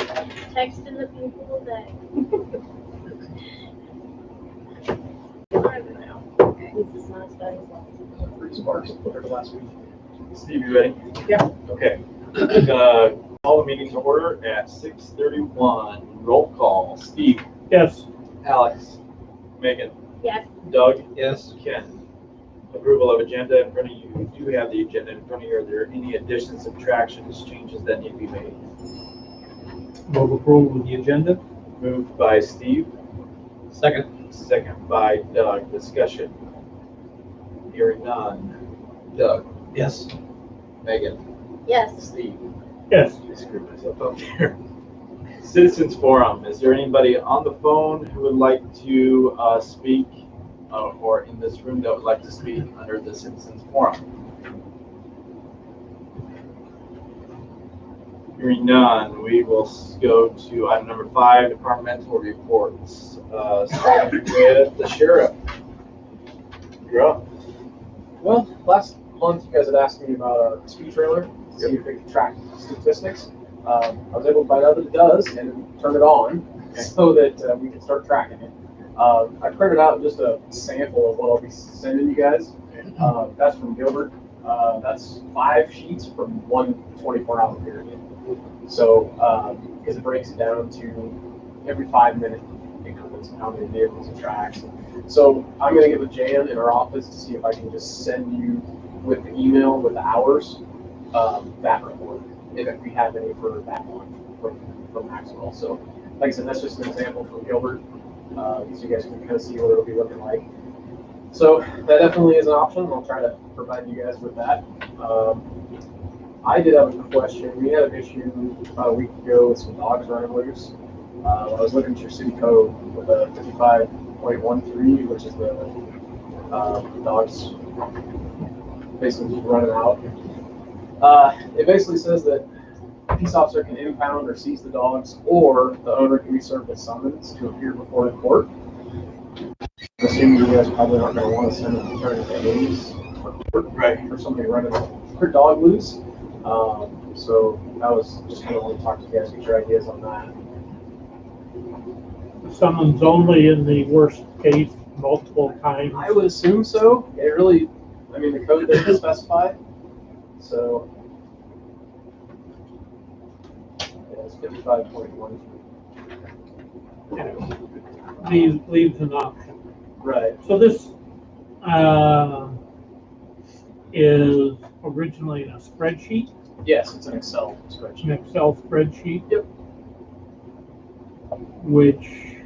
texting the people that. This is not studying. 3 sparks compared to last week. Steve, you ready? Yeah. Okay. Gonna call the meeting to order at 6:31. Roll call. Steve. Yes. Alex. Megan. Yes. Doug. Yes. Ken. Approval of agenda in front of you. You do have the agenda in front of you. Are there any additions, subtractions, changes that need to be made? Move approval of the agenda. Moved by Steve. Second. Second by Doug. Discussion. Hearing none. Doug. Yes. Megan. Yes. Steve. Yes. I screwed myself up here. Citizens Forum. Is there anybody on the phone who would like to speak or in this room that would like to speak under the Citizens Forum? Hearing none, we will go to item number 5, Departmental Reports. Starting with the Sheriff. You're up. Well, last month you guys had asked me about our speed trailer, see if it could track statistics. I was able to find out that it does and turn it on so that we can start tracking it. I printed out just a sample of what I'll be sending you guys. That's from Gilbert. That's 5 sheets from one 24-hour period. So, because it breaks it down to every 5-minute increments of how many vehicles it tracks. So I'm going to get with Jan in our office to see if I can just send you with the email with the hours that report, if we have any for that one from Maxwell. So, like I said, that's just an example from Gilbert, so you guys can kind of see what it'll be looking like. So that definitely is an option. I'll try to provide you guys with that. I did have a question. We had an issue about a week ago with some dogs running loose. I was looking at your city code with a 55.13, which is the dogs basically just running out. It basically says that a peace officer can impound or seize the dogs, or the owner can be served a summons to appear before the court. I'm assuming you guys probably aren't going to want to send them attorney to Ames for somebody running their dog loose. So I was just kind of want to talk to you guys, get your ideas on that. Summons only in the worst case, multiple times. I would assume so. It really, I mean, the code doesn't specify. So, yeah, it's 55.1. Leaves an option. Right. So this is originally a spreadsheet. Yes, it's an Excel spreadsheet. An Excel spreadsheet. Yep. Which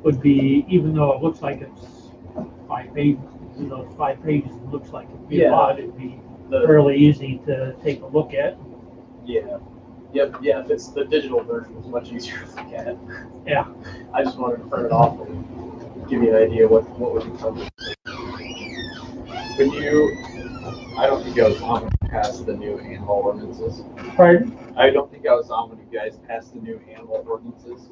would be, even though it looks like it's 5 pages, it's 5 pages, it looks like it'd be a lot, it'd be fairly easy to take a look at. Yeah. Yep. Yeah. If it's the digital version, it's much easier to look at. Yeah. I just wanted to print it off and give you an idea what would be coming. When you, I don't think I was on when you passed the new animal ordinances. Pardon? I don't think I was on when you guys passed the new animal ordinances.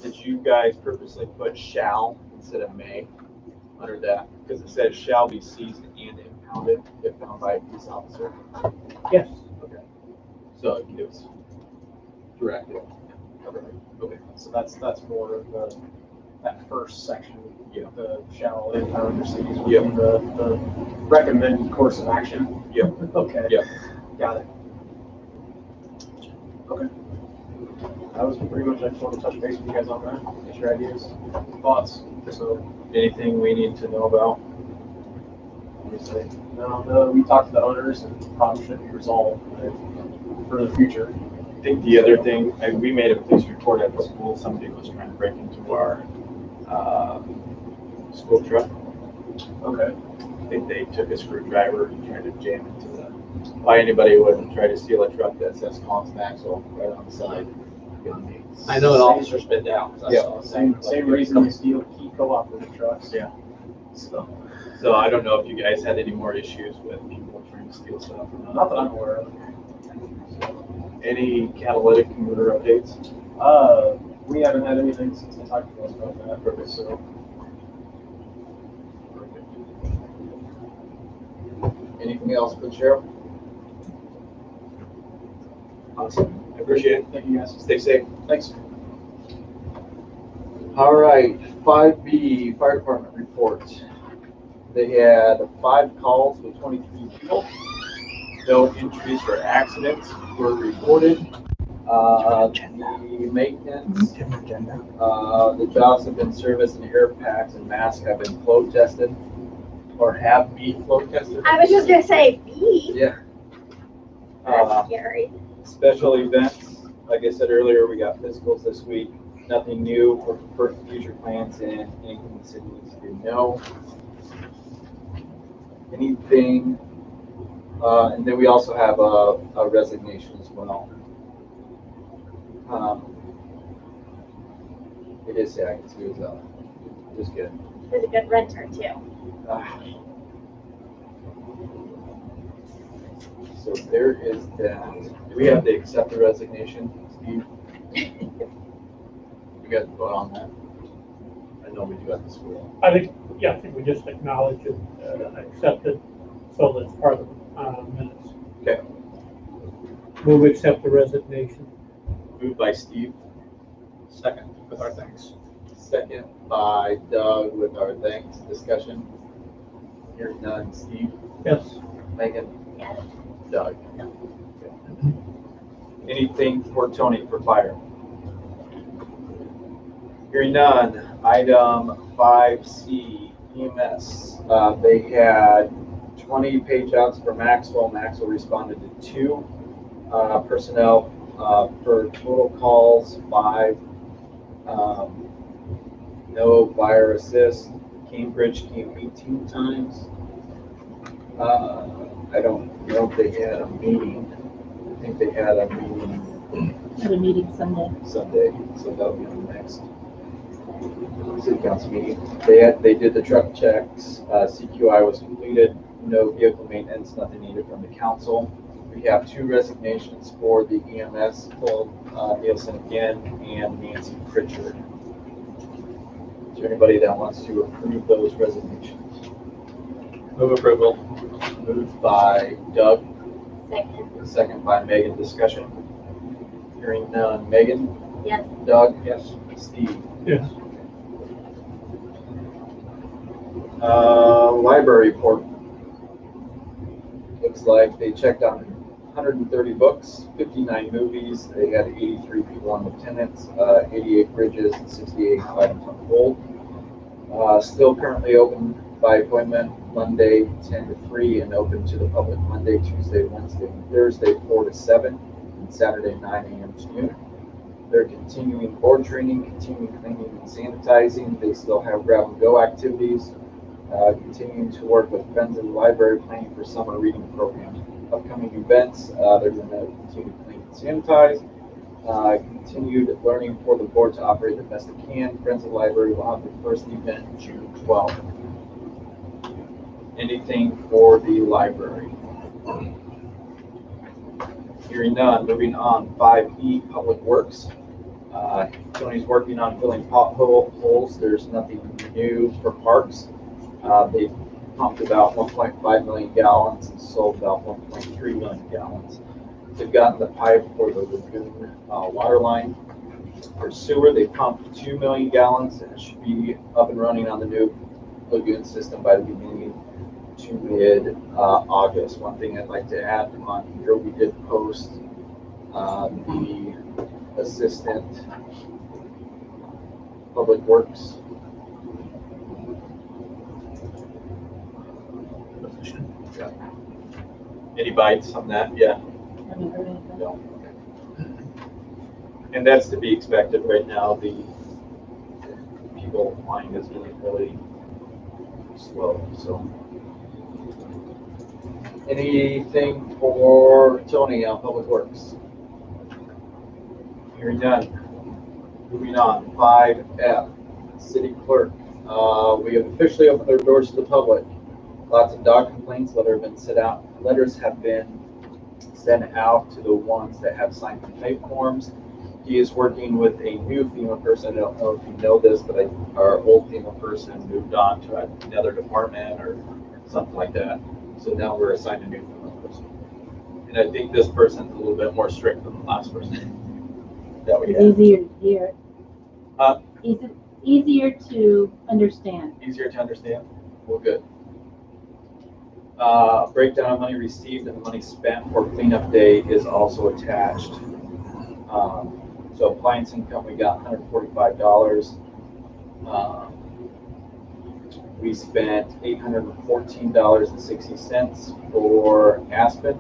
Did you guys purposely put shall instead of may under that? Because it says shall be seized and impounded if found by a peace officer. Yes. Okay. So it gives directive. Okay. So that's more of that first section. Yeah. The shall impound or seize would be the recommended course of action. Yep. Okay. Yep. Got it. Okay. That was pretty much, I just wanted to touch base with you guys on that. Get your ideas, thoughts. So, anything we need to know about? No, we talked to the owners and probably should be resolved for the future. I think the other thing, we made a police report at the school. Somebody was trying to break into our school truck. Okay. I think they took a screwdriver and tried to jam it to the. Why anybody wouldn't try to steal a truck that says Collins Maxwell right on the side? I know an officer's been down. Yeah. Same reason you steal key co-operative trucks. Yeah. So I don't know if you guys had any more issues with people trying to steal stuff or not. Not that I'm aware of. Any catalytic converter updates? We haven't had anything since they talked to us about that. Perfect. So. Anything else for the sheriff? Awesome. I appreciate it. Thank you guys. Stay safe. Thanks. All right, 5B, Fire Department report. They had 5 calls with 23 people. No entries for accidents were reported. The maintenance, the jobs have been serviced, and air packs and masks have been flow tested, or have been flow tested. I was just gonna say B. Yeah. That's scary. Special events, like I said earlier, we got physicals this week. Nothing new for future plans, and anything the city needs to know. Anything, and then we also have a resignation as well. It is sad. It was just good. He's a good renter too. So there is that. Do we have to accept the resignation, Steve? We got to vote on that. I know we do at the school. I think we just acknowledge it, accept it, so that's part of the minutes. Okay. Move accept the resignation. Moved by Steve. Second, with our thanks. Second by Doug with our thanks. Discussion. Hearing none. Steve. Yes. Megan. Yes. Doug. Okay. Anything for Tony for fire? Hearing none. Item 5C, EMS. They had 20 page outs for Maxwell. Maxwell responded to 2 personnel for total calls, 5. No fire assist. Cambridge came 18 times. I don't know if they had a meeting. I think they had a meeting Had a meeting Sunday. Sunday, so that'll be on the next city council meeting. They did the truck checks. CQI was completed. No vehicle maintenance. Nothing needed from the council. We have 2 resignations for the EMS, Paul Nielsen again and Nancy Pritchard. Is there anybody that wants to approve those resignations? Move approval. Moved by Doug, Second. second by Megan. Discussion. Hearing none. Megan? Yes. Doug? Yes. Steve? Yes. Library report. Looks like they checked on 130 books, 59 movies. They had 83 people on attendance, 88 bridges, and 68 items on hold. Still currently open by appointment Monday 10 to 3 and open to the public Monday, Tuesday, Wednesday, and Thursday 4 to 7 and Saturday 9 a.m. to noon. They're continuing board training, continuing cleaning and sanitizing. They still have grab and go activities. Continuing to work with Friends of the Library, planning for summer reading program. Upcoming events, they're going to continue to clean and sanitize. Continued learning for the board to operate the best it can. Friends of the Library will have their first event June 12th. Anything for the library? Hearing none, moving on. 5E, Public Works. Tony's working on filling potholes. There's nothing new for parks. They pumped about 1.5 million gallons and sold about 1.3 million gallons. They've gotten the pipe for the lagoon water line. For sewer, they pumped 2 million gallons and it should be up and running on the new lagoon system by the beginning to mid-August. One thing I'd like to add on here, we did post the assistant public works position. Yeah. Any bites on that? Yeah. Haven't heard anything. No. Okay. And that's to be expected right now. The people applying is getting really slow. So, anything for Tony on Public Works? Hearing none. Moving on. 5F, City Clerk. We have officially opened their doors to the public. Lots of dog complaints. Letters have been sent out to the ones that have signed complaint forms. He is working with a new FEMA person. I don't know if you know this, but our old FEMA person moved on to another department or something like that. So now we're assigned a new FEMA person. And I think this person's a little bit more strict than the last person that we It's had. easier to hear. Huh? Easier to understand. Easier to understand? Well, good. Breakdown of money received and the money spent for cleanup day is also attached. So appliance income, we got $145. We spent $814.60 for Aspen.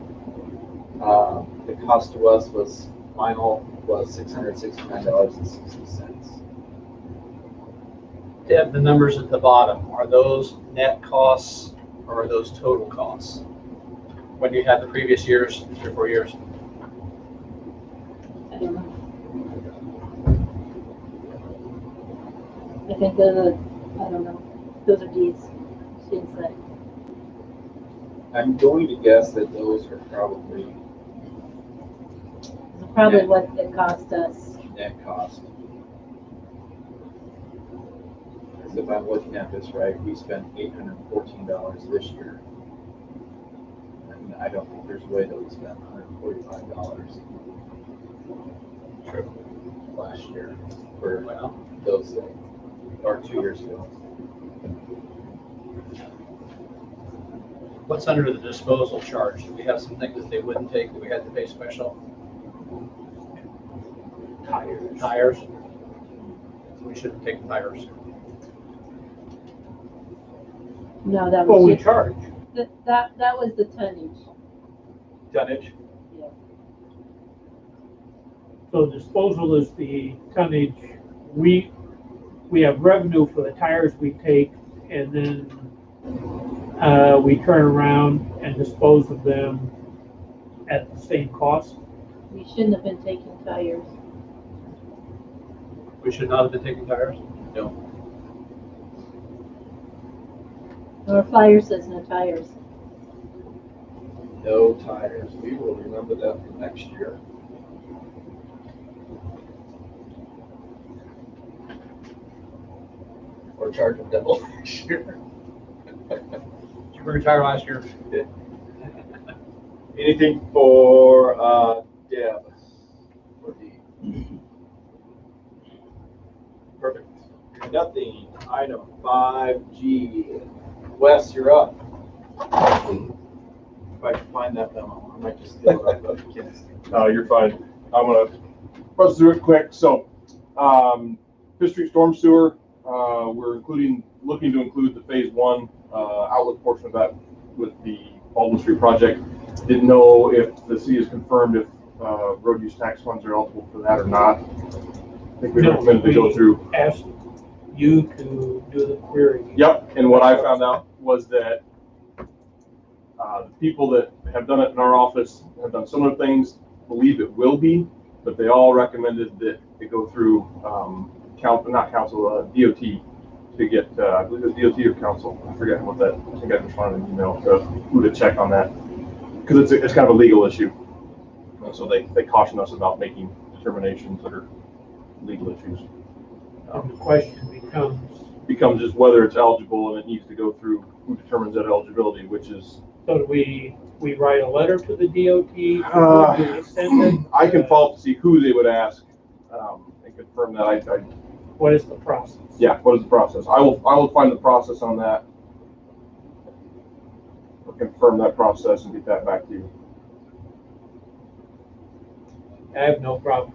The cost to us was $669.60. Deb, the numbers at the bottom, are those net costs or are those total costs? When you had the previous years, 3 or 4 years? I don't know. I think I don't know. Those are D's. She didn't say. I'm going to guess that those are probably It's probably what it cost us. net cost. Because if I'm looking at this right, we spent $814 this year. And I don't think there's a way that we spent $145 last year for those things, or 2 years ago. What's under the disposal charge? Do we have some things that they wouldn't take that we had to pay special? Tires. We shouldn't take tires. No, that Well, was we just, charge. that was the tonnage. Tonnage? Yeah. So disposal is the tonnage. We have revenue for the tires we take, and then we turn around and dispose of them at the same cost. We shouldn't have been taking tires. We should not have been taking tires? No. Our flyer says no tires. No tires. We will remember that for next year. Or charge them double next year. Did you bring a tire last year? Anything for Deb? For D? Perfect. Nothing. Item 5G. Wes, you're up. If I can find that memo, I might just steal it off of Ken's. No, you're fine. I'm gonna buzz through it quick. So, Fifth Street Storm Sewer, we're looking to include the phase 1 outlet portion of that with the Baldwin Street project. Didn't know if the city has confirmed if road use tax funds are eligible for that or not. I think we recommended to go through. Ask you to do the query. Yep, and what I found out was that the people that have done it in our office have done similar things, believe it will be, but they all recommended that it go through DOT to get, I believe it was DOT or council. I forget what that, I think I responded in an email to who to check on that. Because it's kind of a legal issue. And so they caution us about making determinations that are legal issues. And the question Becomes just whether it's eligible, and it needs to go through who determines that eligibility, which is. so do we write a letter to the DOT? Do we send it? I can follow up to see who they would ask and confirm that. What is the process? Yeah, what is the process? I will find the process on that. I'll confirm that process and get that back to you. I have no problem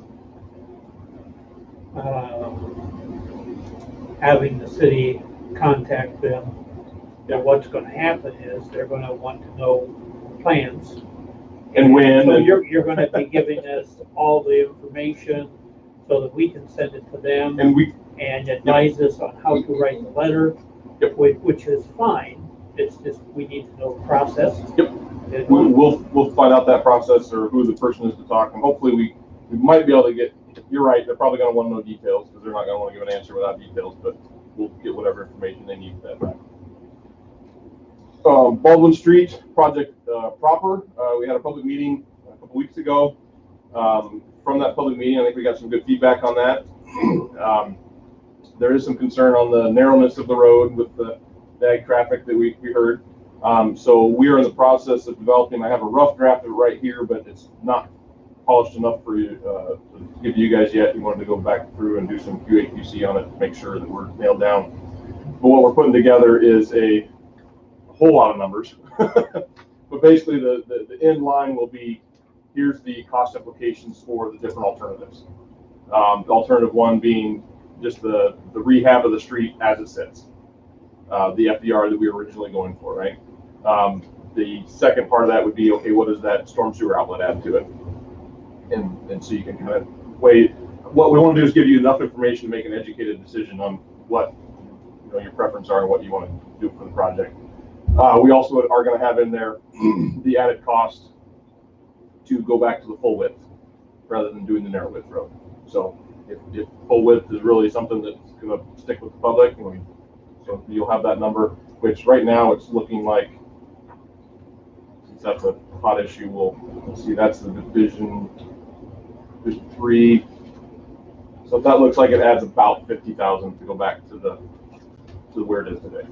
having the city contact them. And what's going to happen is they're going to want to know plans. And when. So you're going to be giving us all the information so that we can send it to them and advise us on how to write the letter, which is fine. It's just we need to know the process. Yep. We'll find out that process or who the person is to talk, and hopefully we might be able to get. You're right. They're probably going to want to know details because they're not going to want to give an answer without details. But we'll get whatever information they need for that back. Baldwin Street project proper. We had a public meeting a couple weeks ago. From that public meeting, I think we got some good feedback on that. There is some concern on the narrowness of the road with the ag traffic that we heard. So we are in the process of developing. I have a rough draft of it right here, but it's not polished enough for you to give you guys yet. We wanted to go back through and do some QA/QC on it to make sure that we're nailed down. But what we're putting together is a whole lot of numbers. But basically, the end line will be, here's the cost implications for the different alternatives. Alternative one being just the rehab of the street as it sits, the FDR that we were originally going for, right? The second part of that would be, okay, what does that storm sewer outlet add to it? And so you can kind of weigh. What we want to do is give you enough information to make an educated decision on what your preferences are and what you want to do for the project. We also are going to have in there the added cost to go back to the full width rather than doing the narrow width road. So if full width is really something that's going to stick with the public, so you'll have that number, which right now it's looking like, since that's a hot issue, we'll see that's the division 3. So that looks like it adds about 50,000 to go back to where it is today,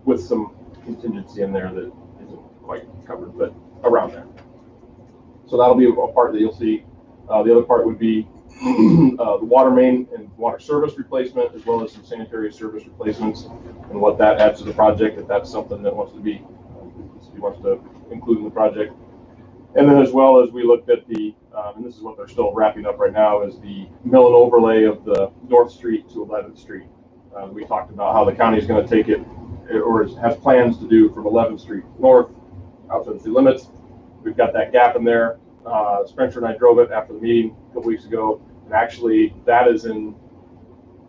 with some contingency in there that isn't quite covered, but around there. So that'll be a part that you'll see. The other part would be the water main and water service replacement, as well as some sanitary service replacements, and what that adds to the project, if that's something that wants to include in the project. And then as well as we looked at the, and this is what they're still wrapping up right now, is the Millen Overlay of the North Street to 11th Street. We talked about how the county is going to take it, or has plans to do from 11th Street north outside the city limits. We've got that gap in there. Spencer and I drove it after the meeting a couple weeks ago, and actually that is in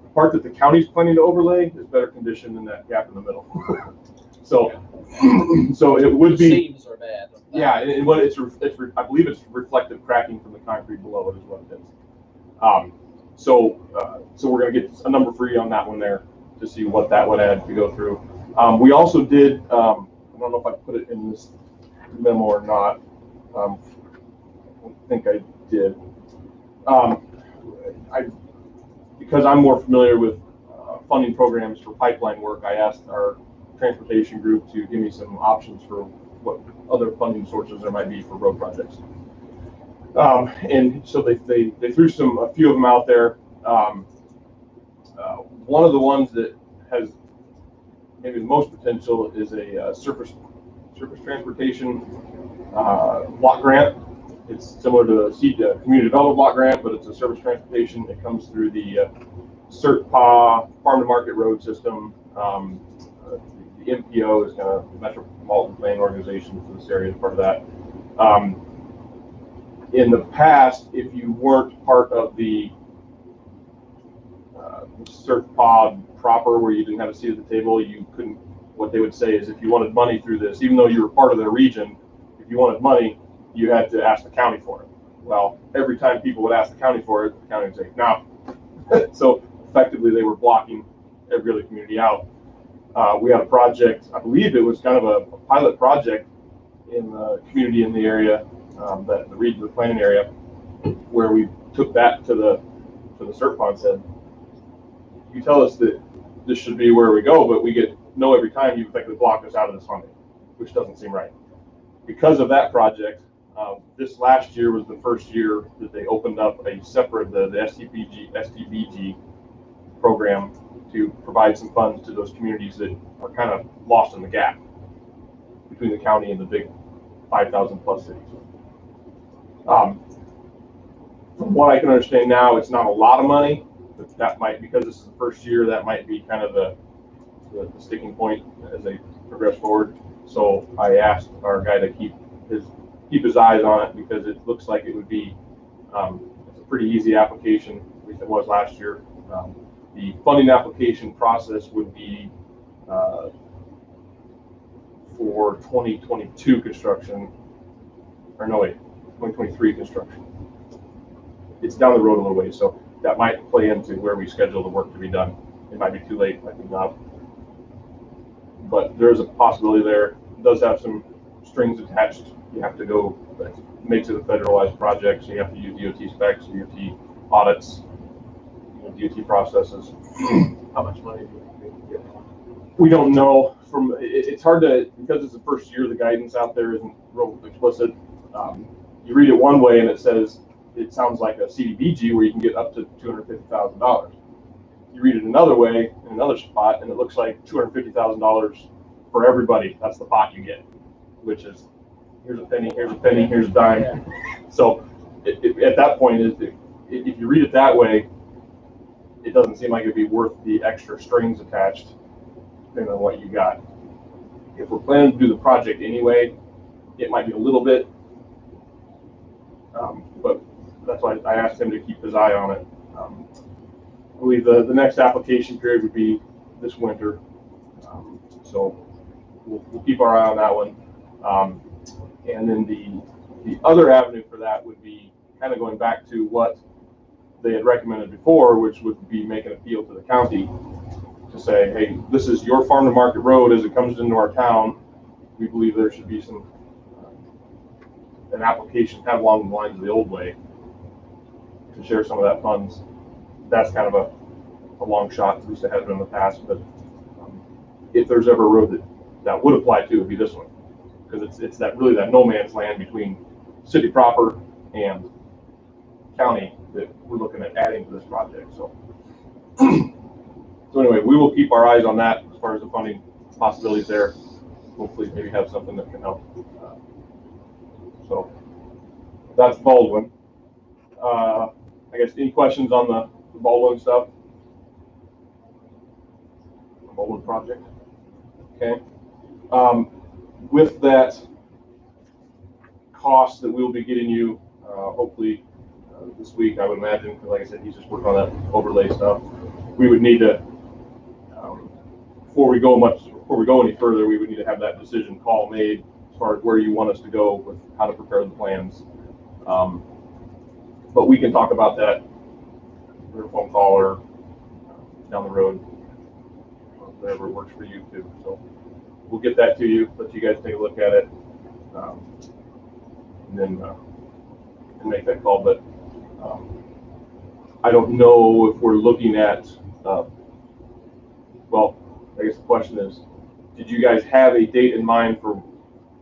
the part that the county's planning to overlay is better condition than that gap in the middle. So it would be. Seams are bad. Yeah, and what I believe it's reflective cracking from the concrete below it is what it is. So we're going to get a number for you on that one there to see what that would add to go through. We also did, I don't know if I put it in this memo or not. I don't think I did. Because I'm more familiar with funding programs for pipeline work, I asked our transportation group to give me some options for what other funding sources there might be for road projects. And so they threw a few of them out there. One of the ones that has maybe the most potential is a surface transportation block grant. It's similar to a community development block grant, but it's a surface transportation. It comes through the CERT-PA farm to market road system. The MPO is kind of the Metropolitan Planning Organization for this area, part of that. In the past, if you weren't part of the CERT-PA proper, where you didn't have a seat at the table, you couldn't. What they would say is, if you wanted money through this, even though you were part of their region, if you wanted money, you had to ask the county for it. Well, every time people would ask the county for it, the county would say no. So effectively, they were blocking every other community out. We had a project, I believe it was kind of a pilot project in the community in the area, the planning area, where we took that to the CERT-PA and said, you tell us that this should be where we go, but we get no every time you effectively block us out of this funding, which doesn't seem right. Because of that project, this last year was the first year that they opened up a separate, the SDBG program to provide some funds to those communities that are kind of lost in the gap between the county and the big 5,000 plus cities. From what I can understand now, it's not a lot of money, but that might, because this is the first year, that might be kind of the sticking point as they progress forward. So I asked our guy to keep his eyes on it, because it looks like it would be it's a pretty easy application, at least it was last year. The funding application process would be for 2022 construction, or no wait, 2023 construction. It's down the road a little way, so that might play into where we schedule the work to be done. It might be too late, might be not. But there's a possibility there. It does have some strings attached. You have to go, it makes it a federalized project, so you have to use DOT specs, DOT audits, DOT processes. How much money do you think you get? We don't know from, it's hard to, because it's the first year, the guidance out there isn't real explicit. You read it one way and it says, it sounds like a CDBG where you can get up to $250,000. You read it another way in another spot and it looks like $250,000 for everybody. That's the pot you get, which is, here's a penny, here's a penny, here's a dime. So at that point, if you read it that way, it doesn't seem like it'd be worth the extra strings attached depending on what you got. If we're planning to do the project anyway, it might be a little bit, but that's why I asked him to keep his eye on it. I believe the next application period would be this winter, so we'll keep our eye on that one. And then the other avenue for that would be kind of going back to what they had recommended before, which would be making an appeal to the county to say, hey, this is your farm to market road as it comes into our town. We believe there should be some an application kind of along the lines of the old way to share some of that funds. That's kind of a long shot, at least it has been in the past, but if there's ever a road that would apply to, it would be this one, because it's that really that no man's land between city proper and county that we're looking at adding to this project. So so anyway, we will keep our eyes on that as far as the funding possibilities there. Hopefully maybe have something that can help. So that's Baldwin. I guess any questions on the Baldwin stuff? The Baldwin project. Okay. With that cost that we'll be getting you, hopefully this week, I would imagine, because like I said, he's just working on that overlay stuff. We would need to, before we go any further, we would need to have that decision call made as far as where you want us to go with how to prepare the plans. But we can talk about that through a phone call or down the road, whatever works for you too. So we'll get that to you, let you guys take a look at it, and then make that call. But I don't know if we're looking at, well, I guess the question is, did you guys have a date in mind for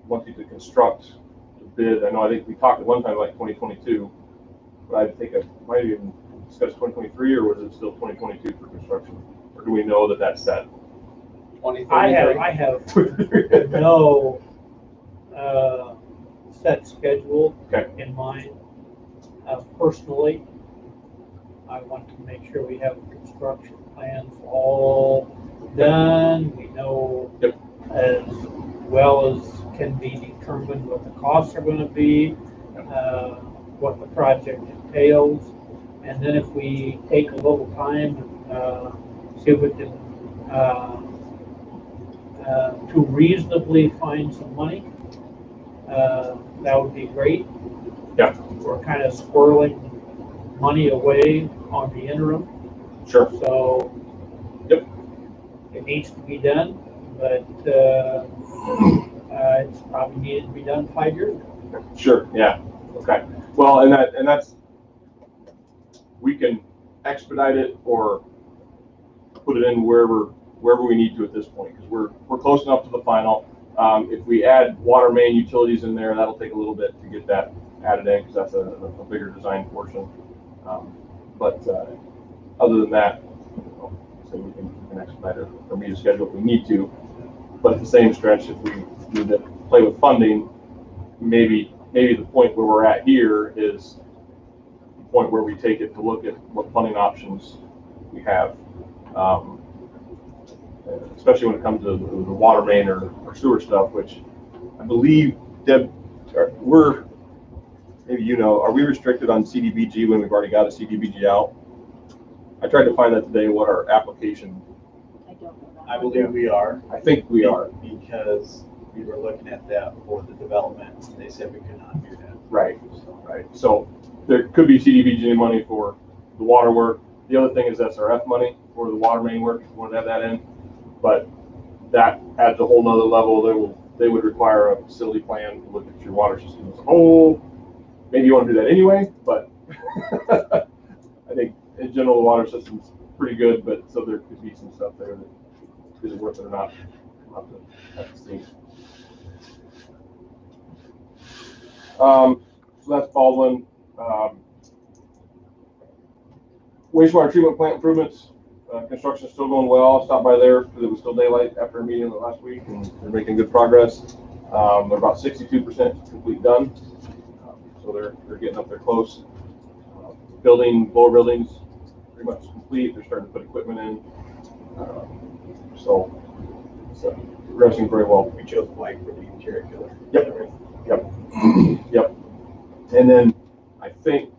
wanting to construct the bid? I think we talked at one time like 2022, but I think I might even discuss 2023, or was it still 2022 for construction? Or do we know that that's set? I have no set schedule in mind. Personally, I want to make sure we have construction plans all done. We know as well as can be determined what the costs are going to be, what the project entails, and then if we take a little time and see if we can to reasonably find some money, that would be great. Yeah. We're kind of squirreling money away on the interim. Sure. So it needs to be done, but it's probably needed to be done 5 years ago. Sure. Yeah. Okay. Well, and that's we can expedite it or put it in wherever we need to at this point, because we're close enough to the final. If we add water main utilities in there, that'll take a little bit to get that added in, because that's a bigger design portion. But other than that, so we can expedite it or meet a schedule if we need to. But at the same stretch, if we need to play with funding, maybe the point where we're at here is the point where we take it to look at what funding options we have. Especially when it comes to the water main or sewer stuff, which I believe, Deb, are we restricted on CDBG when we've already got a CDBG out? I tried to find that today, what our application. I don't know that. I believe we are. I think we are. Because we were looking at that for the development, and they said we could not do that. Right, right. So there could be CDBG money for the water work. The other thing is SRF money for the water main work, if you want to have that in. But that adds a whole nother level. They would require a facility plan to look at your water system as a whole. Maybe you want to do that anyway, but I think in general the water system's pretty good, but so there could be some stuff there that is it worth it or not? We'll have to see. So that's Baldwin. Wastewater treatment plant improvements. Construction is still going well. I stopped by there because it was still daylight after a meeting last week, and they're making good progress. They're about 62% complete done, so they're getting up there close. Lower buildings, pretty much complete. They're starting to put equipment in, so it's progressing very well. We chose white for the interior killer. Yep. Yep. And then I think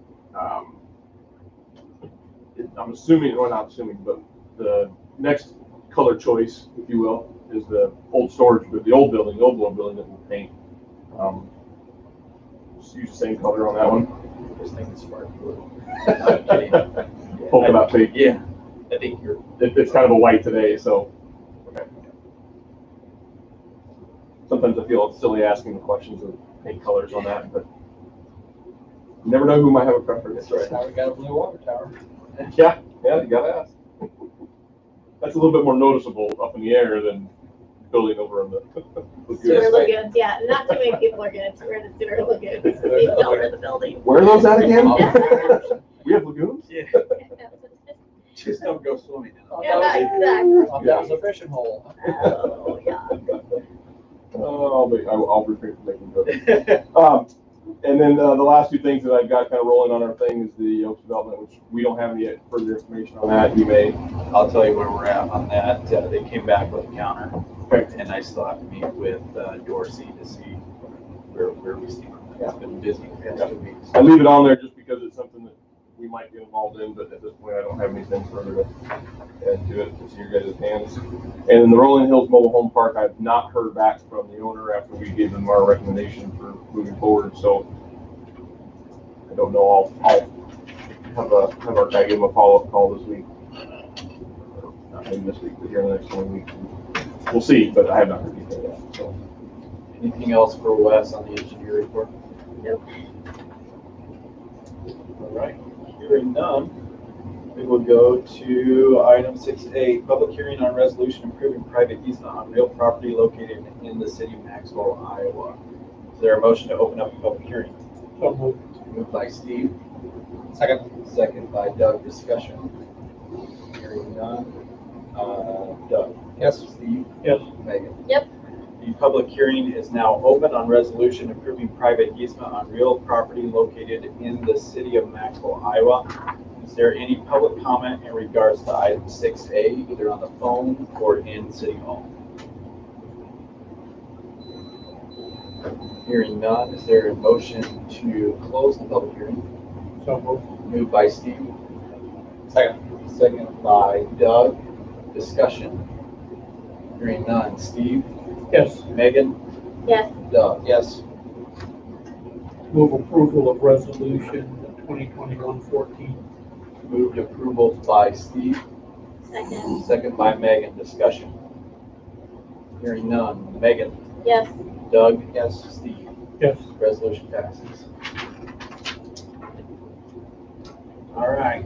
I'm assuming, or not assuming, but the next color choice, if you will, is the old storage, the old building, the old blue building that we'll paint. Just use the same color on that one. Just think it's spark blue. I'm kidding. Polka dot pink. Yeah, I think you're. It's kind of a white today, so. Okay. Sometimes I feel silly asking the questions of paint colors on that, but you never know who might have a preference. That's right. Now we got a blue water tower. Yeah, you gotta ask. That's a little bit more noticeable up in the air than building over in the Sewer lagoons, yeah, not too many people are gonna tour the sewer lagoons, they over the building. Where are those at again? We have lagoons? Yeah. Just don't go swimming in them. Yeah, exactly. That was a fishing hole. Oh, yeah. I'll refrain from making jokes. And then the last two things that I've got kind of rolling on our thing is the Oaks development, which we don't have any further information on that. You may. I'll tell you where we're at on that. They came back with a counter, and I still have to meet with Dorsey to see where we stand. It's been busy the past 2 weeks. I leave it on there just because it's something that we might get involved in, but at this point I don't have anything further to add to it. It's in your guys' hands. And in the Rolling Hills Mobile Home Park, I've not heard back from the owner after we gave them our recommendation for moving forward. So I don't know. I'll have our guy give him a follow-up call this week. Not maybe this week, but here in the next 1 week. We'll see, but I have not heard anything yet. So. Anything else for Wes on the engineer report? Nope. All right. Hearing none, we will go to item 6A, public hearing on resolution approving private easement on real property located in the city of Maxwell, Iowa. Is there a motion to open up a public hearing? So moved. Moved by Steve, Second. second by Doug. Discussion. Hearing none. Doug. Yes. Steve. Yes. Megan. The public hearing is now open on resolution approving private easement on real property located in the city of Maxwell, Iowa. Is there any public comment in regards to item 6A, either on the phone or in City Hall? Hearing none, is there a motion to close the public hearing? So moved. Moved by Steve, Second. second by Doug. Discussion. Hearing none. Steve, Yes. Megan, Yes, Doug. Yes. Move approval of resolution 2021-14. Moved approval by Steve, second, second by Megan. Discussion. Hearing none. Megan, yes, Doug. Yes. Steve. Yes. Resolution passes. All right.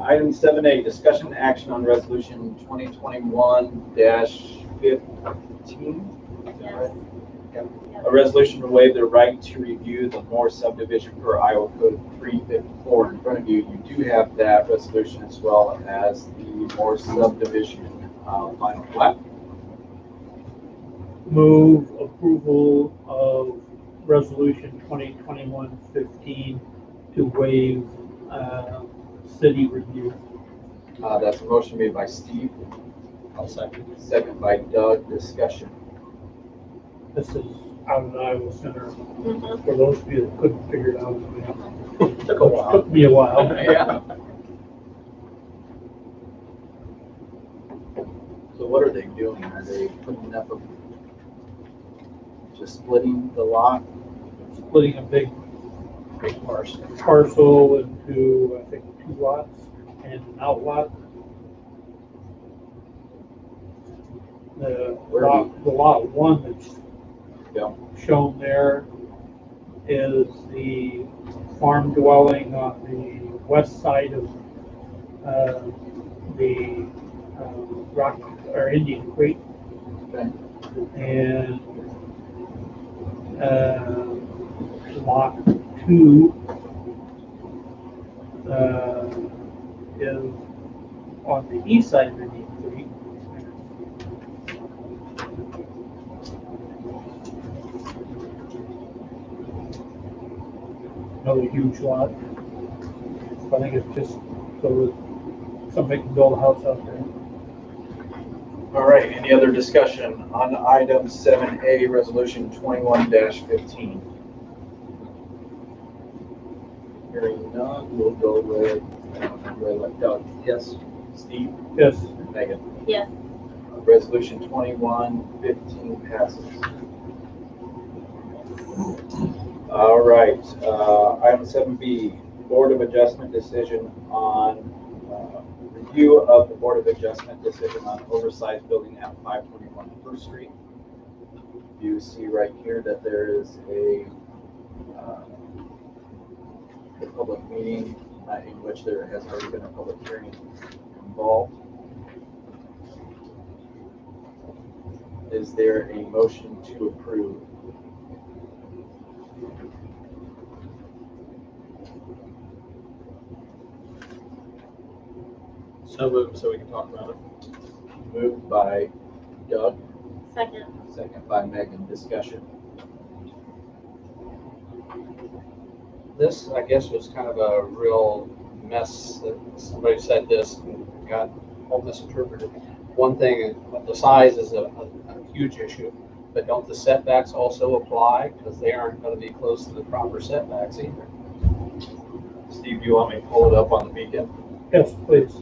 Item 7A, discussion and action on resolution 2021-15. yes. A resolution to waive the right to review the Moore subdivision per Iowa Code 354. In front of you, you do have that resolution as well as the Moore subdivision final plat. Move approval of resolution 2021-15 to waive city review. That's a motion made by Steve, I'll second. second by Doug. Discussion. This is out of the Iowa Center. Mhm. For those of you that couldn't figure it out, Took a while. took me a while. Yeah. So what are they doing? Are they putting up just splitting the lot? Splitting a big Big parcel. parcel into, I think, 2 lots and an outlot. The lot 1 that's shown there is the farm dwelling on the west side of the Rock, or Indian Creek. Okay. And, lot 2, is on the east side of Indian Creek. Another huge lot. I think it's just so that somebody can build a house out there. All right, any other discussion on item 7A, resolution 21-15? Hearing none, we'll go with, Doug. Yes. Steve? Yes. Megan? Yes. Resolution 21-15 passes. All right, item 7B, Board of Adjustment decision on review of the Board of Adjustment decision on oversized building at 521 First Street. You see right here that there is a public meeting in which there has already been a public hearing involved. Is there a motion to approve? So moved, so we can talk about it. Moved by Doug, Second. second by Megan. Discussion. This, I guess, was kind of a real mess that somebody said this and got all misinterpreted. One thing, the size is a huge issue, but don't the setbacks also apply? Because they aren't going to be close to the proper setbacks either. Steve, do you want me to pull it up on the beacon? Yes, please.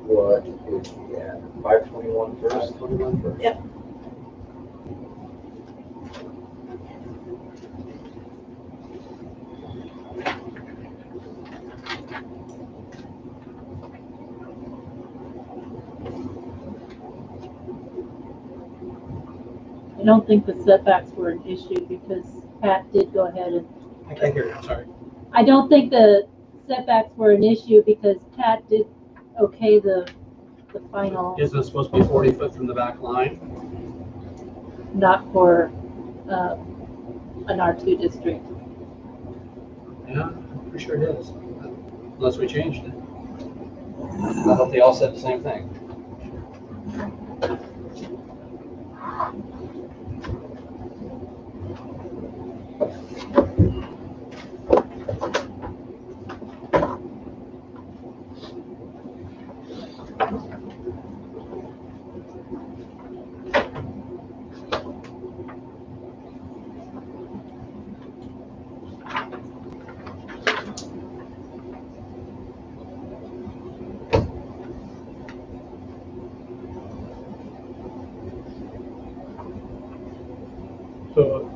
What is he at? 521 First? 521 First. Yep. I don't think the setbacks were an issue because Pat did go ahead and, I can't hear you, I'm sorry. I don't think the setbacks were an issue because Pat did okay the final, Isn't it supposed to be 40 foot from the back line? not for an R2 district. Yeah, I'm pretty sure it is, unless we changed it. I thought they all said the same thing. So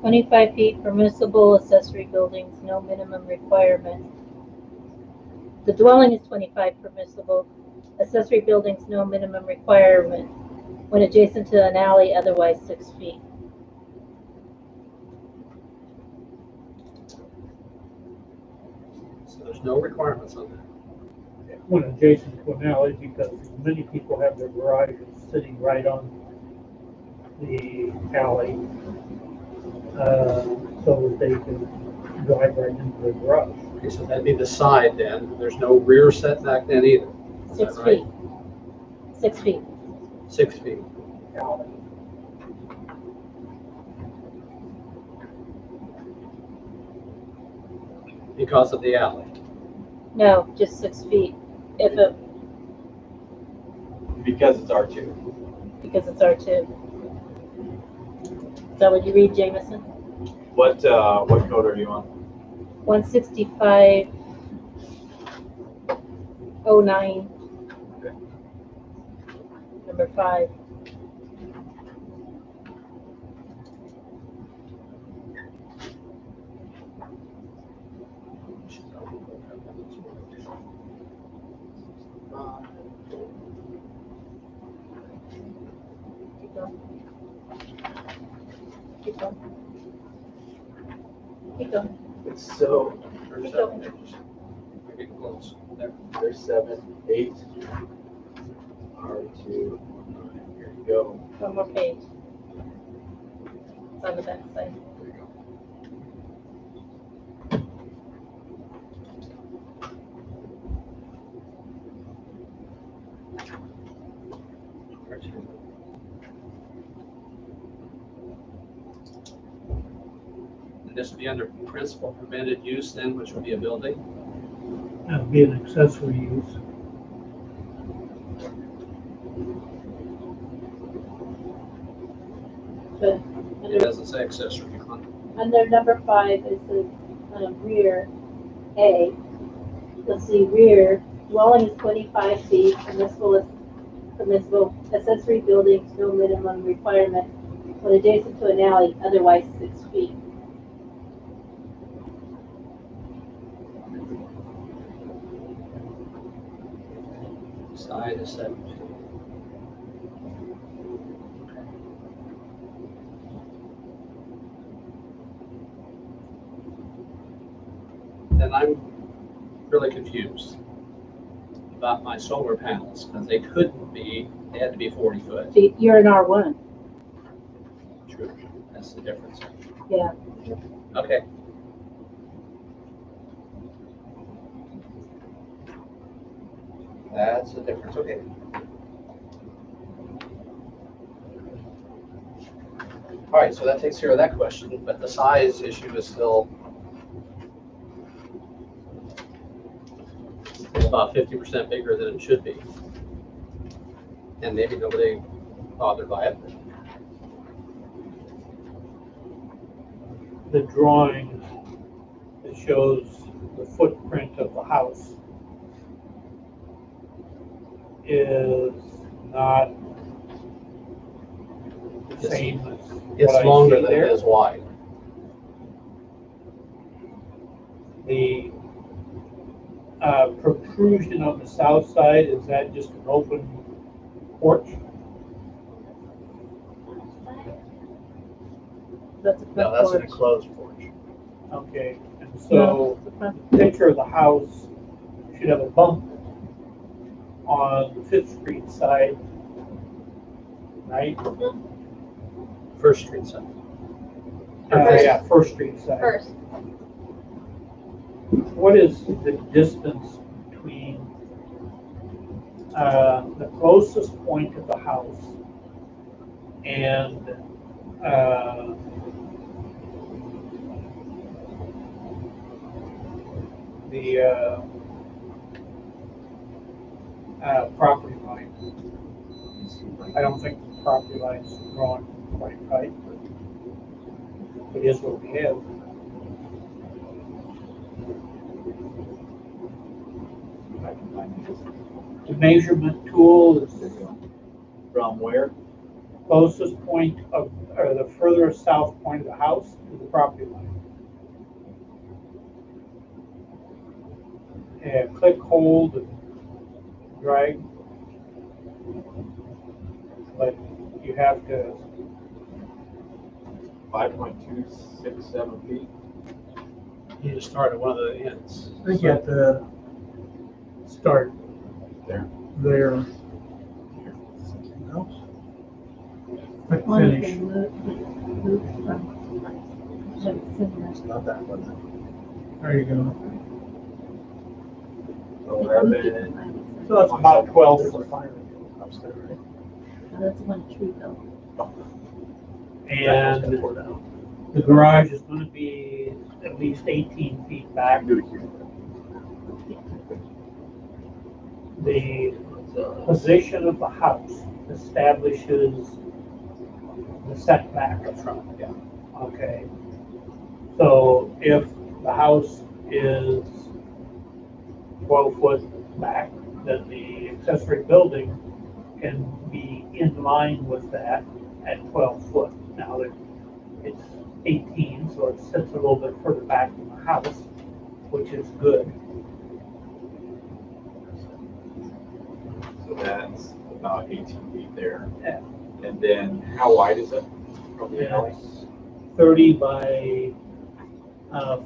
25 feet permissible accessory buildings, no minimum requirement. The dwelling is 25 permissible. Accessory buildings, no minimum requirement. When adjacent to an alley, otherwise 6 feet. So there's no requirements on that. when adjacent to an alley, because many people have their garages sitting right on the alley, so that they can drive right into their garage. Okay, so that'd be the side then. There's no rear setback then either. Is 6 that right? feet. 6 feet. 6 feet. Because of the alley. No, just 6 feet. If it, Because it's R2. because it's R2. So would you read Jameson? What code are you on? 16509. Okay. Number 5. Keep going. Keep going. So, Keep going. We're getting close. There. there's 7, 8, R2, 9. Here you go. One more page. It's on the back side. There you go. And this would be under principal permitted use then, which would be a building. That would be an accessory use. But It doesn't say accessory. under number 5 is the rear A. Let's see, rear dwelling is 25 feet, permissible accessory buildings, no minimum requirement when adjacent to an alley, otherwise 6 feet. Side is 7 feet. Then I'm really confused about my solar panels, because they couldn't be, they had to be 40 foot. See, you're in R1. True, that's the difference. Yeah. Okay. That's the difference, okay. All right, so that takes care of that question, but the size issue is still about 50% bigger than it should be. And maybe nobody bothered by it. The drawing that shows the footprint of the house is not the same as It's what I longer see than there. it is wide. The protrusion on the south side, is that just an open porch? That's a No, that's an porch. enclosed porch. Okay, and No, so it's a front. the picture of the house should have a bump on the Fifth Street side, right? First Street side. Yeah, First Street side. First, What is the distance between the closest point of the house and the property line? I don't think the property line's drawn quite right, but it is what we have. The measurement tool is From where? closest point of, or the furthest south point of the house to the property line. And click, hold, and drag. But you have to, 5.267 feet. You just start at one of the ends. I think you have to start There. there. Click finish. Not that one. There you go. 11. So that's about 12 foot. Upstairs, right? That's one tree though. And the garage is going to be at least 18 feet back. Do it here. The position of the house establishes the setback from it. Yeah. Okay. So if the house is 12 foot back, then the accessory building can be in line with that at 12 foot. Now it's 18, so it sits a little bit further back from the house, which is good. So that's about 18 feet there. Yeah. And then how wide is it from the alley? It's 30 by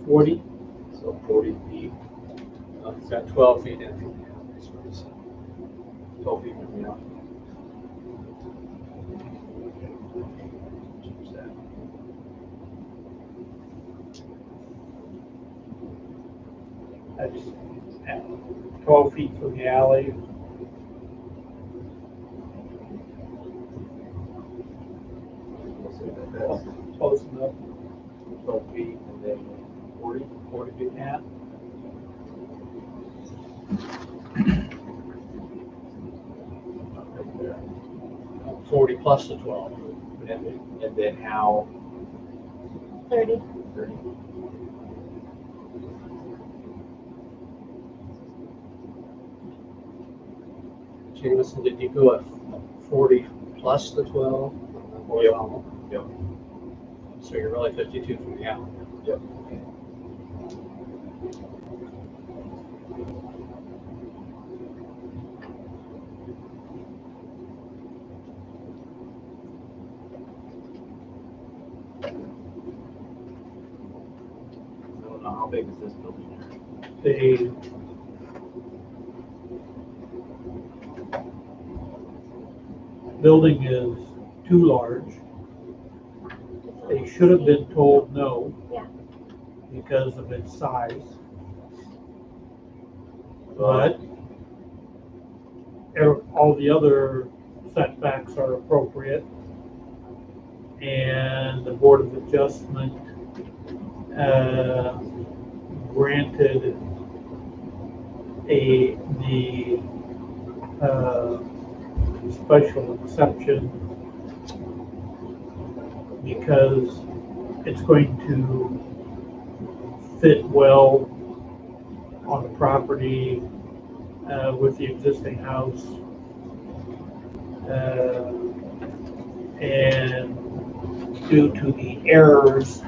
40. So 40 feet. It's got 12 feet in from the alley, is what it said. 12 feet from the alley. Change that. That's 12 feet from the alley. We'll say that that's Close enough. 12 feet and then 40. 40 feet. Yeah. Right there. 40 plus the 12. And then how 30. 30? Jameson, did you go at 40 plus the 12? Horizontal? Yep. So you're really 52 from the alley. Yep. I don't know, how big is this building here? The building is too large. They should have been told no. Yeah. Because of its size. But all the other setbacks are appropriate. And the Board of Adjustment granted the special exception because it's going to fit well on the property with the existing house. And due to the errors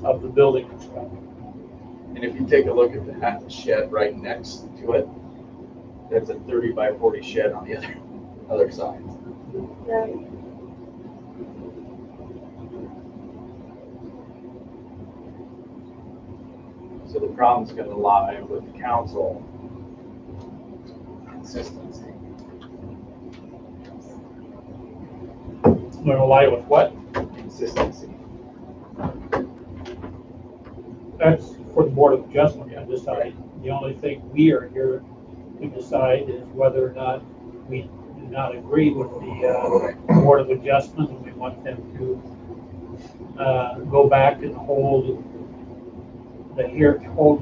of the building inspector. And if you take a look at that shed right next to it, that's a 30 by 40 shed on the other side. Right. So the problem's gonna lie with the council. Consistency. I'm gonna lie with what? Consistency. That's for the Board of Adjustment to decide. The only thing we are here to decide is whether or not we do not agree with the Board of Adjustment and we want them to go back and hold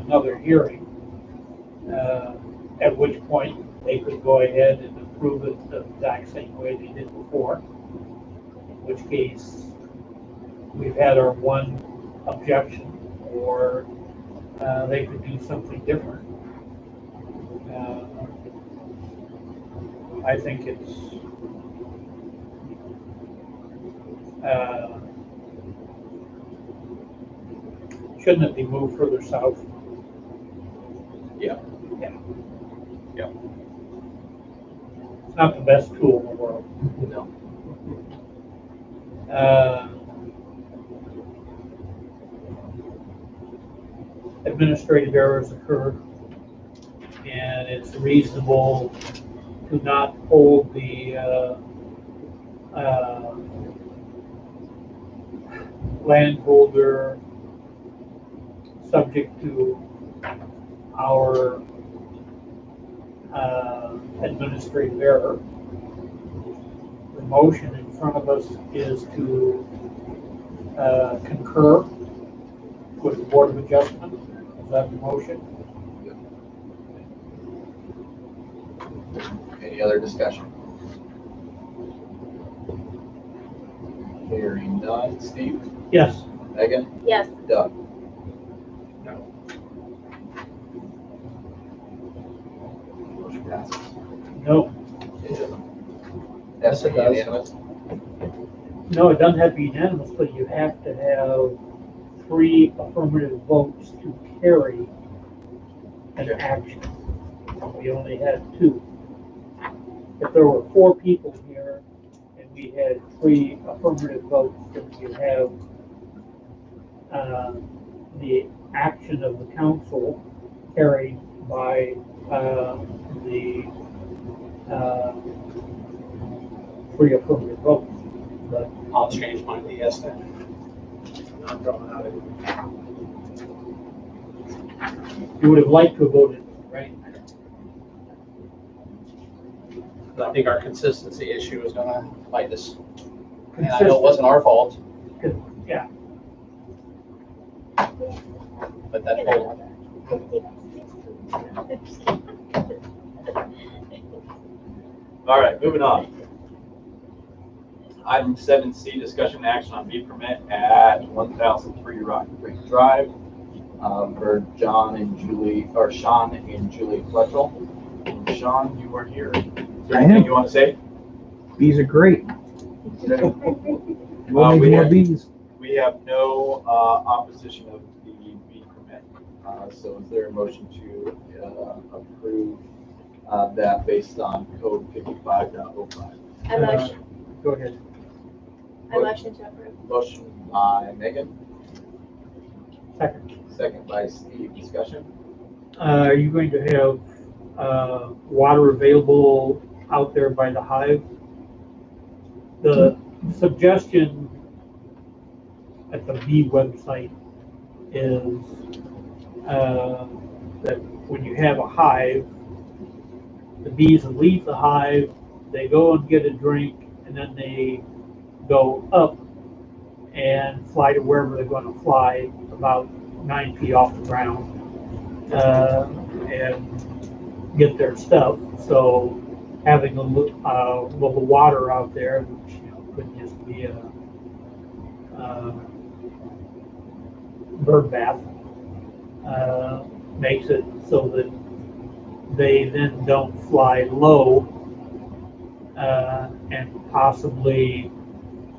another hearing, at which point they could go ahead and approve it the exact same way they did before. In which case, we've had our one objection, or they could do something different. I think it's shouldn't it be moved further south? Yeah. Yeah. Yeah. It's not the best tool in the world. No. Administrative errors occur, and it's reasonable to not hold the landholder subject to our administrative error. The motion in front of us is to concur with the Board of Adjustment. Is that the motion? Any other discussion? Hearing none. Steve? Yes. Megan? Yes. Doug? No. Motion passes. No. Yes, it does. unanimous? No, it doesn't have to be unanimous, but you have to have 3 affirmative votes to carry an action. We only had 2. If there were 4 people here and we had 3 affirmative votes, then you have the action of the council carried by the three affirmative votes. But I'll change mine to yes then. I'm drawing out of it. You would have liked to have voted, right? But I think our consistency issue is gonna bite us. And I know it wasn't our fault, Yeah. but that whole, All right, moving on. Item 7C, discussion action on B permit at 1003 Rock Creek Drive for Sean and Julie Fletchell. Sean, you are here. Is there anything you want to say? Bees are great. We'll we need more have- bees. We have no opposition of the B permit. So is there a motion to approve that based on code 55.05? I motion, Go ahead. I motion to approve. Motion by Megan, Second. second by Steve. Discussion? Are you going to have water available out there by the hive? The suggestion at the bee website is that when you have a hive, the bees leave the hive, they go and get a drink, and then they go up and fly to wherever they're going to fly, about 9 feet off the ground, and get their stuff. So having a little water out there, which could just be a bird bath, makes it so that they then don't fly low and possibly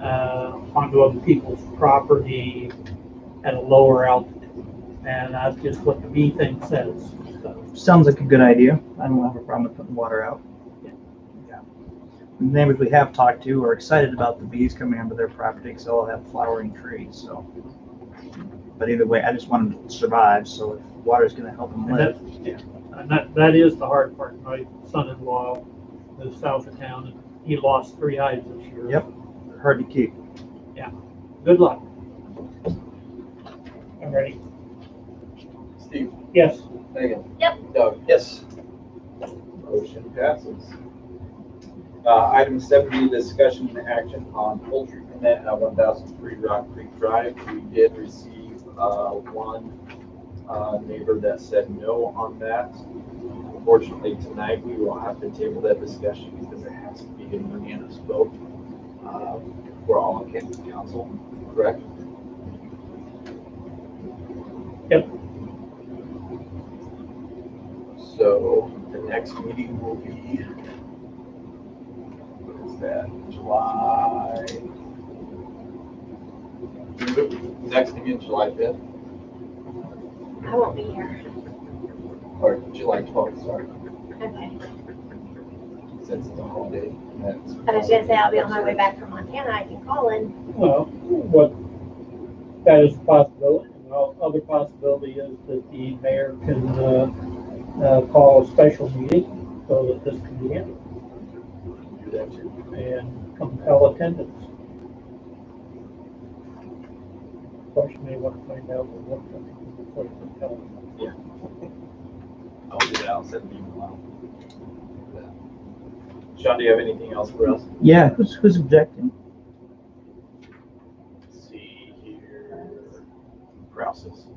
onto other people's property at a lower altitude. And that's just what the bee thing says. So, Sounds like a good idea. I don't have a problem with putting water out. Yeah. The neighbors we have talked to are excited about the bees coming onto their property because they'll have flowering trees. So, but either way, I just want them to survive. So if water is going to help them and live, and that is the hard part. My son-in-law lives south of town, and he lost 3 hives this year. Yep. they're hard to keep. Good luck. I'm ready. Steve? Yes. Megan? Yep. Doug? yes, Motion passes. Item 7B, discussion and action on poultry permit at 1003 Rock Creek Drive. We did receive one neighbor that said no on that. Unfortunately, tonight we will have to table that discussion because it has to be a unanimous vote for all on campus council, correct? Yep. So the next meeting will be, what is that, July? Next meeting, July 5th, I won't be here. or July 12th, sorry, Okay. since it's a holiday. I was gonna say, I'll be on my way back from Montana, I can call in. Well, that is a possibility. Other possibility is that the mayor can call a special meeting so that this can be handled Do that too. and compel attendance. Of course, you may want to find out what before you compel them. I'll do that, I'll send an email out. Sean, do you have anything else for us? Yeah. Who's objecting? Let's see here. Rouses.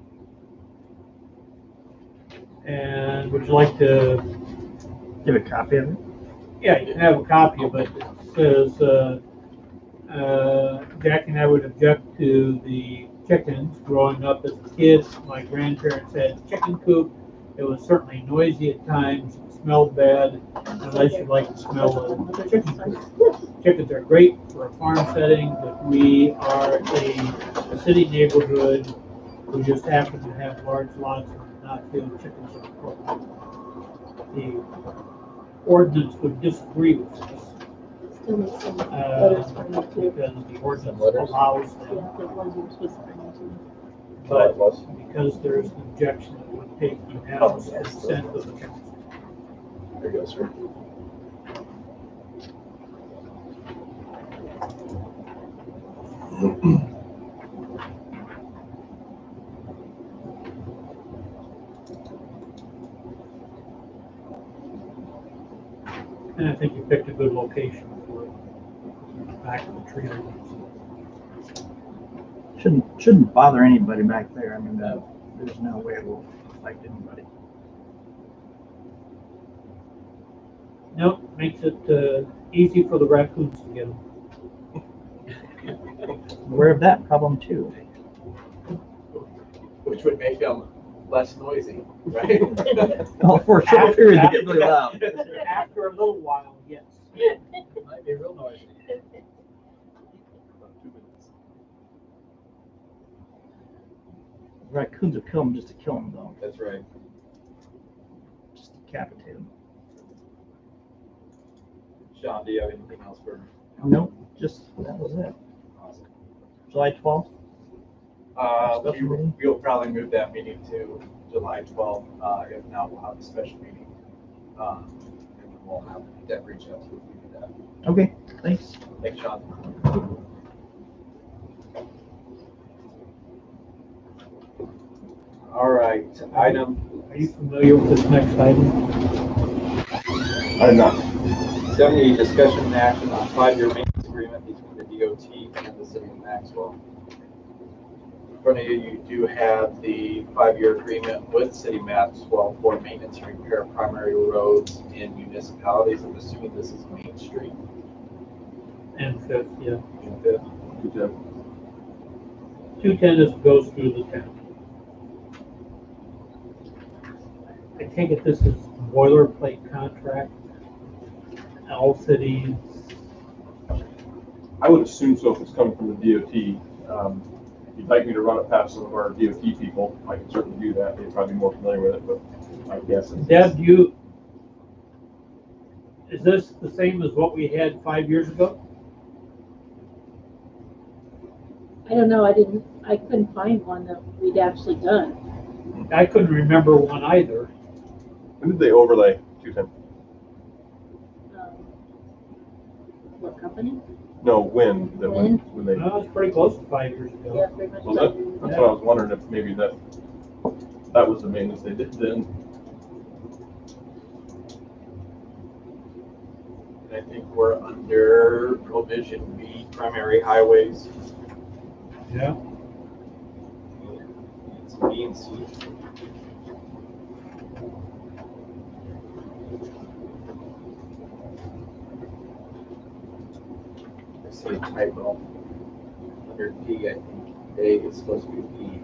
And would you like to, Give a copy of it. yeah, you can have a copy of it. It says, Jack and I would object to the chickens. Growing up as a kid, my grandparents had a chicken coop. It was certainly noisy at times, it smelled bad, unless you like the smell of the chicken coop. Chickens are great for a farm setting, but we are a city neighborhood. We just happen to have large lots and not feel chickens are appropriate. The ordinance would disagree with this. Still need some Because letters from you too. the ordinance Letters? allows Yeah, them. the ones you were supposed to bring me to. but because there's an objection, it would take unanimous consent of the council. There you go, sir. And I think you picked a good location for it, back of the tree. Shouldn't bother anybody back there. I mean, there's no way it will affect anybody. Nope, makes it easy for the raccoons to get them. Aware of that problem too. Which would make them less noisy, right? Oh, for a short period, they get really loud. After a little while, yes. It might be real noisy. Raccoons will kill them just to kill them, though. That's right. Just decapitate them. Sean, do you have anything else for? Nope, just that was it. Awesome. July 12th. We'll probably move that meeting to July 12th. If not, we'll have a special meeting. And then we'll have Deb reach out to you if we do that. Okay, thanks. Thanks, Sean. All right, item Are you familiar with this next item? I'm not. 70, discussion and action on 5-year maintenance agreement between the DOT and the city of Maxwell. In front of you, you do have the 5-year agreement with City Maxwell for maintenance and repair of primary roads in municipalities. I'm assuming this is Main Street. And fifth, yeah. And Fifth. 210 goes through the town. I take it this is boilerplate contract. All cities. I would assume so if it's coming from the DOT. If you'd like me to run it past some of our DOT people, I can certainly do that. They'd probably be more familiar with it, but I guess. Deb, is this the same as what we had 5 years ago? I don't know, I couldn't find one that we'd actually done. I couldn't remember one either. When did they overlay 210? What company? No, when? When? When they. No, it's pretty close to 5 years ago. Yeah, pretty much. Was it? That's what I was wondering if maybe that was the maintenance they did then. And I think we're under provision B, primary highways. Yeah. It's B and C. I see a typo under D. I think A is supposed to be B.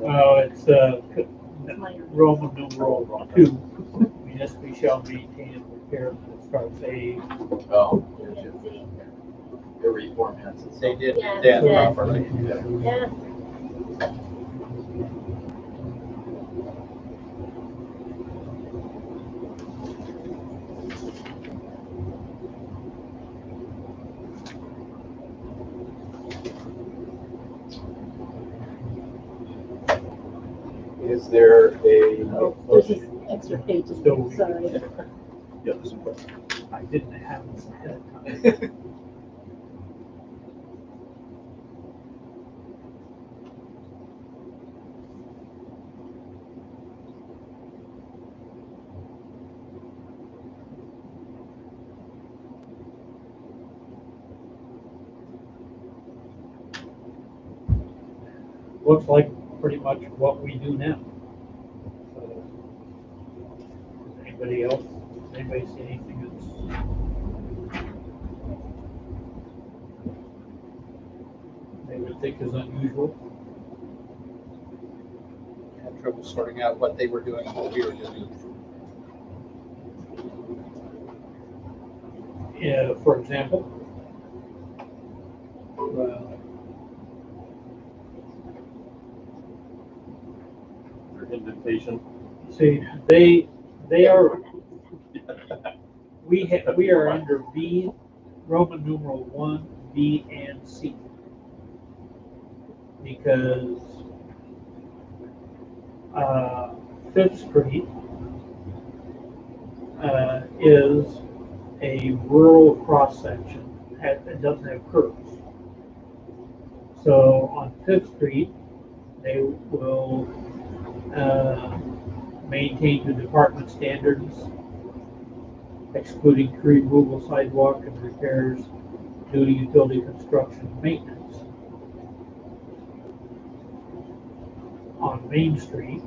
Oh, it's Roman numeral 2. Municipal shall maintain and repair. It starts A. Oh, the reformats. They did Yeah, that yeah. properly. Yeah. Is there a? Oh, there's just extra pages, So- sorry. Yes. I didn't have this ahead of time. Looks like pretty much what we do now. So, anybody else? Anybody see anything that's? They would think is unusual? Had trouble sorting out what they were doing and what we were doing. Yeah, for example. Their indentation. See, they are We are under B, Roman numeral 1, B, and C. Because Fifth Street is a rural cross section. It doesn't have curbs. So on Fifth Street, they will maintain the department standards, excluding tree removal, sidewalk, and repairs due to utility construction and maintenance. On Main Street,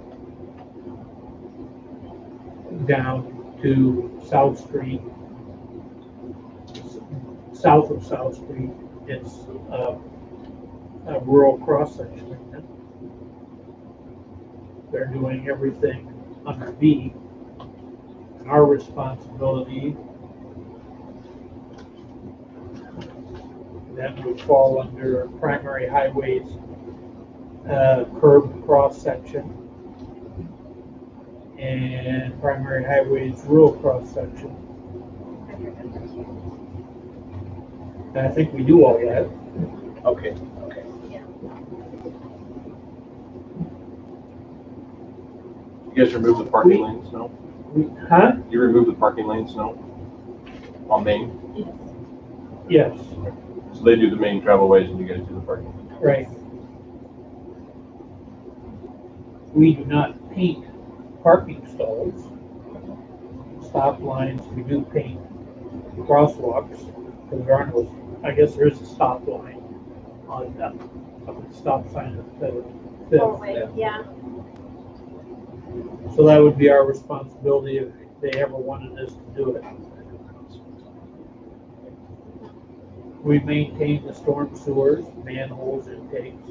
down to South Street, south of South Street, it's a rural cross section. They're doing everything under B. And our responsibility then would fall under primary highways, curb cross section, and primary highways rural cross section. And I think we do all that. Okay. You guys remove the parking lanes, no? Huh? You remove the parking lanes, no? On Main? Yes, So they do the main travel ways and you guys do the parking lanes. right. We do not paint parking stalls, stop lines. We do paint crosswalks, because there aren't no, I guess there is a stop line on the stop sign of Fifth. Oh, wait, yeah. So that would be our responsibility if they ever wanted us to do it. We maintain the storm sewers, manholes, intakes.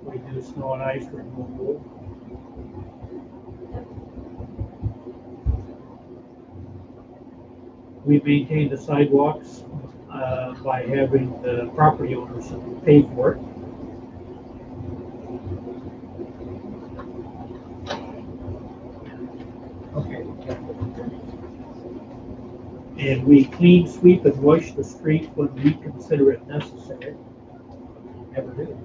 We do snow and ice removal. We maintain the sidewalks by having the property owners pay for it. Okay. And we clean, sweep, and wash the streets when we consider it necessary. Never do.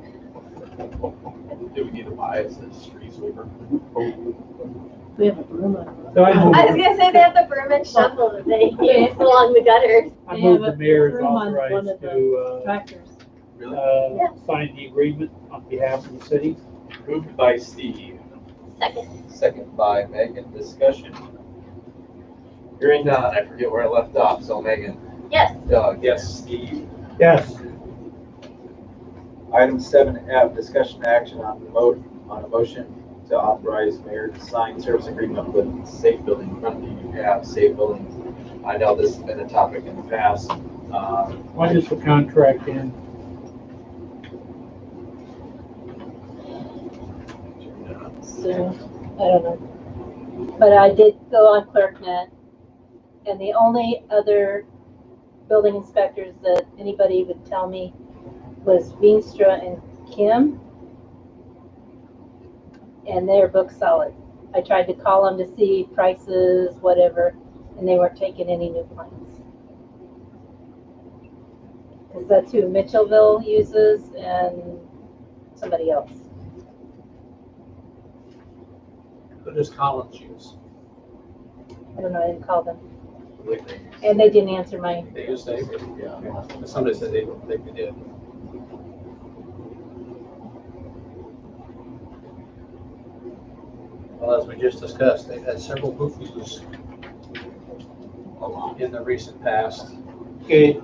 Do we need to buy a street sweeper? We have a broom on. So I I was gonna say they have the broom and shovel that they use along the gutters. move the mayor is Broom on one authorized of the to Tractors. Yeah. sign the agreement on behalf of the city. Moved by Steve, Second. Second by Megan. discussion. Hearing none, I forget where I left off, so Megan. Yes. Doug. Yes, Steve. Yes. Item 7F, discussion action on a motion to authorize mayor to sign service agreement with Safe Building. In front of you have Safe Building. I know this has been a topic in the past. When is the contract in? So, I don't know. But I did go on ClerkNet, and the only other building inspectors that anybody would tell me was Veenstra and Kim, and they're book solid. I tried to call them to see prices, whatever, and they weren't taking any new clients. Because that's who Mitchellville uses and somebody else. Who does Collins use? I don't know, I didn't call them. I believe they use. And they didn't answer my, They use Safe? Yeah. But somebody said they don't think they did. Well, as we just discussed, they've had several boofies in the recent past. Okay,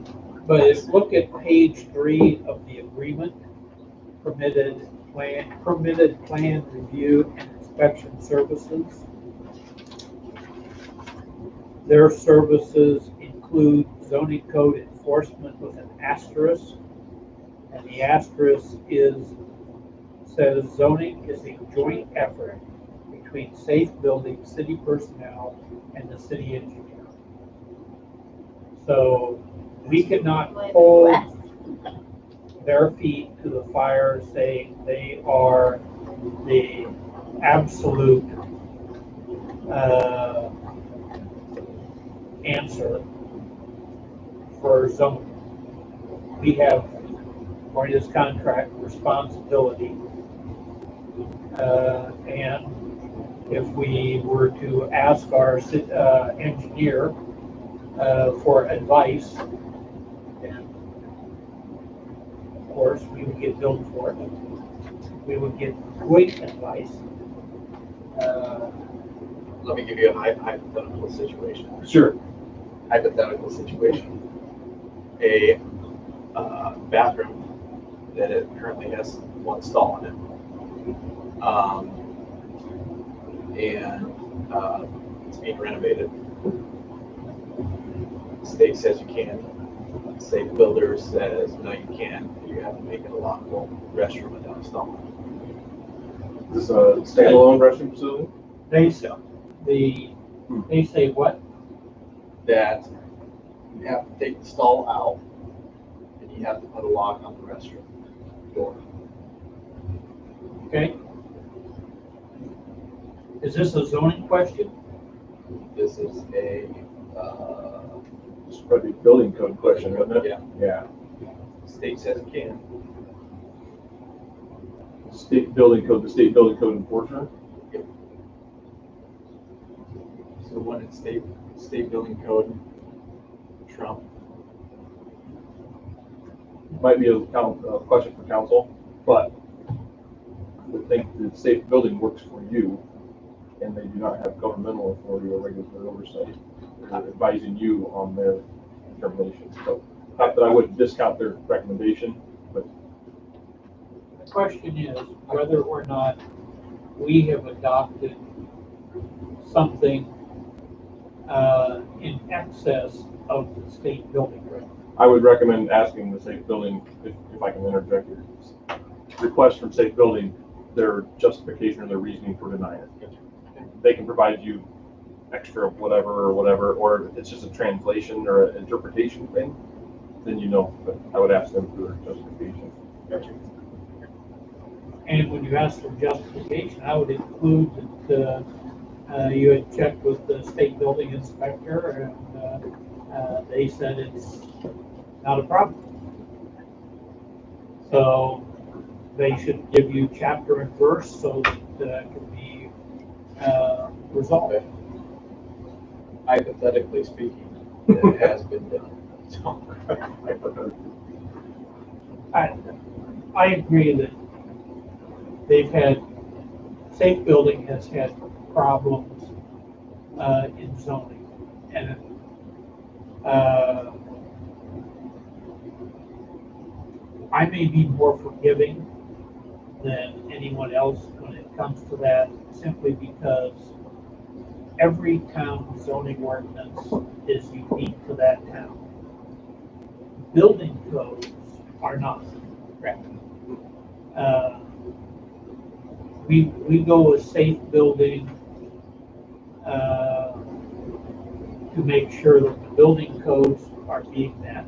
but if look at page 3 of the agreement, permitted plan review and inspection services. Their services include zoning code enforcement with an asterisk, and the asterisk says zoning is a joint effort between Safe Building, city personnel, and the city engineer. So we cannot hold their feet to the fire saying they are the absolute answer for zoning. We have, according to this contract, responsibility. And if we were to ask our engineer for advice, then of course we would get billed for it. We would get great advice. Let me give you a hypothetical situation. Sure. Hypothetical situation. A bathroom that it currently has one stall in it. It's being renovated. The state says you can. The state builder says no, you can't. You have to make it a lockable restroom without a stall. Is this a standalone restroom facility? They say they say what? That you have to take the stall out and you have to put a lock on the restroom door. Okay. Is this a zoning question? This is a This is probably a building code question, isn't it? yeah. Yeah. State says it can. State building code, the state building code enforcer. So when it's state building code, Trump. Might be a question for council, but I would think the state building works for you, and they do not have governmental authority or regulatory oversight. They're advising you on their determinations. So, not that I wouldn't discount their recommendation, but The question is whether or not we have adopted something in excess of the state building code. I would recommend asking the state building, if I can interject here, request from state building their justification or their reasoning for denying it. They can provide you extra whatever, or if it's just a translation or an interpretation thing, then you know, but I would ask them for their justification. And when you ask for justification, I would include that you had checked with the state building inspector and they said it's not a problem. So they should give you chapter and verse so that it can be resolved. Hypothetically speaking, it has been done. So, I agree that they've had, safe building has had problems in zoning. And I may be more forgiving than anyone else when it comes to that, simply because every town zoning ordinance is unique to that town. Building codes are not. We go with safe building to make sure that the building codes are being met.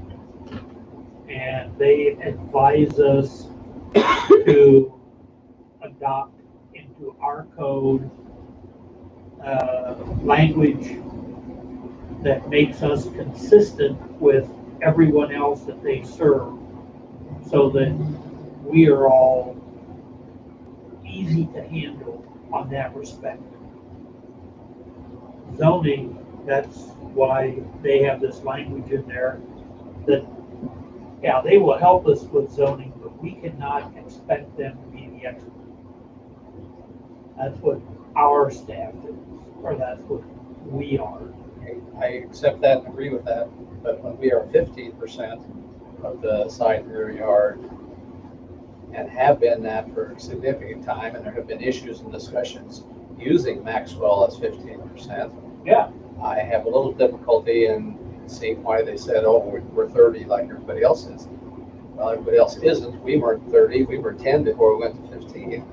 And they advise us to adopt into our code language that makes us consistent with everyone else that they serve, so that we are all easy to handle on that respect. Zoning, that's why they have this language in there that, yeah, they will help us with zoning, but we cannot expect them to be the expert. That's what our staff is, or that's what we are. I accept that and agree with that, but when we are 15% of the side and rear yard and have been that for a significant time, and there have been issues and discussions using Maxwell as 15%. Yeah. I have a little difficulty in seeing why they said, oh, we're 30 like everybody else is. Well, everybody else isn't. We weren't 30, we were 10 before we went to 15.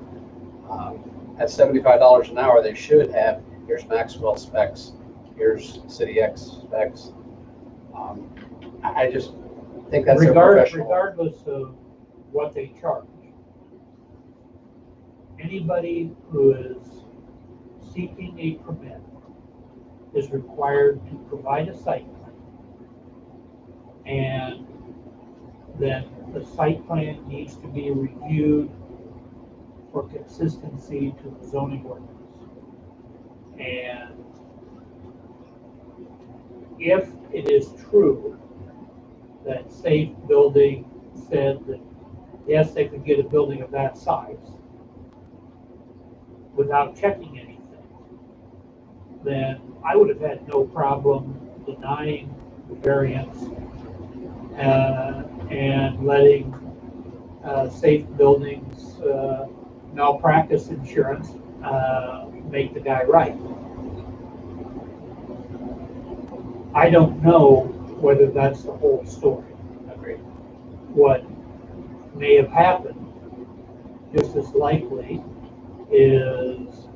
At $75 an hour, they should have, here's Maxwell specs, here's City X specs. I just think that's regardless of what they charge. Anybody who is seeking a permit is required to provide a site plan and then the site plan needs to be reviewed for consistency to the zoning ordinance. And if it is true that Safe Building said that, yes, they could get a building of that size without checking anything, then I would have had no problem denying the variance and letting Safe Buildings malpractice insurance make the guy right. I don't know whether that's the whole story. Agreed. What may have happened, just as likely, is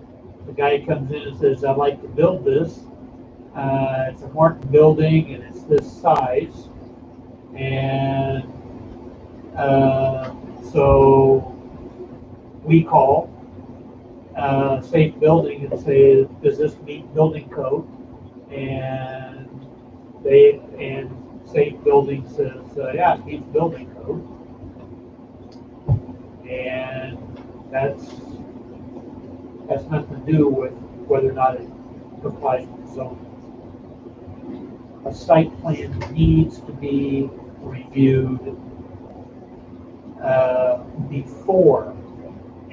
the guy comes in and says, I'd like to build this. It's a Martin building and it's this size. And so we call Safe Building and say, does this meet building code? And Safe Building says, yeah, it meets building code. And that's nothing to do with whether or not it complies with the zoning. A site plan needs to be reviewed before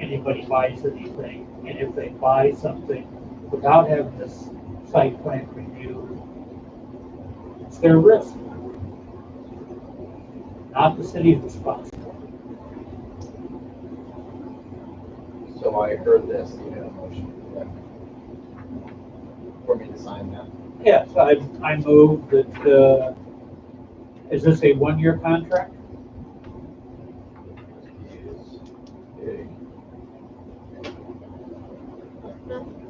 anybody buys anything. And if they buy something without having this site plan reviewed, it's their risk, not the city's responsibility. So I heard this, you had a motion for me to sign that. Yes, I move that, is this a one-year contract? Okay.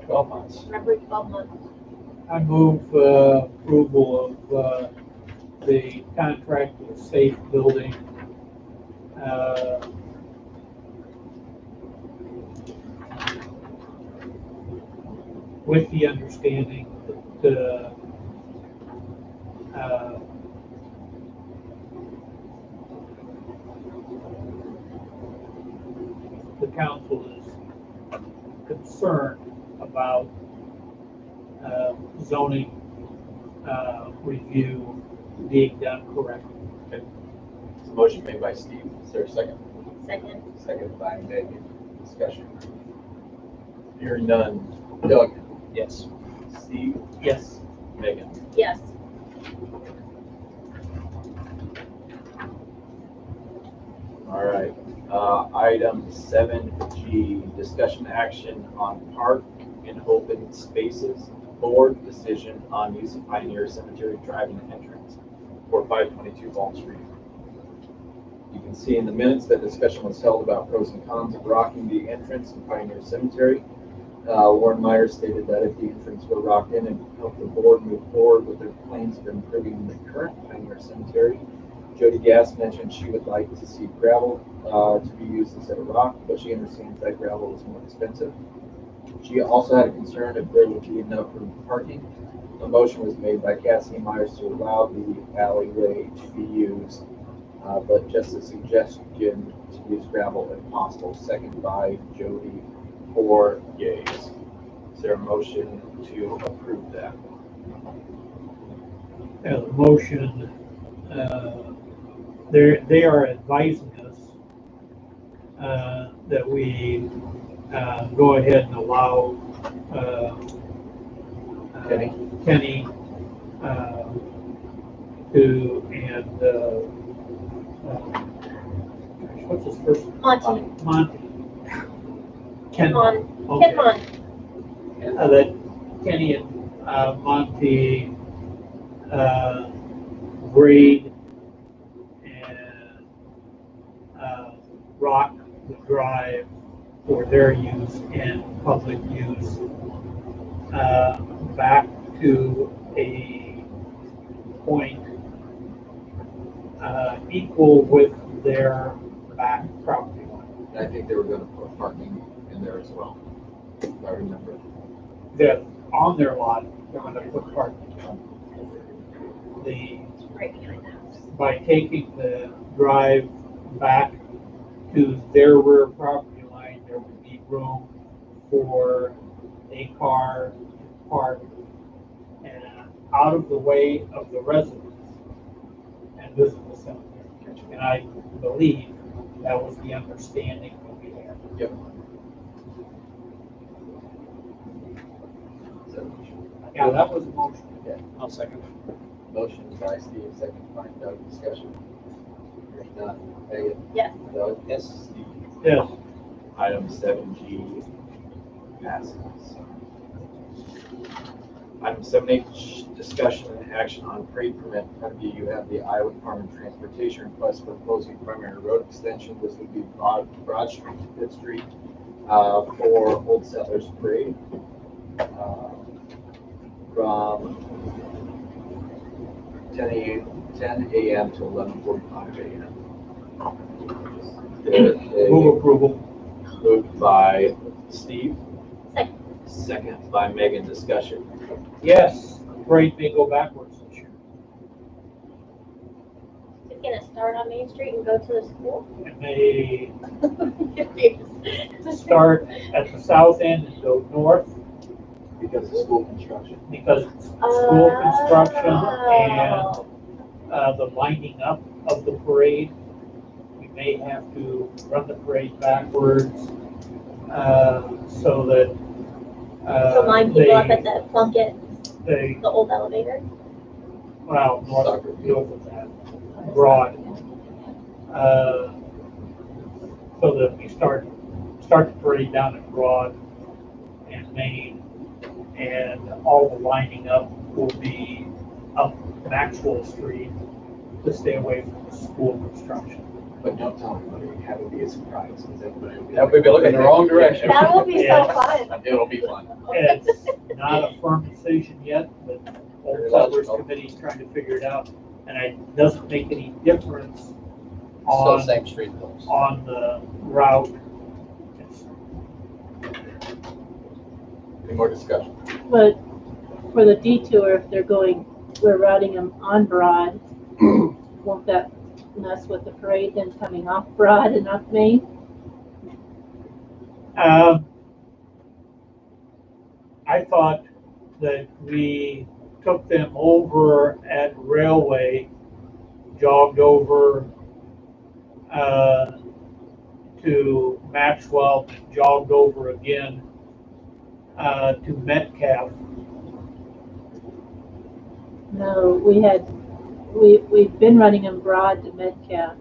12 months. Remember 12 months. I move approval of the contract with Safe Building with the understanding that the council is concerned about zoning review being done correctly. Okay. It's a motion made by Steve. Is there a second? Second. Second by Megan. Discussion. Hearing none. Doug? Yes. Steve? Yes. Megan? Yes. All right. Item 7G, discussion action on park and open spaces. Board decision on use of Pioneer Cemetery driving entrance for 522 Baldwin Street. You can see in the minutes that discussion was held about pros and cons of rocking the entrance in Pioneer Cemetery. Warren Myers stated that if the entrance were rocked in and helped the board move forward with their plans of improving the current Pioneer Cemetery. Jody Gass mentioned she would like to see gravel to be used instead of rock, but she understands that gravel is more expensive. She also had a concern if there would be enough room for parking. A motion was made by Cassie Myers to allow the alleyway to be used, but just a suggestion to use gravel if possible. Second by Jody. 4 yeas. Is there a motion to approve that? The motion, they are advising us that we go ahead and allow Kenny to, and what's his first? Monty. Ken Mon. Okay. Ken Mon. That Kenny and Monty grade and rock the drive for their use and public use back to a point equal with their back property line. I think they were going to put parking in there as well, if I remember. That on their lot, they're going to put parking. The Right behind the house. by taking the drive back to their rear property line, there would be room for a car to park and out of the way of the residents and visit the cemetery. And I believe that was the understanding that we had. Yep. Yeah, that was a motion. Okay. I'll second. Motion by Steve, second by Doug, discussion. Hearing none. Megan? Yes. Doug? Yes. Steve? Yes. Item 7G passes. Item 7H, discussion and action on parade permit. In front of you, you have the Iowa Department of Transportation request for proposing primary road extension. This would be Broad Street to Fifth Street for Old Settlers Parade from 10 a.m. to 11:45 a.m. Move approval. Moved by Steve. Second. Second by Megan. Discussion. Yes, parade may go backwards this year. It's gonna start on Main Street and go to the school. It may Confused. start at the south end and go north Because of school construction. because it's school construction and Oh. the lining up of the parade. We may have to run the parade backwards so that So line people up at the Plunkett, they, the old elevator. well, north of that, Broad. So that we start the parade down at Broad and Main, and all the lining up will be up Maxwell Street to stay away from the school construction. But don't tell anybody, have it be a surprise, because everybody will be. Everybody be looking in the wrong direction. That will be so Yeah. fun. It'll be fun. It's not a firm decision yet, but Old Very Settlers logical. Committee's trying to figure it out, and it doesn't make any difference Still on, same street though. on the route. It's- Any more discussion? But for the detour, if we're routing them on Broad, won't that mess with the parade then coming off Broad and up Main? I thought that we took them over at Railway, jogged over to Maxwell, jogged over again to Metcalf. No, we've been running them Broad to Metcalf.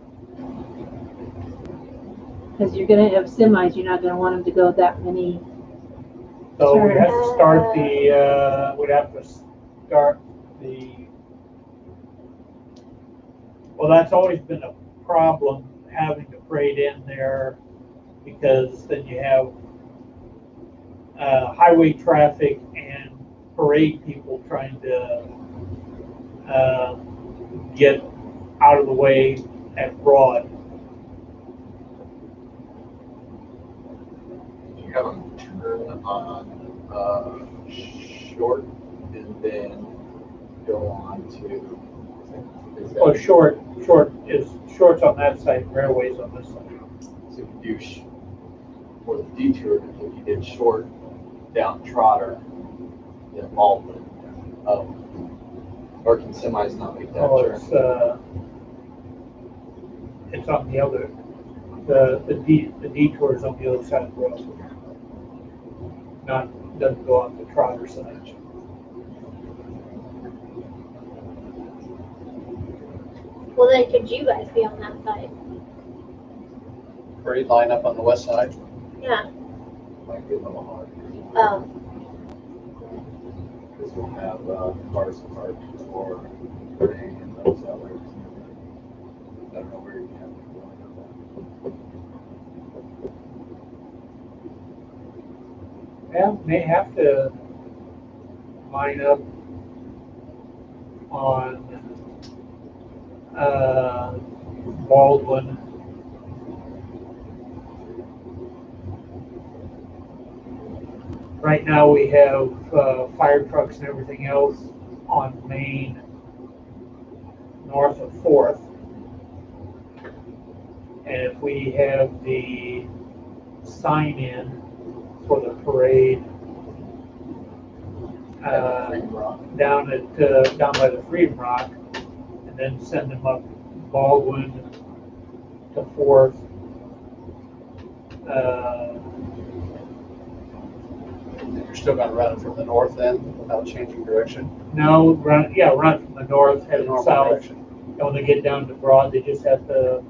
Because you're gonna have semis, you're not gonna want them to go that many. So we'd have to Sure. start well, that's always been a problem, having the parade in there, because then you have highway traffic and parade people trying to get out of the way at Broad. You have them turn on Short and then go on to. Is that- Oh, short's on that side, Railway's on this side. So you do for the detour, if you did Short down Trotter, then Baldwin. Or can semis not make that Oh, turn? it's on the other, the detour is on the other side of the road. Doesn't go on the Trotter side. Well, then could you guys be on that side? Parade line up on the west side. Yeah. Might be a little hard. Because we'll have cars parked for parade and those sellers. I don't know where you have to go. Yeah, may have to line up on Baldwin. Right now we have fire trucks and everything else on Main north of 4th. And if we have the sign in for the parade, down by the Freedom Rock, and then send them up Baldwin to Fourth. You're still gonna run it from the north end without changing direction? No, run from the north, heading North south. direction. And when they get down to Broad, they just have to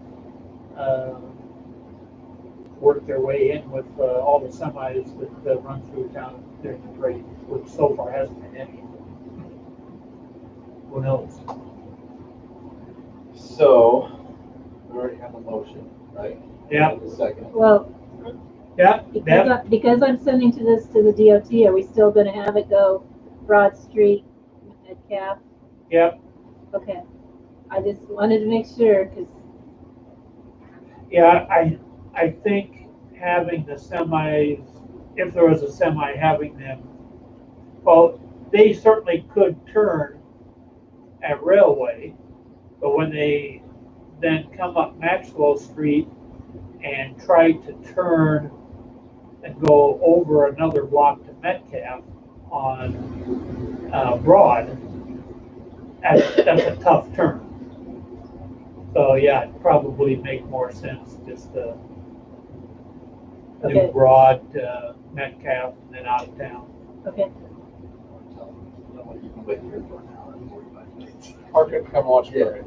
work their way in with all the semis that run through town during the parade, which so far hasn't been any. Who knows? So, we already have a motion, right? Yeah. And a second. Well, Yeah, because I'm sending this to the DOT, are we still gonna have it go Broad Street at Cap? Yep. Okay. I just wanted to make sure, because Yeah, I think having the semis, if there was a semi, having them, well, they certainly could turn at Railway, but when they then come up Maxwell Street and try to turn and go over another block to Metcalf on Broad, that's a tough turn. So yeah, it'd probably make more sense just to do Broad, Metcalf, and then out of town. okay. Park it, come watch Yeah. parade.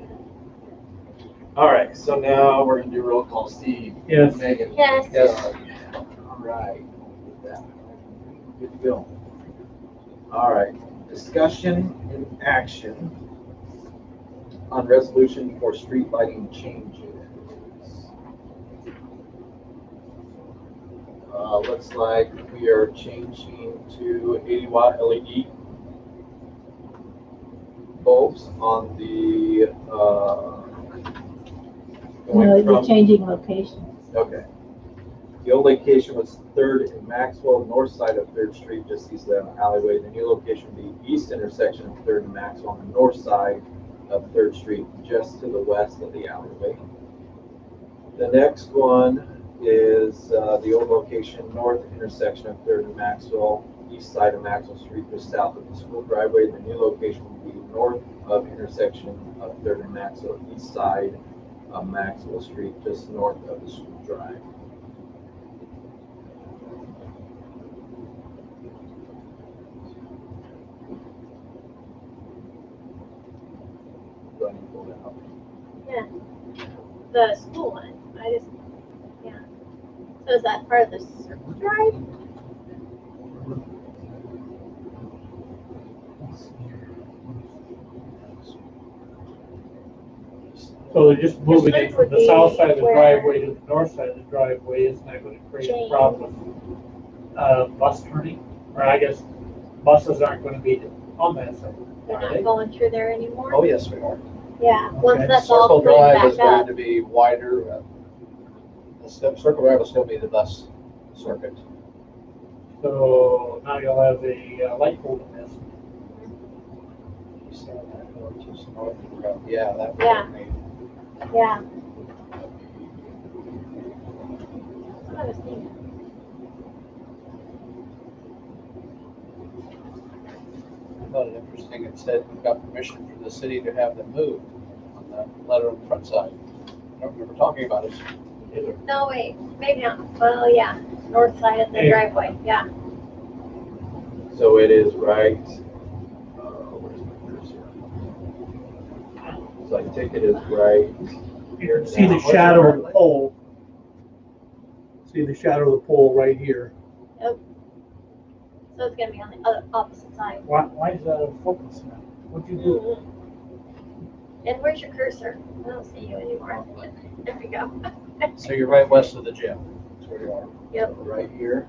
All right, so now we're gonna do roll call. Steve? Yes. Megan? Yes. Yes. All right. Good to go. All right, discussion and action on resolution for street lighting changes. Looks like we are changing to 80-watt LED bulbs on the, No, going you're from, changing location. okay. The old location was 3rd and Maxwell, north side of 3rd Street, just east of the alleyway. The new location would be east intersection of 3rd and Maxwell, on the north side of 3rd Street, just to the west of the alleyway. The next one is the old location, north intersection of 3rd and Maxwell, east side of Maxwell Street, just south of the school driveway. The new location will be north of intersection of 3rd and Maxwell, east side of Maxwell Street, just north of the school drive. Do I need to pull that out? Yeah. The school one, yeah. So is that part of the circle drive? So they're just moving it from the south side of the Where- driveway to the north side of the driveway. Isn't that going to create a Change. problem with bus turning? Or I guess buses aren't going to be on that side. They're Are not they? going through there anymore? Oh, yes, we are. Yeah, once Okay. that's all Circle cleaned Drive is back going up. to be wider. Circle Drive will still be the bus circuit. So now you'll have a light pole in this. Yeah, that would Yeah. be. Yeah. That's what I was thinking. I thought it interesting, it said we've got permission for the city to have them moved on the letter on the front side. I don't remember talking about it either. No, wait, maybe not. Well, yeah, north side of the Hey. driveway, yeah. So it is right, where's my cursor? So I take it as right here. See the now. shadow of the pole. See the shadow of the pole right here. So it's gonna be on the other opposite side. Why is that out of focus now? What'd you do? Mm-hmm. And where's your cursor? I don't see you anymore. There we go. So you're right west of the gym. That's where you are. Yep. Right here.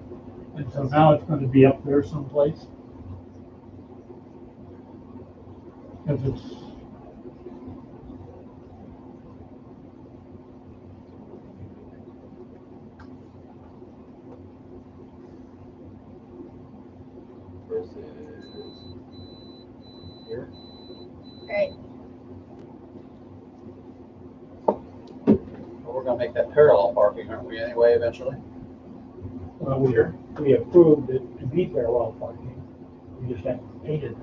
And so now it's going to be up there someplace. If it's Versus here. Right. Or gonna make that parallel parking, aren't we, anyway, eventually? Well, we approved it to be parallel parking. We just haven't painted it.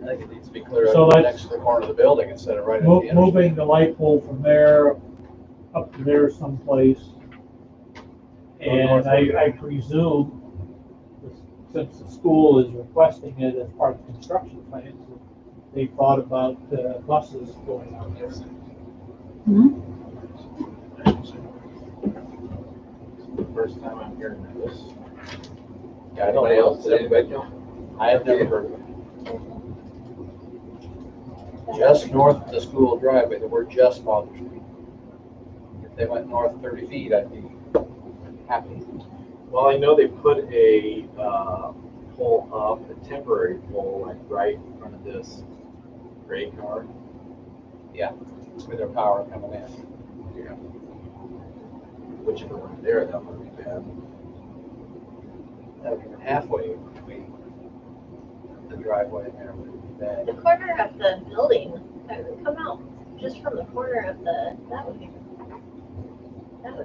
I think it needs to be clear So up that's- next to the corner of the building instead of right at the intersection. Moving the light pole from there up to there someplace. And I presume, since the school is requesting it as part of the construction plans, they thought about buses going out there. First time I'm hearing this. Yeah, anybody else, does anybody know? I have never heard of it. Just north of the school driveway, the word just bothers me. If they went north 30 feet, I'd be happy. Well, I know they put a pole up, a temporary pole, like right in front of this gray car. Yeah, with their power coming in. Yeah. Which if it went there, that would be bad. That would be halfway between the driveway and there would be bad. The corner of the building, come out just from the corner of that would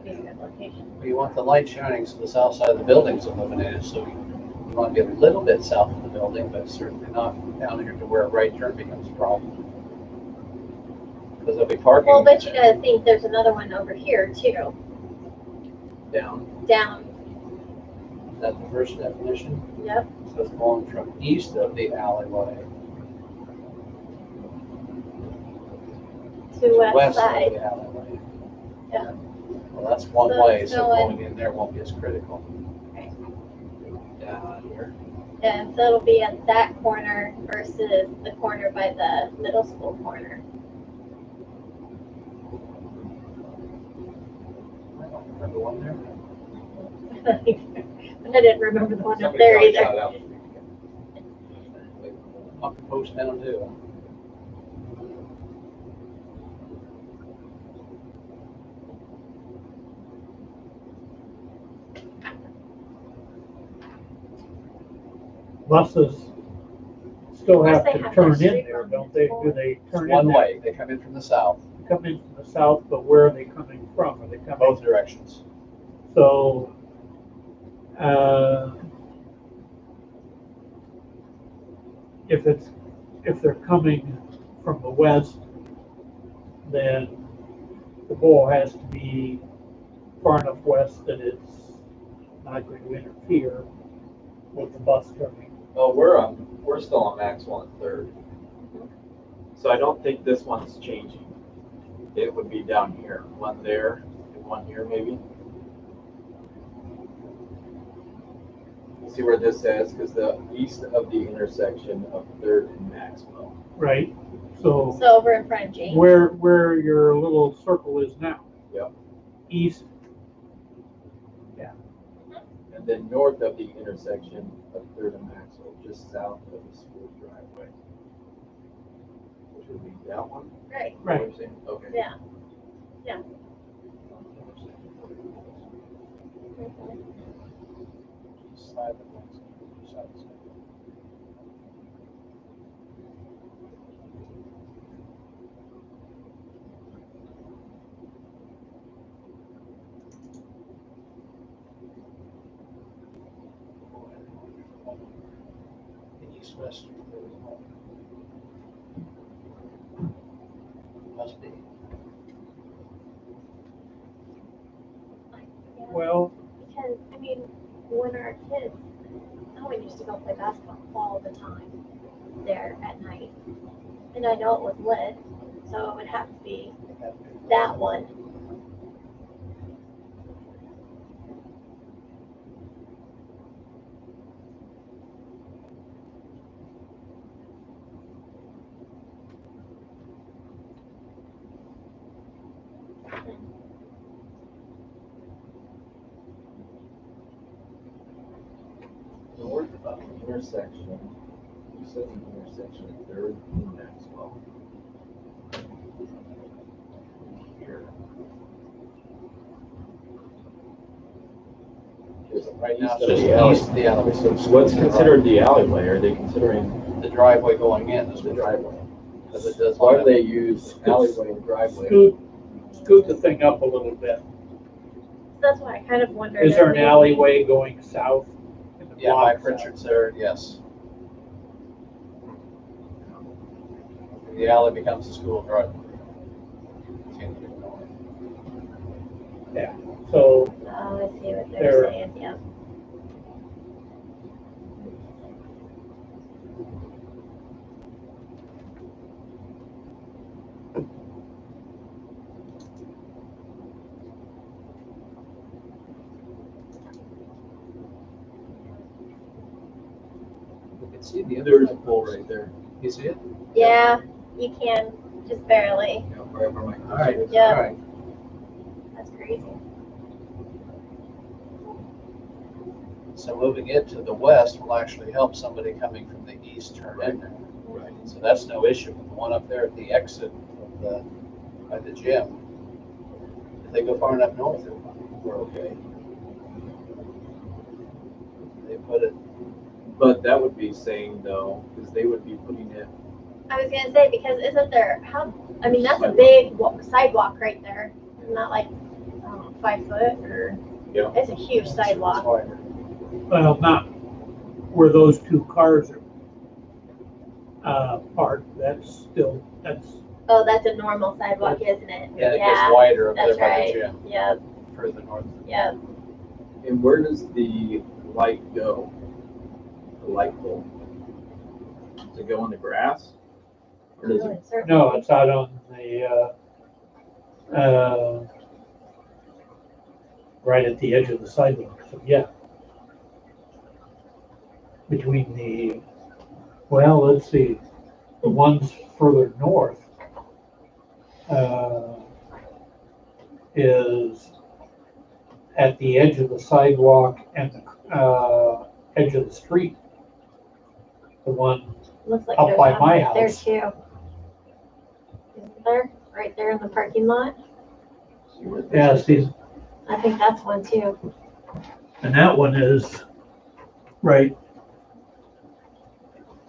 be a good location. We want the light shining so the south side of the building's illuminated, so we want to be a little bit south of the building, but certainly not down here to where a right turn becomes a problem. Because there'll be parking. Well, but you gotta think there's another one over here too, Down. down, Is that the first definition? yep. So it's going from east of the alleyway To west west of side, the alleyway. yeah. Well, that's one So way, it's so going- going in there won't be as critical. Right. Down here. And so it'll be at that corner versus the corner by the middle school corner. I don't remember one there. And I didn't remember the one up Somebody there probably either. shot out. Up the post down too. Buses still Of course have they to have turn that in street there, on don't they? this Do they It's turn in one there? way, they come in from the south, Come in from the south, but where are they coming from? Are they coming? both directions. So, if they're coming from the west, then the pole has to be far enough west that it's not going to interfere with the bus coming. Well, we're still on Maxwell and Third. So I don't think this one's changing. It would be down here, one there, and one here maybe. See where this says, because the east of the intersection of Third and Maxwell. Right, so So over in front of James. where your little circle is now. Yep. East, And then north of the intersection of Third and Maxwell, just south of the school driveway. Which would be that one? Right, right. What you're saying? Okay. yeah. East-west. Must be. Well, Because, I mean, when our kids, Owen used to go play basketball all the time there at night. And I know it was lit, so it would have to be that one. North of the intersection, you said the intersection of Third and Maxwell. Here. Right now, East it's of just the alley. east of the alleyway. So What's considered the alleyway? Are they considering the driveway going in is the the driveway? Because it does. Why do they use alleyway and driveway? Scoot the thing up a little bit. That's why I kind of wondered. Is there if an maybe- alleyway going south? in the Yeah, block Mike south? Richards there, yes. The alley becomes a school driveway. So Oh, I see what There. they're saying, yeah. You can see the There's a other pole right there. You see it? Yeah, you can, just barely. You know, wherever my All right. cursor is. Yeah. All right. That's crazy. So moving it to the west will actually help somebody coming from the east turn in there. Right. So that's no issue. But the one up there at the exit of the, by the gym, if they go far enough north, we're okay. They put it, But that would be saying though, because they would be putting it, I was gonna say, because isn't there, I mean, that's a big sidewalk right there. Isn't that like, I don't know, 5 foot or? Yeah. It's a huge it's sidewalk. wider. well, not where those two cars are parked. That's Oh, that's a normal sidewalk, isn't it? And it gets wider up there that's by the right. gym, Yep, further north. yep. and where does the light go? The light pole? Does it go on the grass? Or does it, no. It's out on the right at the edge of the sidewalk. So yeah, between the let's see, the ones further north is at the edge of the sidewalk and the edge of the street. The one Looks like up there's by one my right there house. too. Isn't there? Right there in the parking lot? Yeah, see, I think that's one too. and that one is right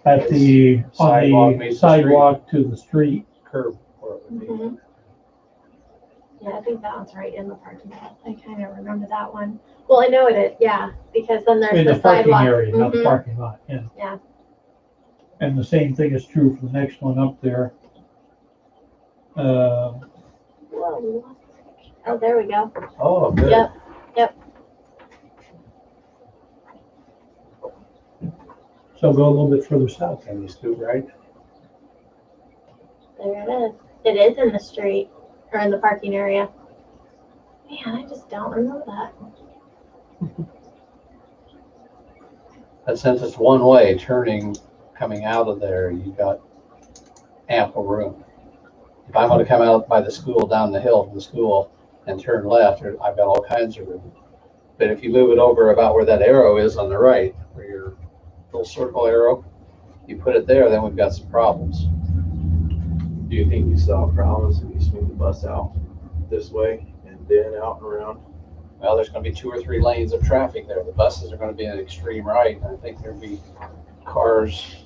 at the, Sidewalk on the meets the street. sidewalk to the street curb. Where it would be. Mhm. Yeah, I think that one's right in the parking lot. I kind of remember that one. Well, I know it is, yeah, because then there's In the the parking sidewalk. area, not the Mhm. parking lot, yeah. Yeah. And the same thing is true for the next one up there. Whoa, we lost the picture. Oh, there we go. Oh, good. Yep, yep. So go a little bit further south, and you scoot right. There it is. It is in the street or in the parking area. Man, I just don't remember that. And since it's one way turning, coming out of there, you've got ample room. If I want to come out by the school, down the hill from the school and turn left, I've got all kinds of room. But if you move it over about where that arrow is on the right, where your little circle arrow, you put it there, then we've got some problems. do you think you saw problems if you swing the bus out this way and then out and around? Well, there's going to be 2 or 3 lanes of traffic there. The buses are going to be in extreme right, and I think there'll be cars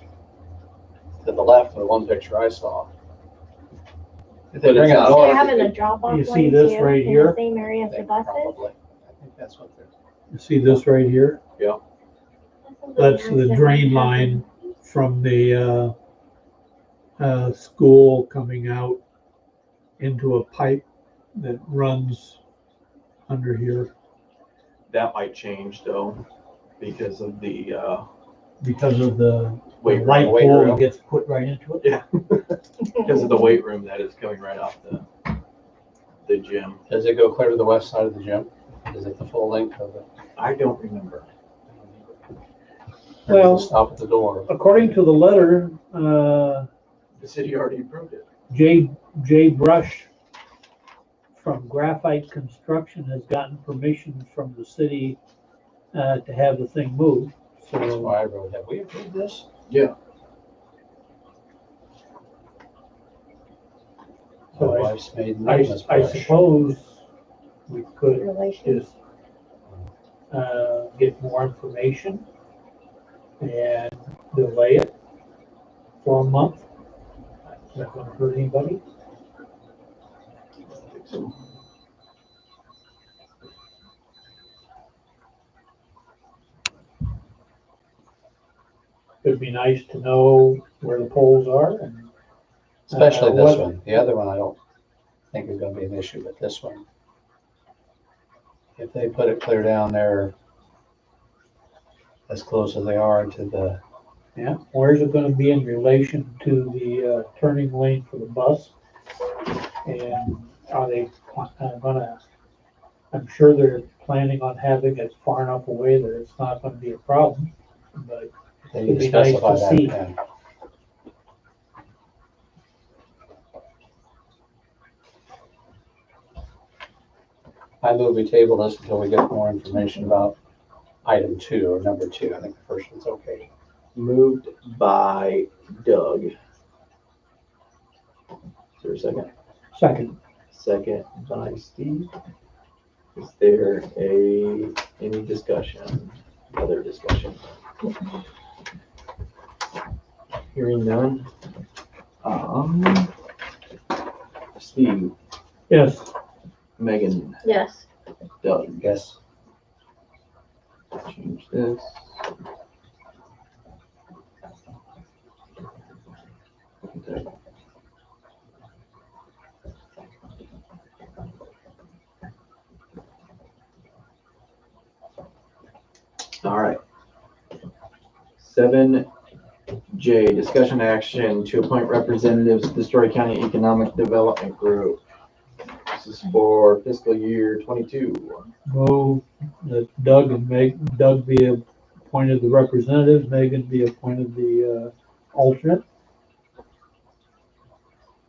to the left of the one picture I saw. If they But bring it's it not- north, They're having a drop off You lane see this too, right in here? the same area as the buses. probably. I think that's what they're. You see this right here? That's the drain line from the school coming out into a pipe that runs under here That might change though, because of the, because of the weight light room, pole that gets put right into it. because of the weight room that is coming right off the gym. Does it go clear to the west side of the gym? Is it the full length of it? I don't remember. Or does Well- it stop at the door? According to the letter, The city already approved it. Jay Brush from Graphite Construction has gotten permission from the city to have the thing moved. That's So why I wrote, have we approved this? Yeah. So My I- wife's maiden name is I Brush. suppose we could Relation. just get more information and delay it for a month. that gonna hurt anybody? It'd be nice to know where the poles are and. Especially this what- one. The other one, I don't think is gonna be an issue, but this one. If they put it clear down there as close as they are to the, Yeah, where's it gonna be in relation to the, turning lane for the bus? And are they gonna, I'm sure they're planning on having it far enough away that it's not gonna be a problem, but they It'd need to be nice specify to that see. again. I move we table this until we get more information about item 2 or number 2. I think the first one's okay. Moved by Doug. Is there a second? second, Second by Steve. Is there any discussion? Other discussion? Hearing none. Steve, yes, Megan, Yes. Doug. Yes. Change this. Okay. All right. 7J, discussion action to appoint representatives to the Story County Economic Development Group. This is for fiscal year 22. move that Doug be appointed the representative, Megan be appointed the, alternate.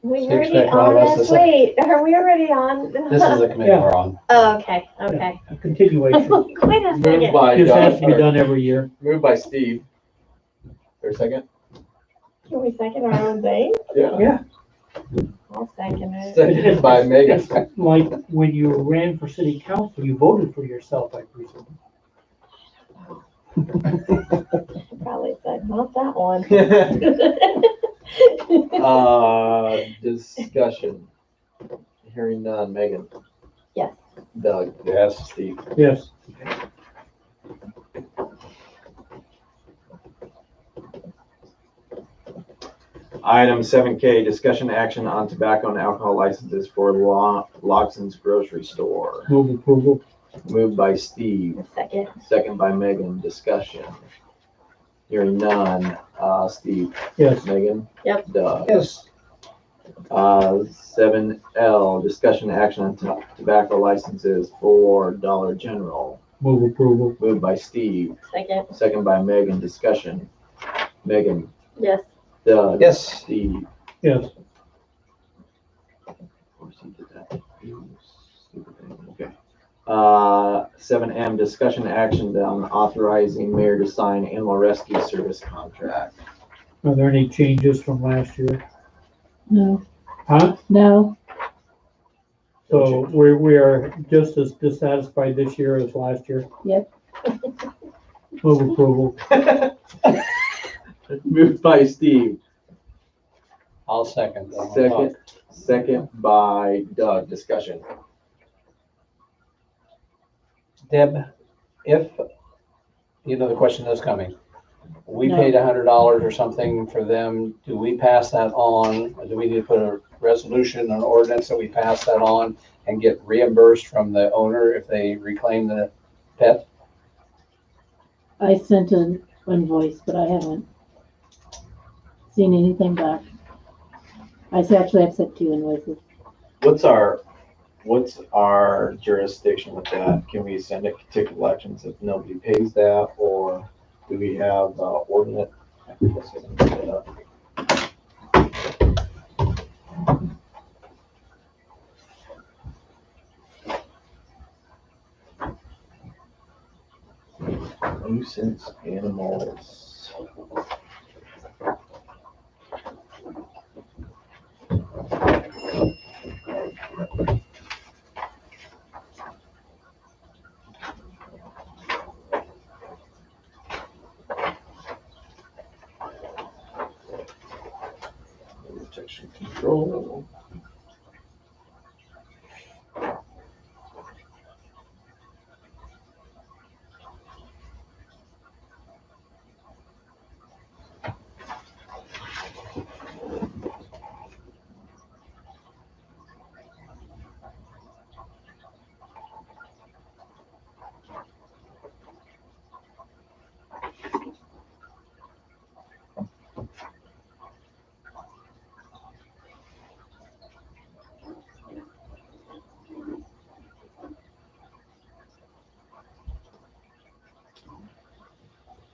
We So you already expect one of on us to this? say- Wait, are we already on? This is the committee Yeah. we're on. Oh, okay, okay. A continuation, Wait a Moved second. by this has to be Doug, done every year. moved by Steve. There a second? Can we second our own thing? Yeah. I'll second it. Seconded by Megan. It's like when you ran for city council, you voted for yourself, I presume. Probably said, not that one. Discussion. Hearing none. Megan. Yes. Doug. Yes. Steve. Yes, Item 7K, discussion action on tobacco and alcohol licenses for Logson's Grocery Store. move approval, Moved by Steve, Second. second by Megan. Discussion. Hearing none. Steve. yes, Megan. Yep. Doug. Yes. 7L, discussion action on tobacco licenses for Dollar General. move approval, Moved by Steve, Second. second by Megan. Discussion. Megan. Yes. Doug. Yes. Steve. yes, Of course he did that. Stupid thing. Okay. 7M, discussion action on authorizing mayor to sign animal rescue service contract. are there any changes from last year? No, Huh? no, So we are just as dissatisfied this year as last year? Yep. Move approval, Moved by Steve, I'll second. I wanna talk. second by Doug. Discussion. Deb, if, you know, the question that's coming, we No. paid $100 or something for them, do we pass that on? Or do we need to put a resolution, an ordinance that we pass that on and get reimbursed from the owner if they reclaim the pet? I sent an invoice, but I haven't seen anything back. I've sent 2 invoices. What's our jurisdiction with that? Can we send it to collections if nobody pays that, or do we have ordinance? I guess I can look it up. Nuisance animals. Check Infection control.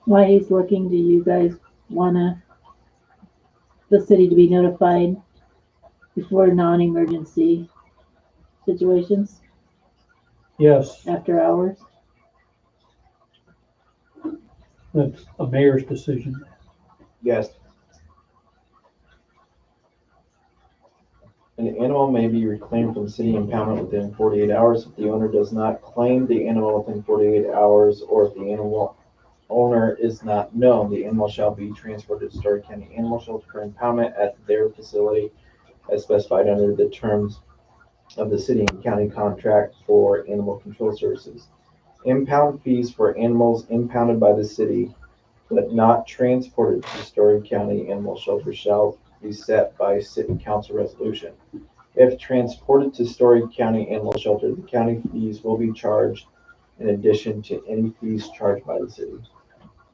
While he's looking, do you guys wanna the city to be notified before non-emergency situations Yes, after hours? that's a mayor's decision. Yes. An animal may be reclaimed from city impoundment within 48 hours if the owner does not claim the animal within 48 hours, or if the animal owner is not known. The animal shall be transported to Story County Animal Shelter for impoundment at their facility as specified under the terms of the city and county contract for animal control services. Impound fees for animals impounded by the city but not transported to Story County Animal Shelter shall be set by city council resolution. If transported to Story County Animal Shelter, the county fees will be charged in addition to any fees charged by the city.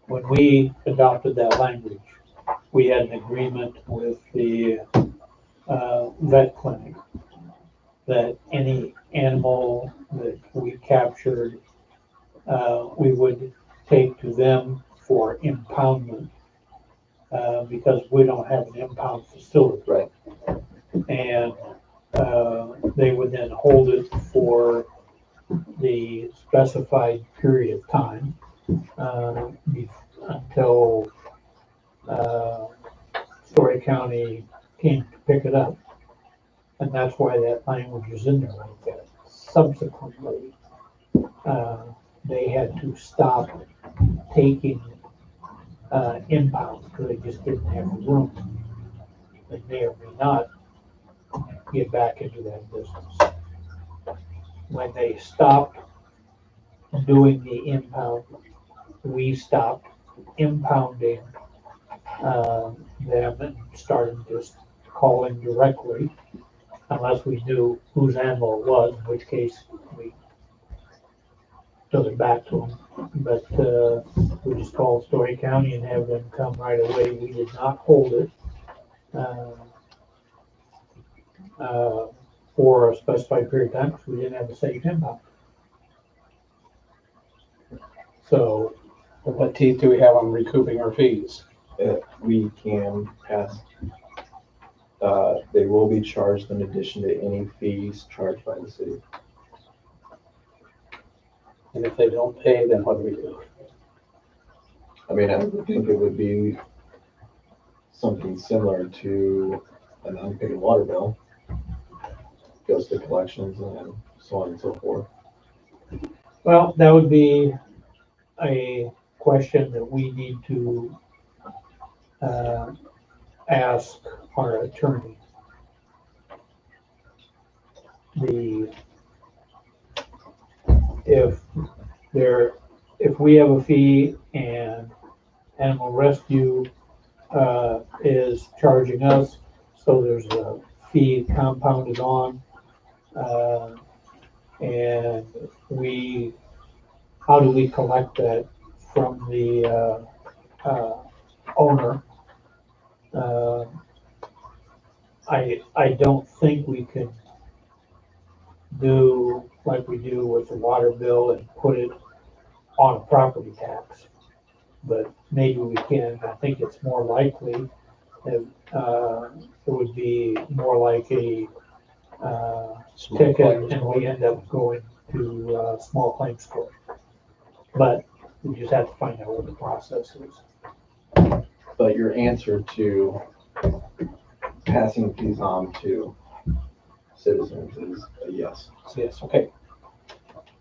When we adopted that language, we had an agreement with the vet clinic that any animal that we captured, we would take to them for impoundment, because we don't have an impound facility. Right. And they would then hold it for the specified period of time until Story County came to pick it up. And that's why that language is in there like that. Subsequently, they had to stop taking impounds because they just didn't have room. They may or may not get back into that business. When they stopped doing the impound, we stopped impounding them and started just calling directly, unless we knew whose animal it was, in which case we took it back to them. But we just called Story County and have them come right away. We did not hold it for a specified period of time because we didn't have a safe impound. So, What teeth do we have on recouping our fees? We can pass, they will be charged in addition to any fees charged by the city. And if they don't pay, then what do we do? I mean, I would think it would be something similar to an unpaid water bill. Goes to collections and so on and so forth. well, that would be a question that we need to ask our attorney. If we have a fee and Animal Rescue is charging us, so there's a fee compounded on, and how do we collect that from the owner? I don't think we can do like we do with the water bill and put it on a property tax, but maybe we can. I think it's more likely that it would be more like a ticket, and we end up going to small claims court. But we just have to find out what the process is. But your answer to passing fees on to citizens is a yes. Yes, okay.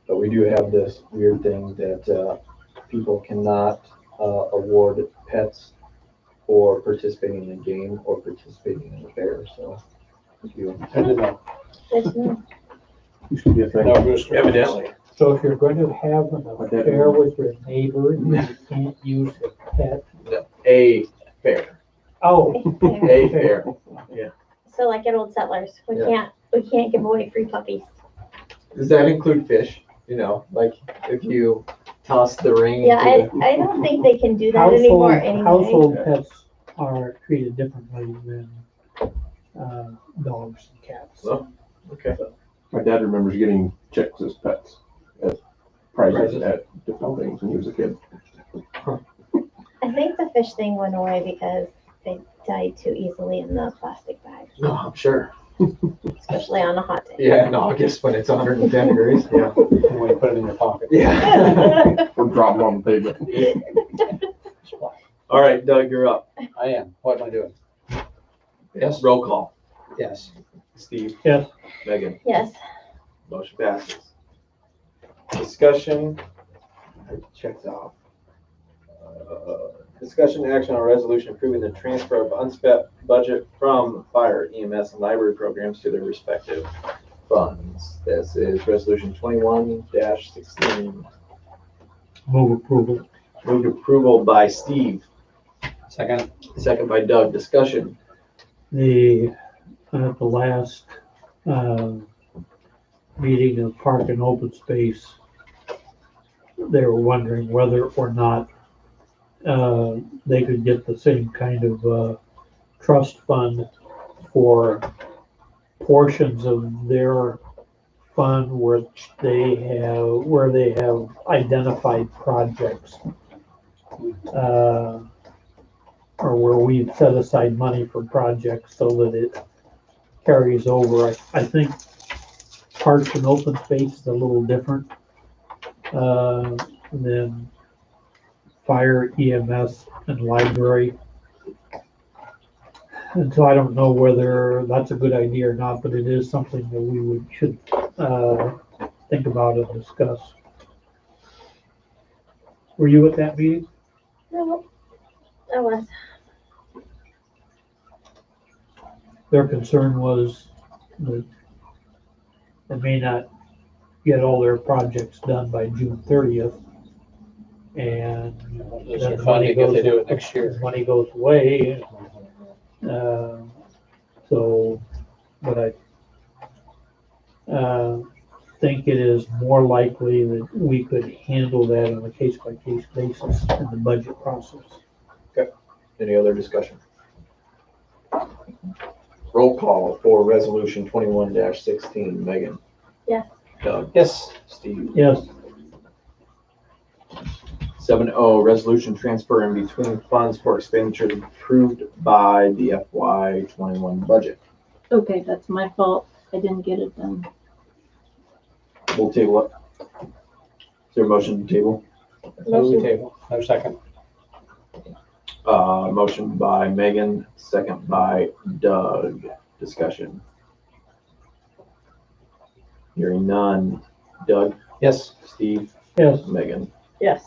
But we do have this weird thing that people cannot award pets or participating in a game or participating in a fair, so. If you, I didn't know. Good to know. Used to be a thing. No rooster. evidently. So if you're going to have an affair with your neighbor, you can't use a pet. A fair, Oh. a fair. So like at Old Settlers, we Yeah. can't give away free puppies. Does that include fish? You know, like if you toss the ring Yeah, into the. I don't think they can do that anymore anyway. Household pets are treated differently than dogs and cats. Oh, okay. My dad remembers getting chicks as pets, as prizes at different things when he was a kid. I think the fish thing went away because they died too easily in the plastic bags, No, I'm sure. especially on a hot day. Yeah, in August when it's 110 degrees. Yeah. And when you put it in your pocket. Yeah. Or drop them on the pavement. All right, Doug, you're up. I am. What am I doing? Yes. Roll call. Yes. Steve. Yes. Megan. Yes. Motion passes. Discussion. Checks off. Discussion action on resolution approving the transfer of unspent budget from fire, EMS, and library programs to their respective funds. This is resolution 21-16. Move approval. Moved approval by Steve, Second. second by Doug. Discussion. At the last meeting of Park and Open Space, they were wondering whether or not they could get the same kind of trust fund for portions of their fund which they have identified projects, or where we've set aside money for projects so that it carries over. I think Parks and Open Space is a little different than fire, EMS, and library. And so I don't know whether that's a good idea or not, but it is something that we should think about and discuss. Were you at that meeting? No, I was. Their concern was that they may not get all their projects done by June 30th. And There's then a the fund money if they do goes, it next year. money goes away. So, but I think it is more likely that we could handle that on a case-by-case basis in the budget process. Any other discussion? Roll call for resolution 21-16. Megan. Yes. Doug. Yes. Steve. Yes. 7-0, resolution transfer in between funds for expenditures approved by the FY21 budget. Okay, that's my fault. I didn't get it done. We'll table it. Is there a motion to table? Move the table. No second. Motion by Megan, second by Doug. Discussion. Hearing none. Doug. Yes. Steve. Yes. Megan. Yes.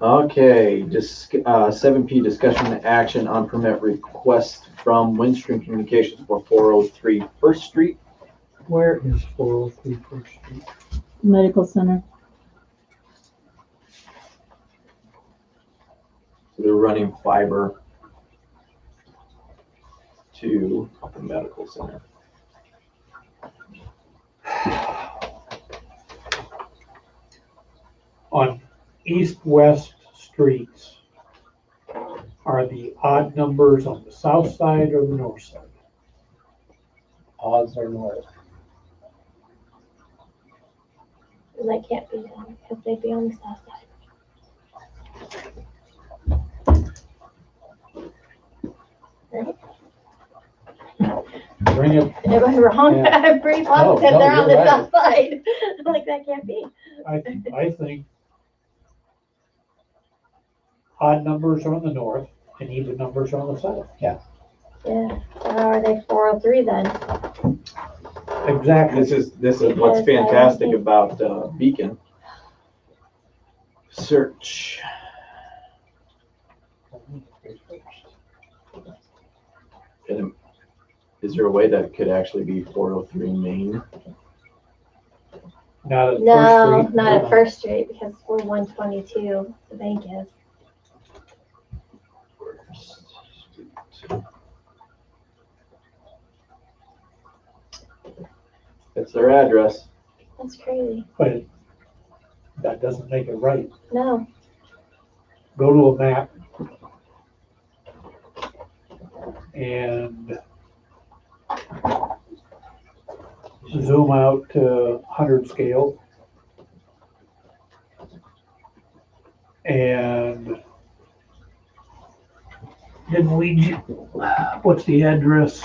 Okay, 7P discussion and action on permit request from Windstream Communications for 403 First Street. Where is 403 First Street? Medical center. So they're running fiber to the medical center. On east-west streets, are the odd numbers on the south side or the north side? Odds are north. That can't be done because they'd be on the south side. Right? Bring it, Am I wrong? Yeah. I'm pretty positive No, they're on the you're right. south side. I'm like, that can't be. I think odd numbers are on the north and even numbers are on the south. Yeah. How are they 403 then? Exactly. This is what's fantastic about Beacon. Search. Is there a way that could actually be 403 Main? Not at First No, Street. not at First Street because we're 122. The bank is. It's their address. That's crazy. But that doesn't make it right. No. Go to a map and zoom out to 100 scale and then what's the address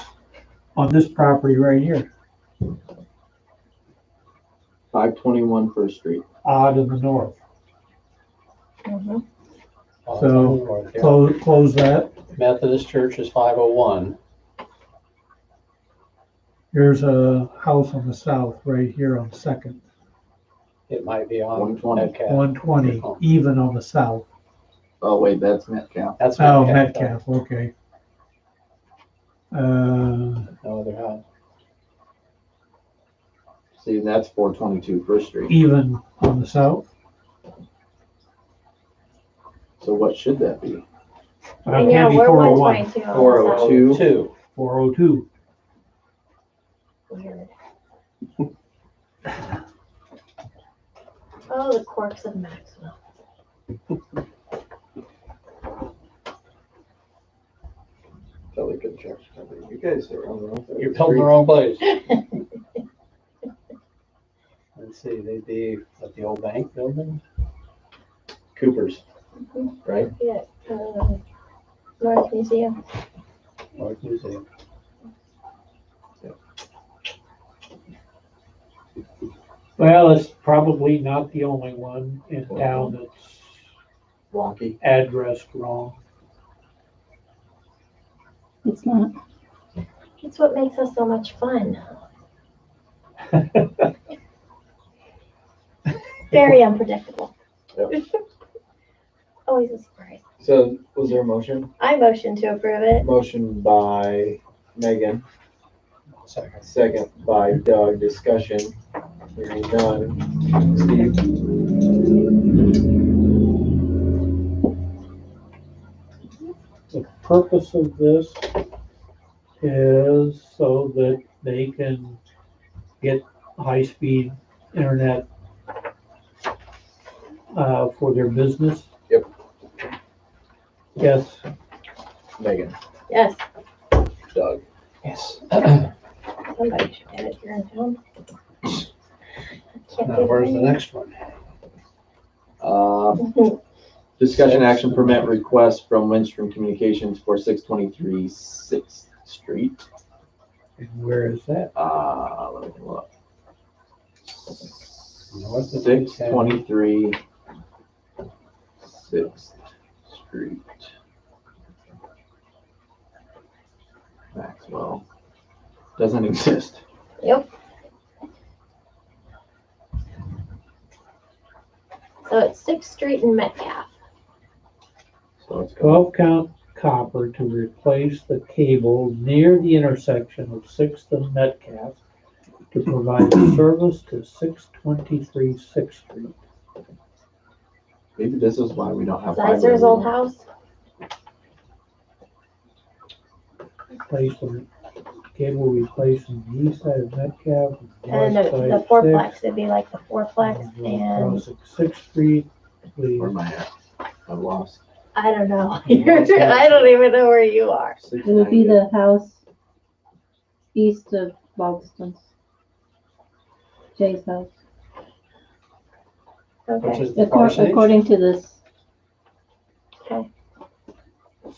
on this property right here? 521 First Street. Odd in the north. Mm-hmm. So close that. Methodist Church is 501. Here's a house on the south right here on Second. It might be on 120. Metcalf. 120, even on the south. Oh wait, that's Metcalf. That's Oh, Metcalf. Metcalf, okay. No other house. See, that's 422 First Street. Even on the south. So what should that be? And yeah, Can't be we're 401. 122. 402. 2. 402. Weird. Oh, the quirks of Maxwell. Pelican Church. You guys are on the wrong side. You're building the wrong place. Let's see, they'd be at the old bank building. Cooper's, right? Yeah. North Museum. North Museum. Well, it's probably not the only one in town that's Rocky. addressed wrong. It's not. It's what makes us so much fun. Very unpredictable. Yep. Always a surprise. So was there a motion? I motion to approve it. Motion by Megan, Second. second by Doug. Discussion. Hearing none. Steve. The purpose of this is so that they can get high-speed internet for their business. Yep. Yes. Megan. Yes. Doug. Yes. Somebody should get it here in town. Can't Now, be where's the afraid. next one? Discussion action permit request from Windstream Communications for 623 6th Street. And where is that? Let me look. North of 623 6th Street. Maxwell. Doesn't exist. Yep. So it's 6th Street and Metcalf. So it's 12 count copper to replace the cable near the intersection of 6th and Metcalf to provide service to 623 6th Street. Maybe this is why we don't have. Sizer's old house. Replacement, cable replaced on the east side of Metcalf. And west the side of fourplex, 6th, it'd be like the fourplex and crossing 6th Street, please. Where am I at? I'm lost. I don't know. I don't even know where you are. It would be the house east of Baldwin's. Jay's house. Which Okay. is the parsonage? According to this, Okay.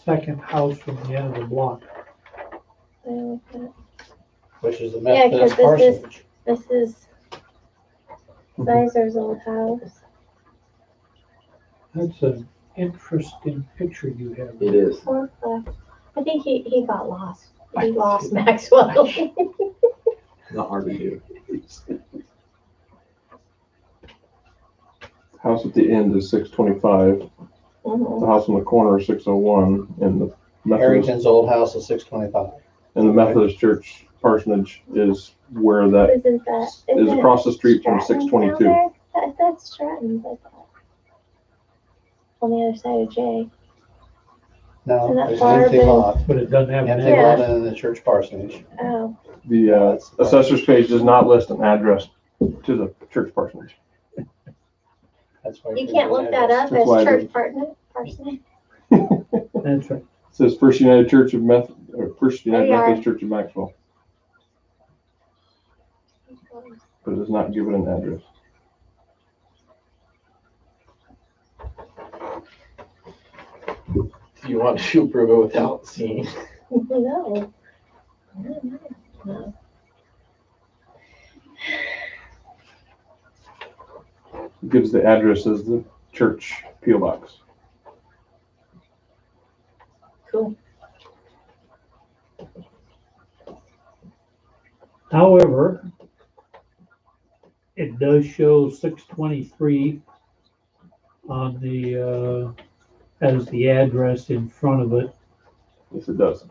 Second house from the end of the block. Which is the Yeah, 'cause Methodist parsonage. this is Sizer's old house. That's an interesting picture you have. It is. Fourplex. I think he got lost. He lost Maxwell. Not hard to do. House at the end is 625. The house on the corner is 601, and the Methodist, Harrington's old house is 625. and the Methodist Church parsonage is where that Isn't that? is isn't across the street from Stratton's 622. down there? That's Stratton's, I thought. On the other side of J. No, Isn't that there's far an empty been- lot. But it doesn't have an Empty address. lot in the church parsonage. Oh, The assessor's page does not list an address to the church parsonage. That's why. you can't look that up That's as why I church didn't. parsonage. That's right. It says First United Church of First United There you are. Methodist Church of Maxwell, but it does not give it an address. You want to approve it without seeing? No. No. It gives the address as the church P.O. box. Cool. However, it does show 623 on the, as the address in front of it. Yes, it does.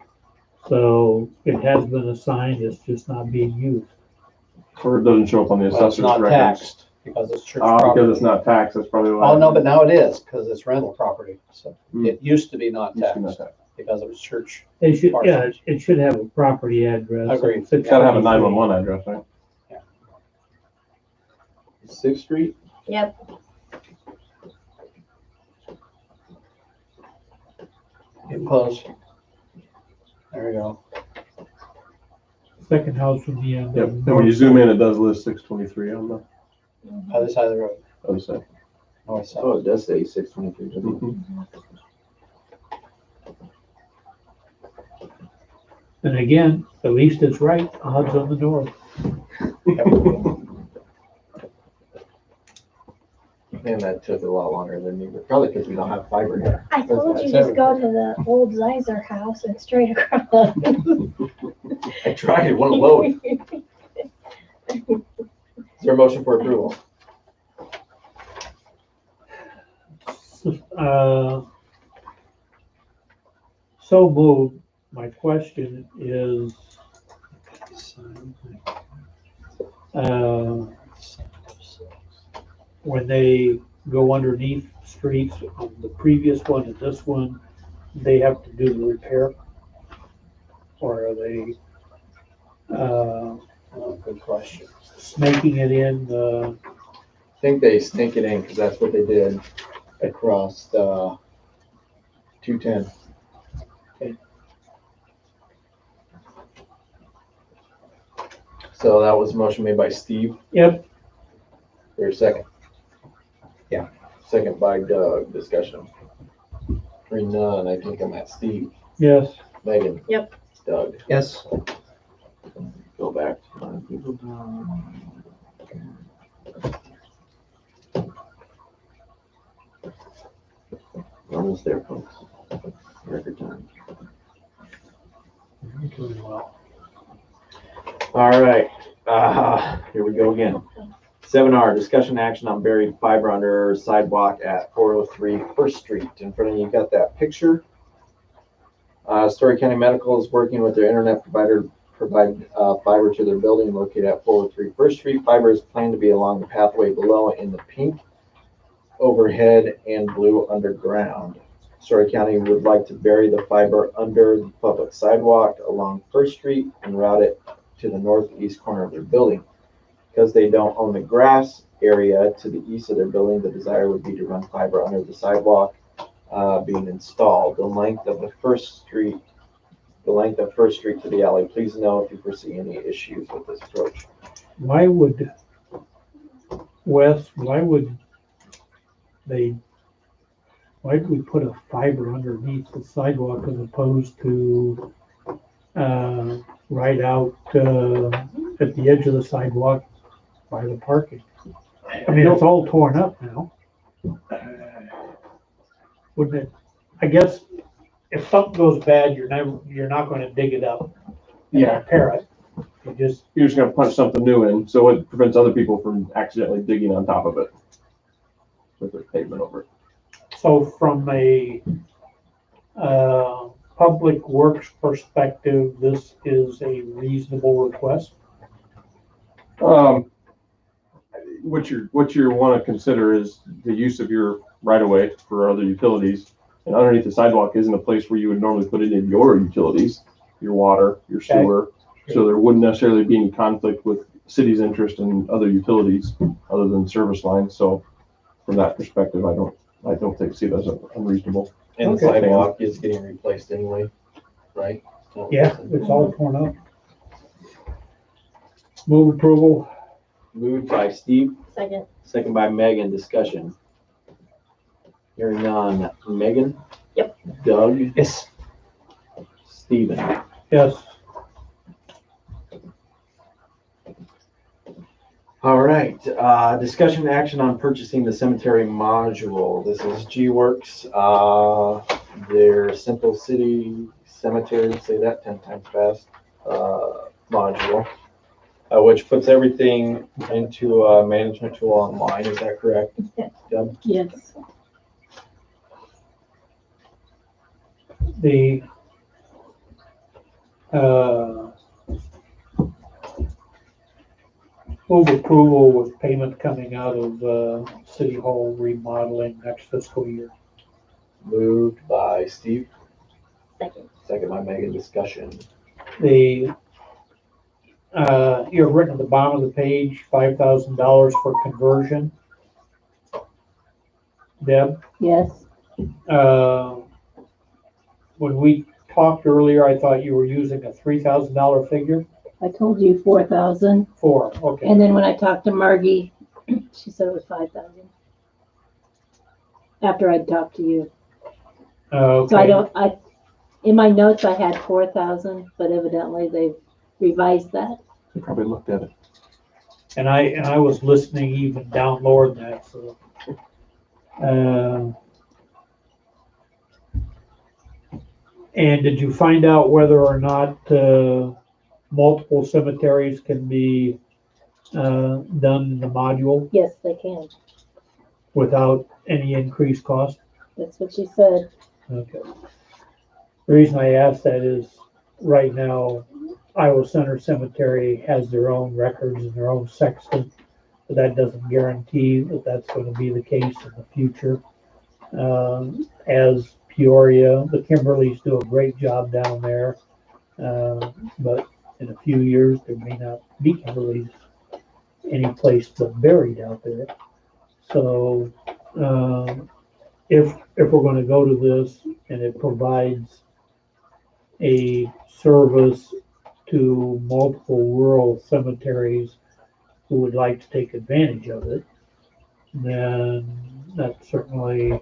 So it has been assigned, it's just not being used. Or it doesn't show up on the Well, it's assessor's not records. taxed because it's church Because property. it's not taxed, that's probably why. Oh, no, but now it is because it's rental property. So Hmm. it used to be not Used to be not taxed taxed. because it was church. It should, yeah, Parsonage. it should have a property address. Agreed. It's gotta have a 623. 911 address, right? 6th Street? Yep. Get close. There you go. Second house from the end. Yep. of And the when you north zoom side. in, it does list 623 on the Other side of the road. other side. North side. Oh, it does say 623, doesn't it? Mhm. And again, at least it's right, odds on the north. And that took a lot longer than you, probably because we don't have fiber here. I told why you it's just go to the old Zeiser house and straight across. I tried, it wouldn't load. Is there a motion for approval? So moved. My question is, when they go underneath streets on the previous one and this one, they have to do the repair? Or are they, Good question. snaking it in, I think they snake it in because that's what they did across 210. So that was a motion made by Steve. yep, There's a second. Yeah. Second by Doug. Discussion. Hearing none, I think I'm at Steve. yes, Megan. Yep. Doug. Yes. Go back. We're almost there, folks. Record time. doing well. All right, here we go again. 7R, discussion action on buried fiber under sidewalk at 403 First Street. In front of you, got that picture. Story County Medical is working with their internet provider to provide fiber to their building located at 403 First Street. Fiber is planned to be along the pathway below in the pink overhead and blue underground. Story County would like to bury the fiber under the public sidewalk along First Street and route it to the northeast corner of their building. Because they don't own the grass area to the east of their building, the desire would be to run fiber under the sidewalk being installed. The length of First Street to the alley. Please know if you foresee any issues with this approach. Why would, Wes, why would we put a fiber underneath the sidewalk as opposed to, right out, at the edge of the sidewalk by the parking? I mean, it's all torn up now. Wouldn't it, I guess, if something goes bad, you're not gonna dig it up and Yeah. repair it. You just, You're just gonna punch something new in, so it prevents other people from accidentally digging on top of it with their pavement over it. so from a, public works perspective, this is a reasonable request. What you want to consider is the use of your right of way for other utilities. And underneath the sidewalk isn't a place where you would normally put in your utilities, your water, your Okay. sewer. So there wouldn't necessarily be any conflict with city's interest in other utilities other than service lines. So from that perspective, I don't see it as unreasonable. And the Okay. sidewalk is getting replaced anyway, right? Yeah, it's all torn up. Move approval. Moved by Steve, Second. second by Megan, discussion. Hearing none. Megan? Yep. Doug? Yes. Steven? Yes. All right, discussion and action on purchasing the cemetery module. This is G-Works, their Simple City Cemetery, say that 10 times fast, module, which puts everything into a management tool online, is that correct? Deb? Yes. The, move approval with payment coming out of, City Hall remodeling next fiscal year. Moved by Steve, Second. second by Megan, discussion. The, you're written at the bottom of the page, $5,000 for conversion. Deb, Yes. when we talked earlier, I thought you were using a $3,000 figure? I told you 4,000. Okay. And then when I talked to Margie, she said it was 5,000. After I'd talked to you. Okay. So in my notes, I had 4,000, but evidently they've revised that. You probably looked at it. And I was listening even down lower than that, so. And did you find out whether or not, multiple cemeteries can be, done in the module Yes, they can. without any increased cost? That's what she said. Okay. The reason I ask that is right now, Iowa Center Cemetery has their own records and their own sexton, but that doesn't guarantee that that's going to be the case in the future. As Peoria, the Kimberleys do a great job down there, but in a few years, there may not be Kimberleys any place but buried out there. So, if we're going to go to this and it provides a service to multiple rural cemeteries who would like to take advantage of it, then that certainly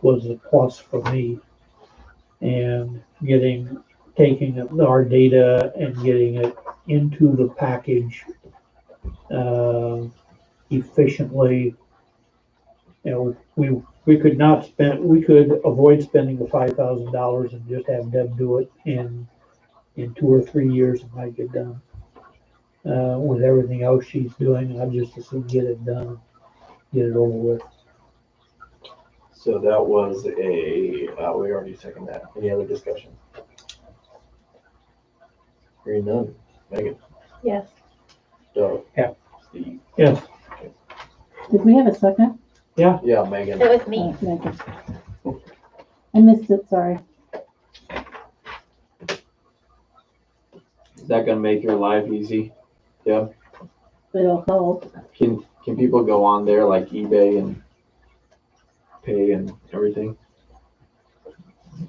was a plus for me. And taking our data and getting it into the package efficiently. We could avoid spending the $5,000 and just have Deb do it in 2 or 3 years. It might get done. With everything else she's doing, I'd just as soon get it done, get it over with. So that was we already seconded that. Any other discussion? Hearing none. Megan? Yes. Doug? Yeah. Steve? Yes. Did we have a second? Yeah, Megan. It was me. Oh, Megan. I missed it, sorry. Is that gonna make your life easy? Yeah. It'll help. Can people go on there like eBay and pay and everything?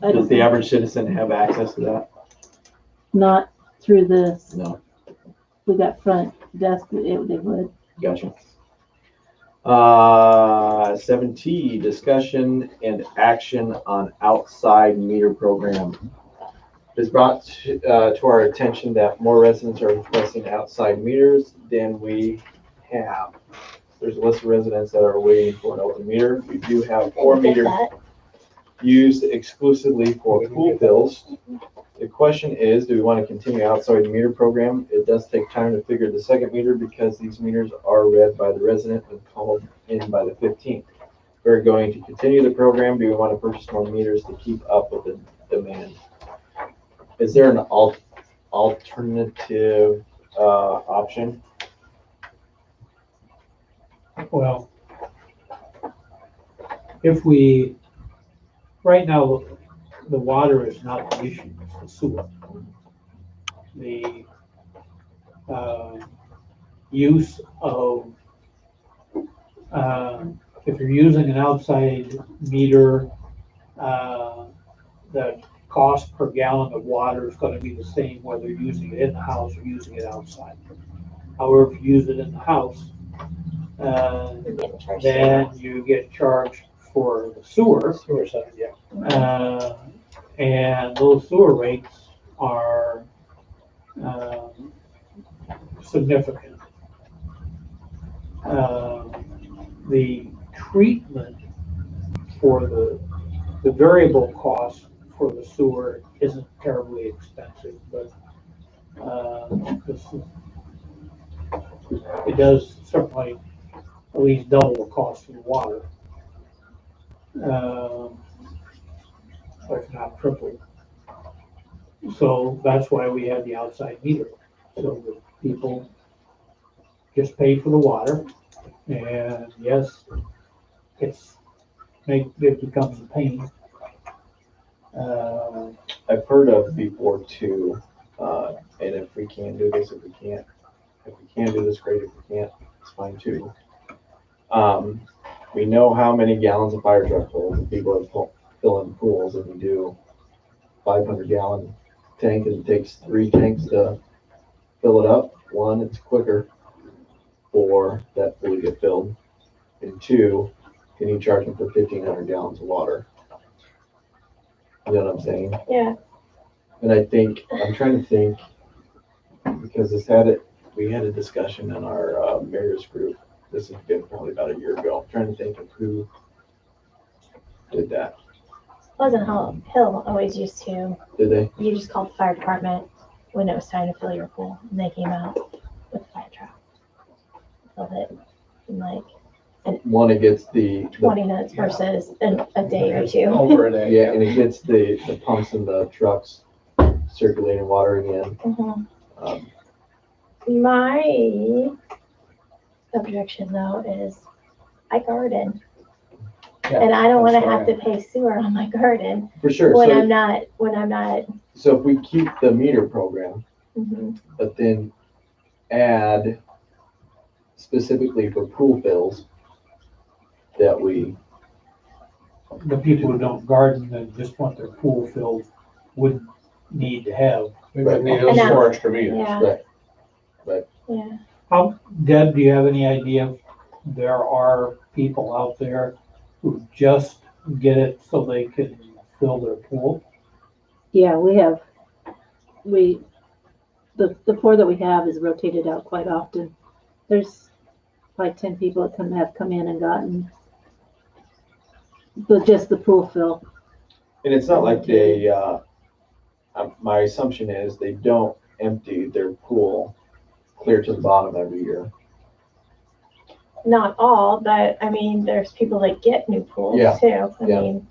Does the average citizen have access to that? Not through this. No. We got front desk, they would. Gotcha. 7T, discussion and action on outside meter program. It is brought to our attention that more residents are requesting outside meters than we have. There's a list of residents that are waiting for an open meter. We do have 4 meters used exclusively for pool bills. The question is, do we want to continue outside the meter program? It does take time to figure the second meter because these meters are read by the resident and called in by the 15th. We're going to continue the program. Do we want to purchase more meters to keep up with the demand? Is there an alternative option? Well, if we, right now, the water is not the issue, it's the sewer. The use of, if you're using an outside meter, the cost per gallon of water is gonna be the same whether you're using it in the house or using it outside. However, if you use it in the house, You're getting charged. then you get charged for the sewer. Sewer side, yeah. And those sewer rates are significant. The treatment for the variable cost for the sewer isn't terribly expensive, but it does certainly at least double the cost of the water. If not triple. So that's why we have the outside meter, so that people just pay for the water. And yes, it becomes a pain. I've heard of before too, and if we can do this, if we can do this, great. If we can't, it's fine too. We know how many gallons a fire truck holds, and people are filling pools, and we do 500-gallon tank, and it takes 3 tanks to fill it up. 1, it's quicker for that pool to get filled, and 2, can you charge them for 1,500 gallons of water? You know what I'm saying? Yeah. And I'm trying to think, because we had a discussion in our mayor's group. This has been probably about a year ago. I'm trying to think of who did that. Pleasant Hill always used to. Did they? You just called the fire department when it was time to fill your pool, and they came out with a fire truck. Filled it in like One, it gets the 20 minutes versus a day or 2. Over a day. yeah, and it gets the pumps in the trucks circulating water again. Mhm. My objection though is I garden. Yeah, And I don't want to that's have to right. pay sewer on my garden For sure. when I'm not. So if we keep the meter program, Mhm. but then add specifically for pool fills that we, The people who don't garden and just want their pool filled wouldn't need to have. We would need And those 4 now- extra meters. Yeah. right, Yeah. Deb, do you have any idea if there are people out there who just get it so they can fill their pool? Yeah, the pour that we have is rotated out quite often. There's like 10 people that have come in and gotten just the pool fill. and it's not like they, my assumption is they don't empty their pool clear to the bottom every year. Not all, but I mean, there's people that get new pools Yeah. too. I Yeah. mean,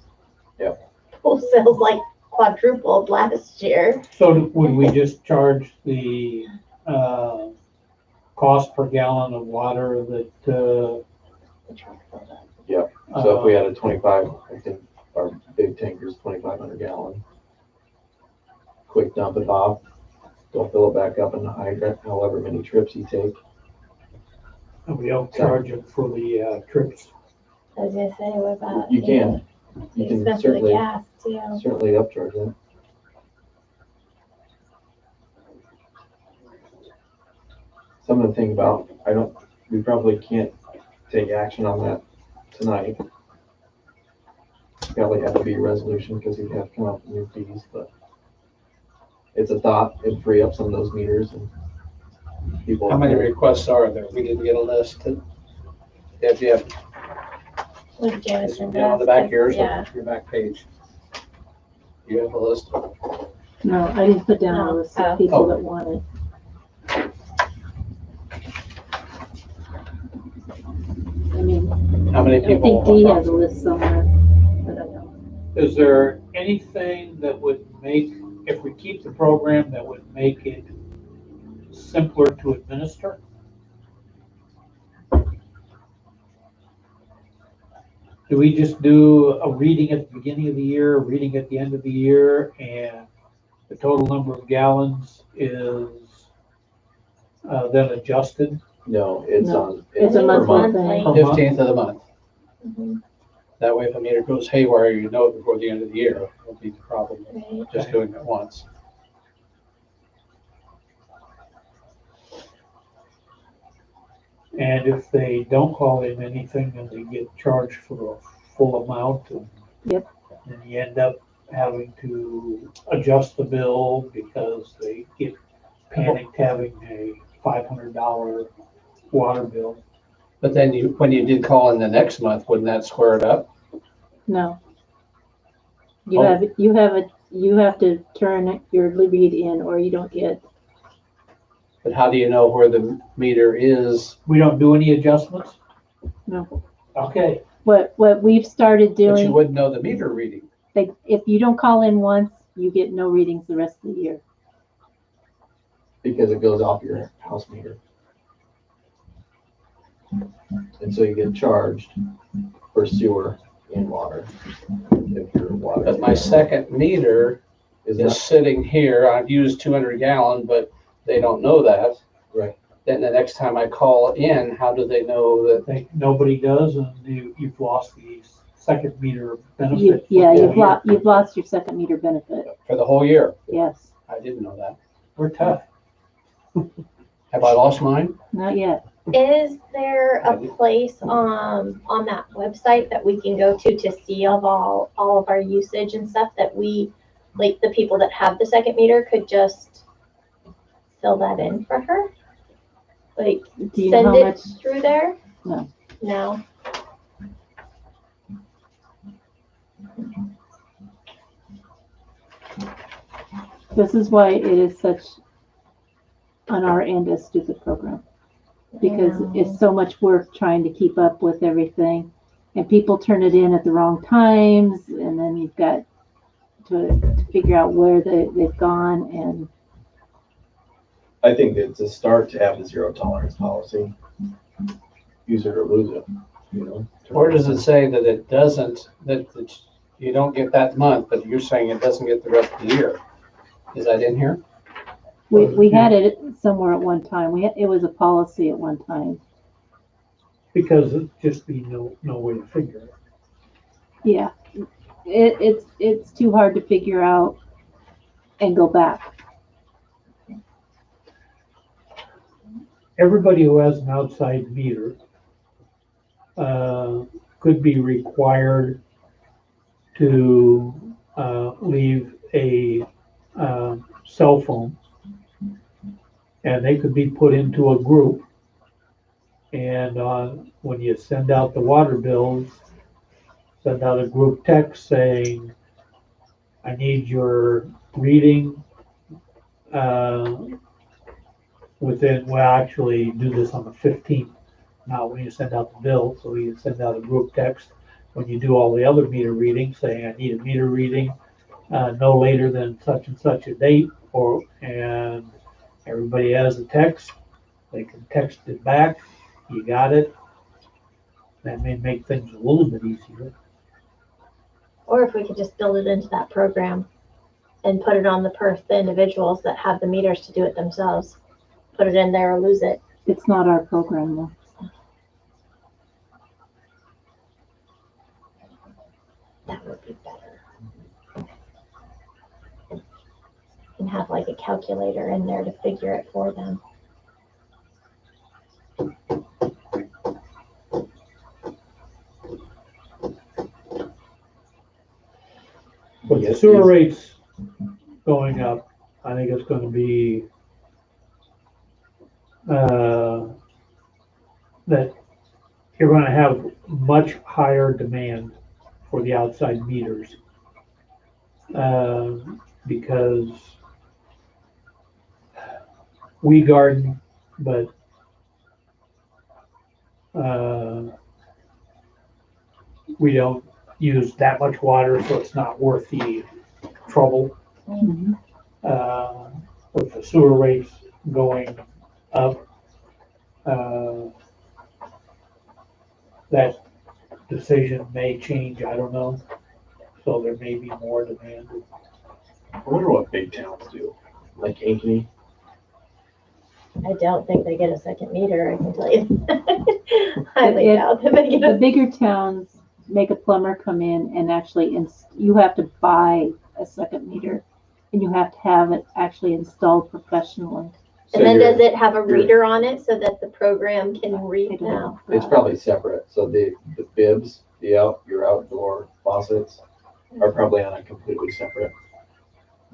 Yeah. pool sales like quadrupled last year. So would we just charge the cost per gallon of water that The truck filled up. So if we had a 25, I think our big tanker's 2,500 gallon. Quick dump it off, go fill it back up in the hydrant, however many trips you take. we don't charge them for the trips? I was gonna say, what about? You can, The you can expense of the certainly gas too. upcharge that. Something to think about. We probably can't take action on that tonight. Probably have to be a resolution because we'd have to come up with new fees, but it's a thought. It'd free up some of those meters and people. How many requests are there? We didn't get a list. If you have, With Jameson. on the back here, Yeah. so your back page. You have a list. No, I didn't put down a No. list of Oh. people that want it. I mean, How many I think people? Dee has a list somewhere, but I don't. Is there anything that would make, if we keep the program, that would make it simpler to administer? Do we just do a reading at the beginning of the year, a reading at the end of the year, and the total number of gallons is then adjusted? No, it's No, on. it's a per monthly month. thing. Per month? 15th of the month. Mhm. That way, if a meter goes haywire, you know it before the end of the year. Won't be the problem Right. just doing it once. And if they don't call in anything, then they get charged for a full amount. And Yep. then you end up having to adjust the bill because they get panicked having a $500 water bill. But then when you did call in the next month, wouldn't that square it up? No. You Oh. you have to turn your read in or you don't get, But how do you know where the meter is? We don't do any adjustments? no. Okay, What we've started But you doing, wouldn't know the meter reading. like, if you don't call in once, you get no readings the rest of the year. Because it goes off your house meter. And so you get charged for sewer and water. If your water. But my second meter is is not sitting here. I've used 200 gallon, but they don't know that. right. Then the next time I call in, how do they know I that? think nobody does, and you've lost the second meter benefit. You've lost your second meter benefit. For the whole year? Yes, I didn't know that. We're tough. Have I lost mine? not yet. Is there a place on that website that we can go to see of all of our usage and stuff that we, like the people that have the second meter could just fill that in for her? Like Do you know send how it much? through there? No. No. This is why it is such, on our end, a stupid program. Because it's so much work trying to keep up with everything. And people turn it in at the wrong times, and then you've got to figure out where they've gone. And I think it's a start to have the zero tolerance policy. Use it or lose it, you know? Or does it say that it doesn't, that you don't get that month, but you're saying it doesn't get the rest of the year? Is that in here? we had it somewhere at one time. It was a policy at one time. Because it'd just be no way to figure it. Yeah, it's too hard to figure out and go back. Everybody who has an outside meter could be required to leave a cell phone, and they could be put into a group. And when you send out the water bills, send out a group text saying, I need your reading within, well, actually do this on the 15th, not when you send out the bill. So you send out a group text when you do all the other meter readings saying, I need a meter reading no later than such and such a date, and everybody has a text. They can text it back. You got it. That may make things a little bit easier. Or if we could just build it into that program and put it on the individuals that have the meters to do it themselves. Put it in there or lose it. It's not our program though. That would be better. And have like a calculator in there to figure it for them. With the sewer rates going up, I think it's going to be that you're going to have much higher demand for the outside meters. because we garden, but we don't use that much water, so it's not worth the trouble. With the sewer rates going up, that decision may change, I don't know. So there may be more demand. I wonder what big towns do, like Ankeny. I don't think they get a second meter, I can tell you. Highly If- doubt that they get The a. bigger towns make a plumber come in and actually, you have to buy a second meter and you have to have it actually installed professionally. And then you're- does it have a you're- reader on it so that the program can read now? It's probably separate, so the bibs, your outdoor faucets are probably on a completely separate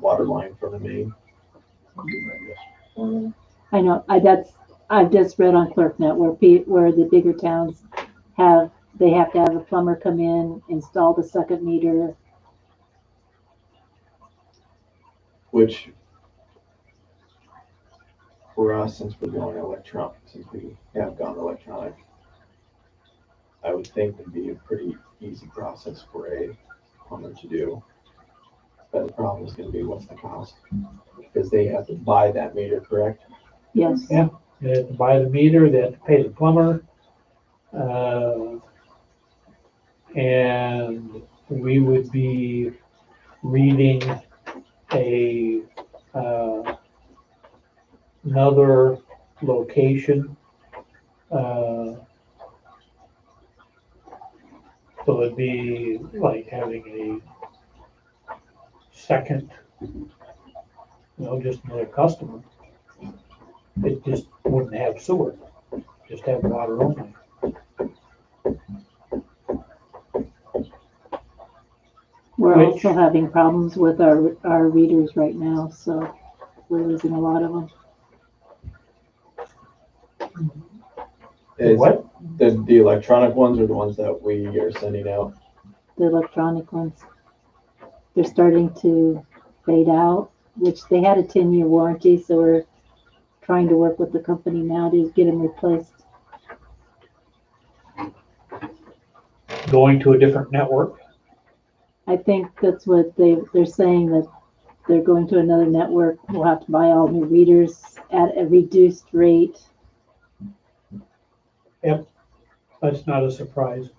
water line from the main. I know, I've just read on ClerkNet where the bigger towns they have to have a plumber come in, install the second meter. Which for us, since we have gone electronic, I would think it'd be a pretty easy process for a plumber to do. But the problem is going to be what's the cost, because they have to buy that meter, correct? Yes. Yeah. They have to buy the meter, they have to pay the plumber. And we would be reading another location. So it'd be like having a second, just another customer. It just wouldn't have sewer, just have water only. We're Which- also having problems with our readers right now, so we're losing a lot of them. What? The electronic ones are the ones that we are sending out. The electronic ones. They're starting to fade out, which they had a 10-year warranty, so we're trying to work with the company now to get them replaced. Going to a different network. I think that's what they're saying, that they're going to another network. We'll have to buy all new readers at a reduced rate. That's not a surprise.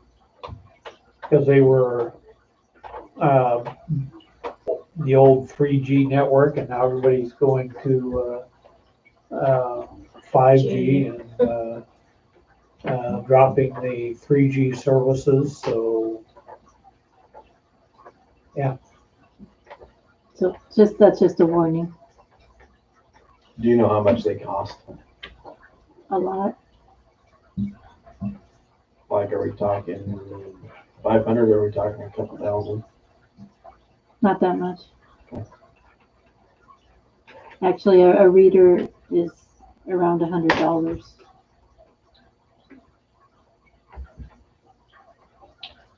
Because they were the old 3G network, and now everybody's going to 5G and dropping the 3G services. So So that's just a warning. Do you know how much they cost? A lot. Like, are we talking 500 or are we talking a couple thousand? Not that much. Actually, a reader is around $100.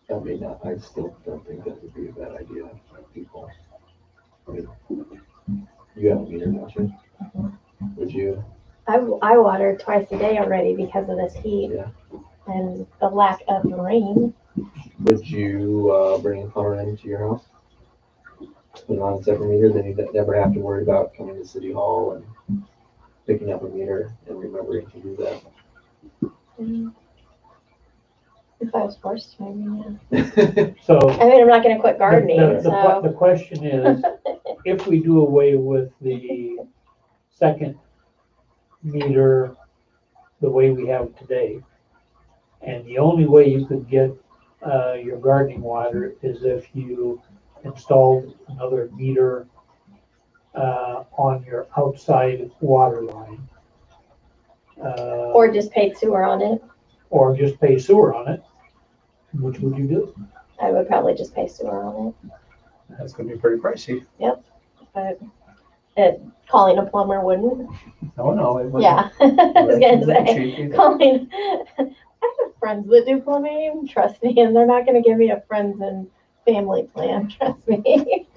I mean, I still don't think that would be a bad idea for people. I mean, you have a meter, don't you? Would you? I water twice a day already because of this heat Yeah. and the lack of rain. Would you bring a plumber into your house? Put it on a separate meter, then you never have to worry about coming to City Hall and picking up a meter and remembering to do that. If I was forced to, maybe, yeah. So I mean, I'm not gonna quit gardening, so. the question is, if we do away with the second meter the way we have it today, and the only way you could get your gardening water is if you installed another meter on your outside water line. Or just paid sewer on it. Or just pay sewer on it. Which would you do? I would probably just pay sewer on it. That's gonna be pretty pricey. But calling a plumber wouldn't. No, it wouldn't. Yeah, I was gonna say, Cheap either. calling, I have friends that do plumbing, trust me, and they're not gonna give me a friends and family plan, trust me.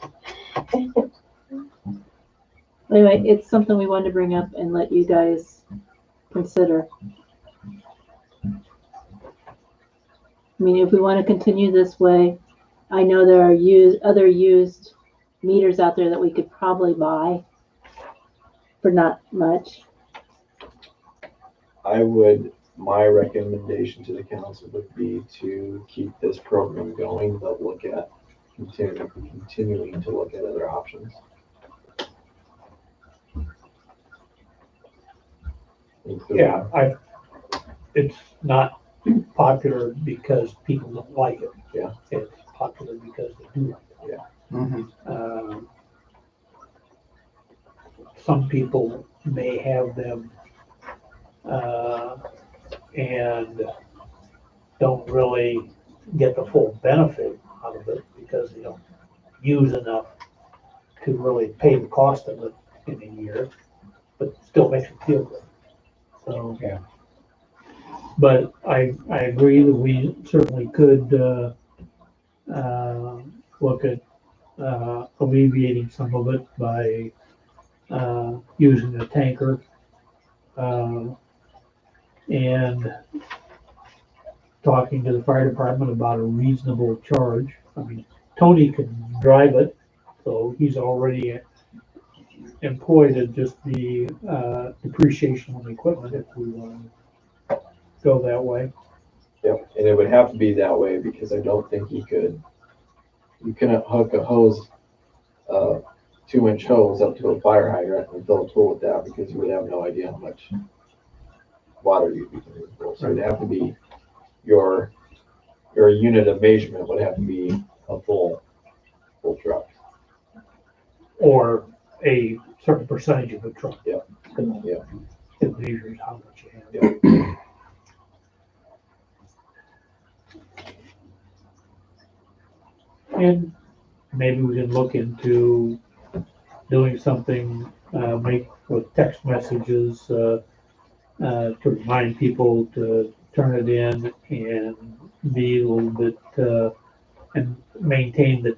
Anyway, it's something we wanted to bring up and let you guys consider. I mean, if we want to continue this way, I know there are other used meters out there that we could probably buy for not much. My recommendation to the council would be to keep this program going, but look at continuing to look at other options. Yeah, it's not popular because people don't like it. Yeah. It's popular because they do like it. Yeah. Mm-hmm. Some people may have them and don't really get the full benefit out of it because they don't use enough to really pay the cost of it in a year, but still makes them feel good. So, Yeah. but I agree that we certainly could look at alleviating some of it by using a tanker and talking to the fire department about a reasonable charge. I mean, Tony can drive it, so he's already employed at just the depreciation on the equipment if we want to go that way. Yep, and it would have to be that way because I don't think you couldn't hook a hose, 2-inch hose up to a fire hydrant and fill a pool with that because you would have no idea how much water you'd be using. So it'd have to be your unit of measurement would have to be a full truck. Or a certain percentage of the truck. Yeah. Yeah. It measures how much you have. Yeah. And maybe we can look into doing something, make with text messages to remind people to turn it in and be a little bit and maintain the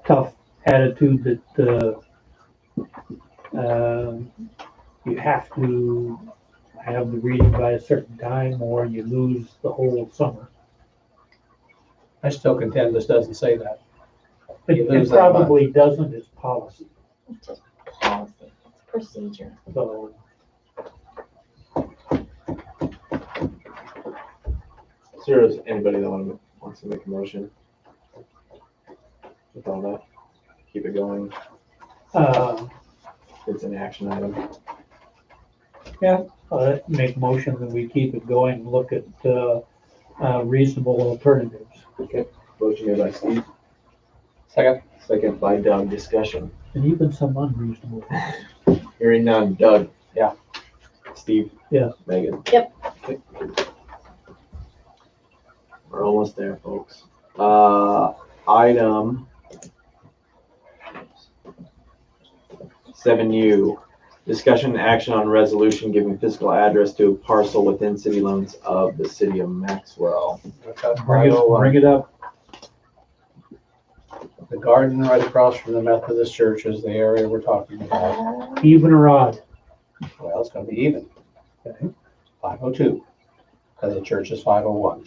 tough attitude that you have to have the reading by a certain time or you lose the whole summer. I still contend this doesn't say that. It probably doesn't, it's policy. It's just policy, it's procedure. So Is there anybody that wants to make a motion with all that? Keep it going. It's an action item. Make a motion that we keep it going, look at reasonable alternatives. Okay. Motion made by Steve, Second. second by Doug. Discussion. And even some unreasonable. Hearing none. Doug. Yeah. Steve. Yeah. Megan. Yep. Okay. We're almost there, folks. Item 7U, discussion and action on resolution giving physical address to a parcel within city limits of the city of Maxwell. Bring it up. The garden right across from the Methodist church is the area we're talking about. Even or odd. Well, it's gonna be even. Okay. 502, because the church is 501.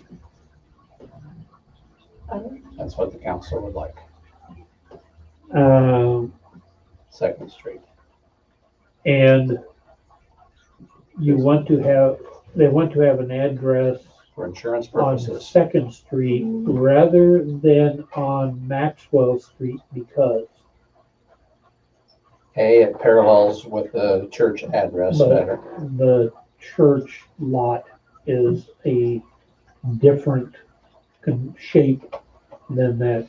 That's what the council would like. 2nd Street. And they want to have an address For insurance on purposes. 2nd Street rather than on Maxwell Street because A, it parallels with the church address better. the church lot is a different shape than that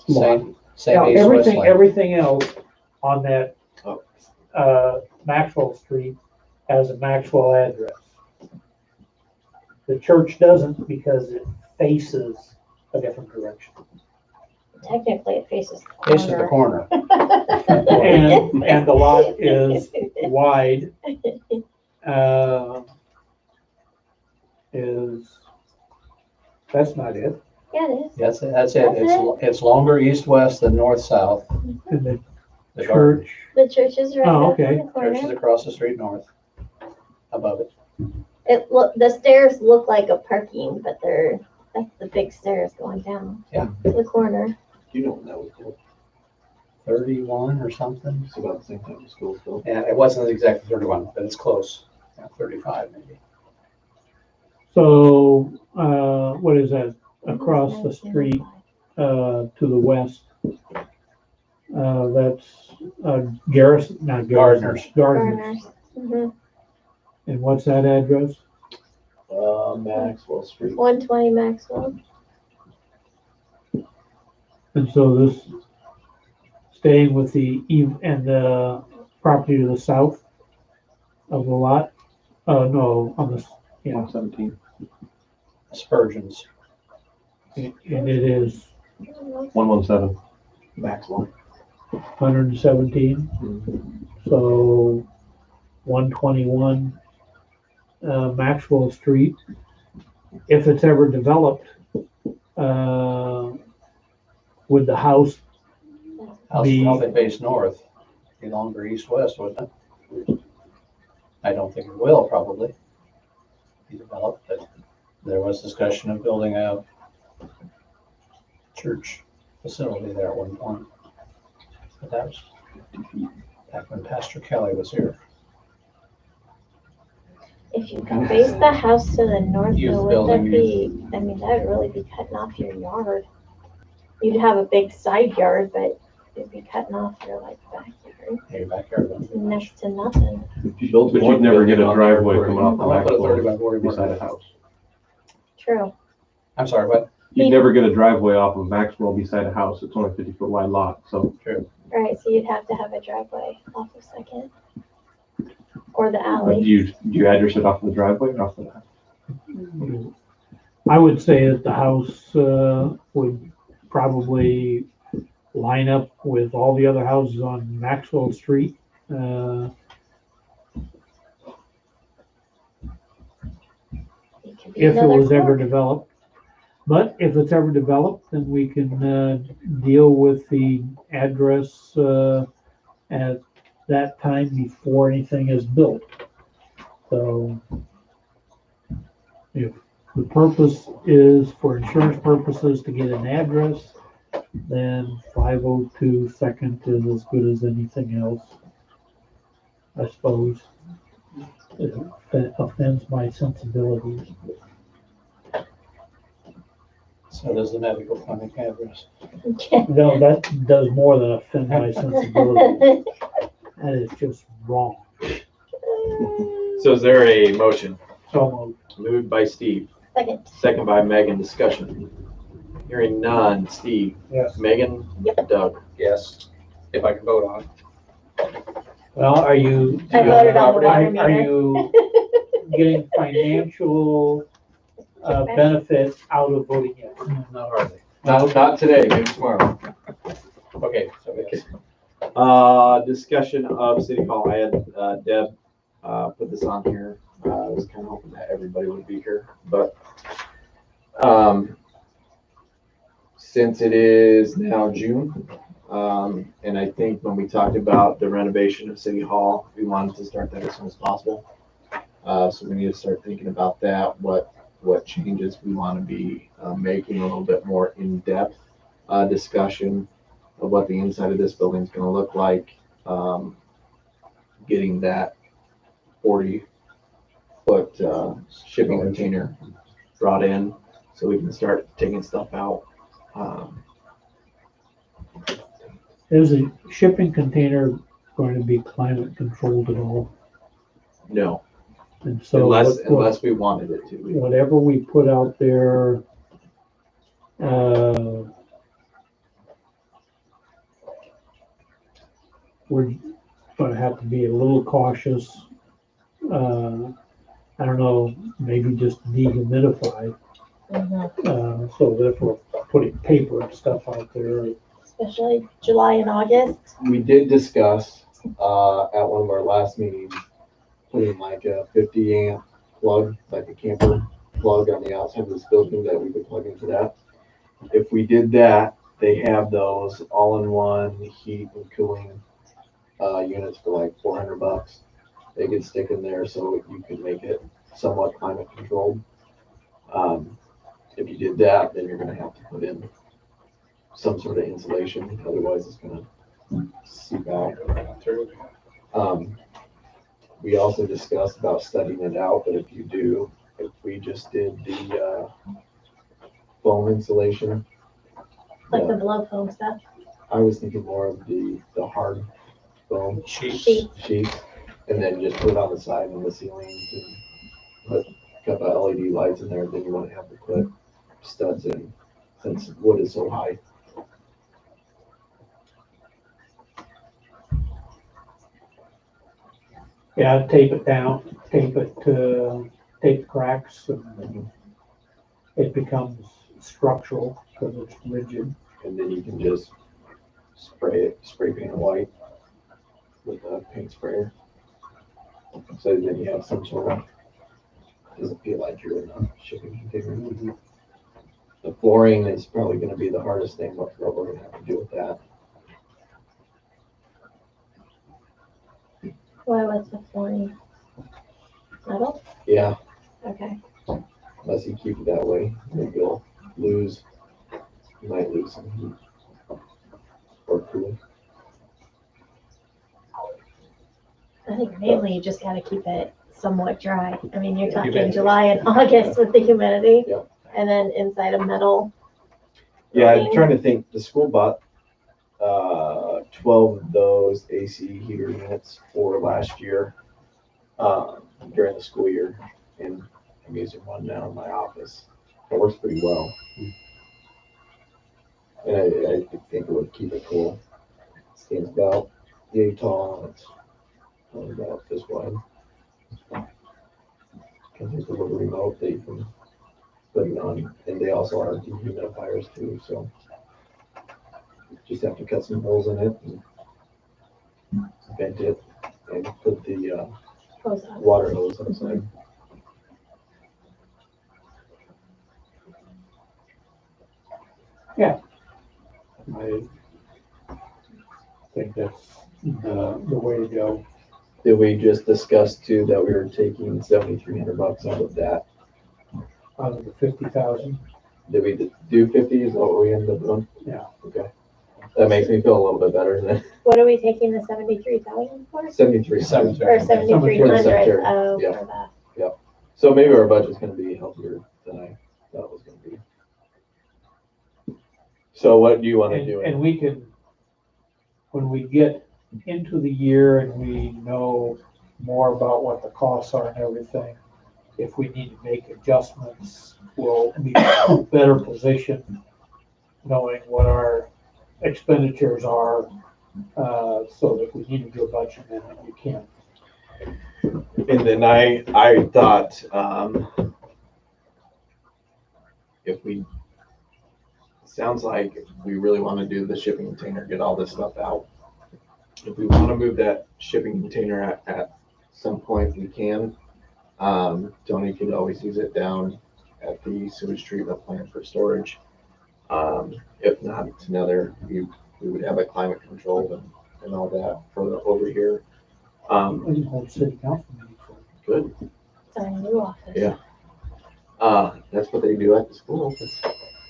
lot. Same Now, east-west lane. everything else on that Maxwell Street has a Maxwell address. The church doesn't because it faces a different direction. Technically, it faces the corner. Faces the corner. And the lot is wide. That's not it. Yeah, it is. Yes, that's it. It's longer east-west than north-south. And The garden. church. The church is right Oh, up in okay. the corner. Church is across the street north, above it. The stairs look like a parking, but that's the big stairs going down. Yeah. To the corner. You know when that was built. 31 or something. It's about the same time as school was built. Yeah, it wasn't exactly 31, but it's close. Yeah, 35 maybe. So, what is that? Across the street, to the west. That's, Garrison, not Garrison. Gardner's. Gardner's. Mm-hmm. And what's that address? Maxwell Street. 120 Maxwell. And so this, staying with the property to the south of the lot? No, on the, yeah, 117. Spurgeon's. and it is 117. Maxwell. 117. So 121 Maxwell Street. If it's ever developed, would the house House The- probably face north, be longer east-west, wouldn't it? I don't think it will probably be developed, but there was discussion of building a church facility there at one point. But that was back when Pastor Kelly was here. If you can face the house to the north, Youth though, would that building. be, I mean, that would really be cutting off your yard. You'd have a big side yard, but it'd be cutting off your like backyard. Hey, backyard. wouldn't be much. Next to nothing. But you'd never get a driveway coming off I the want to put a 30 by Maxwell 40 beside board. a house. True. I'm sorry, what? You'd never get a driveway off of Maxwell beside a house. It's only a 50-foot wide lot, so. True. Right, so you'd have to have a driveway off of Second. Or the But alley. do you address it off of the driveway or off the house? I would say that the house would probably line up with all the other houses on Maxwell Street. It could be If it another was ever court. developed. But if it's ever developed, then we can deal with the address at that time before anything is built. So if the purpose is for insurance purposes to get an address, then 502 Second is as good as anything else, I suppose. It offends my sensibilities. So does the medical clinic address. No, that does more than offend my sensibilities. That is just wrong. So is there a motion? So Moved by Steve, Second. second by Megan, discussion. Hearing none, Steve, yes. Megan, Doug. Yes, if I can vote on it. Well, are you? I voted on the water Are meter. you getting financial benefit out of voting yes? Not hardly. Not today, maybe tomorrow. Okay, so yes. Discussion of City Hall. I had Deb put this on here. I was kind of hoping that everybody would be here, but since it is now June, and I think when we talked about the renovation of City Hall, we wanted to start that as soon as possible. So we need to start thinking about that, what changes we want to be making, a little bit more in-depth discussion of what the inside of this building is going to look like. Getting that 40-foot shipping container brought in so we can start taking stuff out. Is a shipping container going to be climate controlled at all? No, And so unless we wanted it to. whatever we put out there, we're going to have to be a little cautious. I don't know, maybe just dehumidify. So therefore, putting paper and stuff out there. Especially July and August. We did discuss, at one of our last meetings, putting like a 50 amp plug, like a camper plug on the outside of this building that we could plug into that. If we did that, they have those all-in-one heat and cooling units for like $400. They could stick in there so you could make it somewhat climate controlled. If you did that, then you're gonna have to put in some sort of insulation, otherwise it's gonna seep out. We also discussed about studying it out, but if we just did the foam insulation. Like the blow foam stuff. I was thinking more of the hard foam Sheets. sheets, and then just put it on the side and the ceilings and put a couple of LED lights in there. Then you want to have to put studs in, since wood is so high. Yeah, tape it down, tape the cracks, and it becomes structural because it's rigid. And then you can just spray paint it white with a paint sprayer. So then you have some sort of, doesn't feel like you're in a shipping container. The flooring is probably gonna be the hardest thing, what we're gonna have to do with that. Why was the flooring? Metal? Yeah, Okay. unless you keep it that way, then you might lose some heat or cool. I think mainly you just gotta keep it somewhat dry. I mean, you're talking Humidity. July and August with the humidity. Yep. And then inside a metal. Yeah, I'm building. trying to think, the school bought 12 of those AC heater units for last year during the school year, and I'm using one now in my office. It works pretty well. And I think it would keep it cool. This thing's about yay tall, and it's only about this wide. Comes with a little remote that you can put it on, and they also are dehumidifiers too, so just have to cut some holes in it and vent it and put the Hose up. water hose outside. I think that's the way to go. Did we just discuss too that we were taking $7,300 out of that? Out of the 50,000. Did we do 50? Is that what we ended up doing? Yeah. Okay. That makes me feel a little bit better than What are we taking the 73,000 for? 73. Or 7,300. 7,300? Oh, Yeah. for that. So maybe our budget's gonna be healthier than I thought it was gonna be. So what do you wanna do? And we can, when we get into the year and we know more about what the costs are and everything, if we need to make adjustments, we'll be in a better position knowing what our expenditures are, so that if we need to do a budget amendment, we can. And then I thought, if we, sounds like if we really want to do the shipping container, get all this stuff out. If we want to move that shipping container at some point, we can. Tony could always use it down at the sewage treatment plant for storage. If not, it's another, we would have a climate control and all that for over here. We can hold city council meetings. Good. It's our new office. Yeah. That's what they do at the school. That's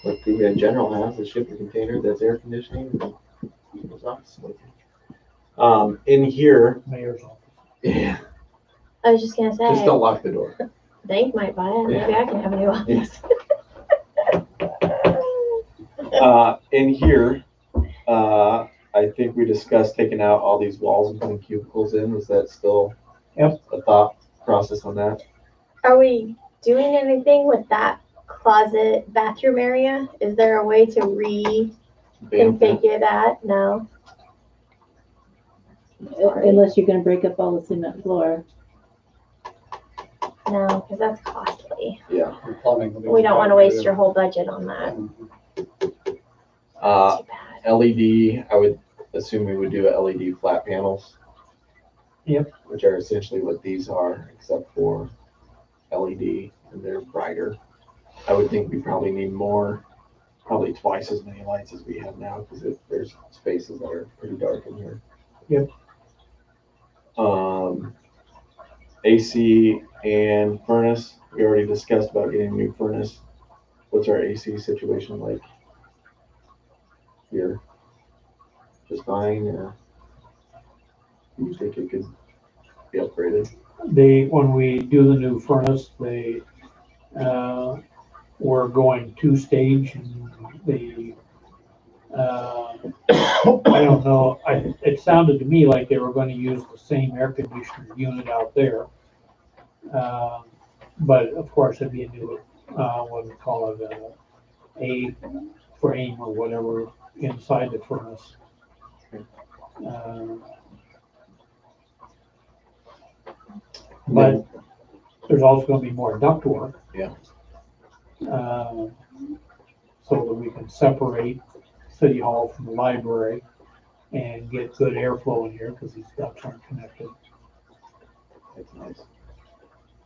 what the general has, a shipping container that's air conditioning. And people's office. In here, Mayor's office. yeah, I was just gonna say. just don't lock the door. Bank might buy it. Maybe I can have a new office. In here, I think we discussed taking out all these walls and putting cubicles in. Is that still Yep. a thought process on that? Are we doing anything with that closet bathroom area? Is there a way to reconfigure that? No. Unless you're gonna break up all the cement floor. No, because that's costly. Yeah. Plumbing. We don't want to waste your whole budget on that. Too bad. LED, I would assume we would do LED flat panels. Yep. Which are essentially what these are, except for LED, and they're brighter. I would think we probably need more, probably twice as many lights as we have now, because there's spaces that are pretty dark in here. Yep. AC and furnace, we already discussed about getting a new furnace. What's our AC situation like here? Just fine, or do you think it could be upgraded? When we do the new furnace, we're going 2-stage, and I don't know, it sounded to me like they were gonna use the same air conditioner unit out there. But of course, it'd be a new, what do we call it, A frame or whatever inside the furnace. But there's also gonna be more ductwork. Yeah. So that we can separate City Hall from the library and get good airflow in here, because these ducts aren't connected. That's nice.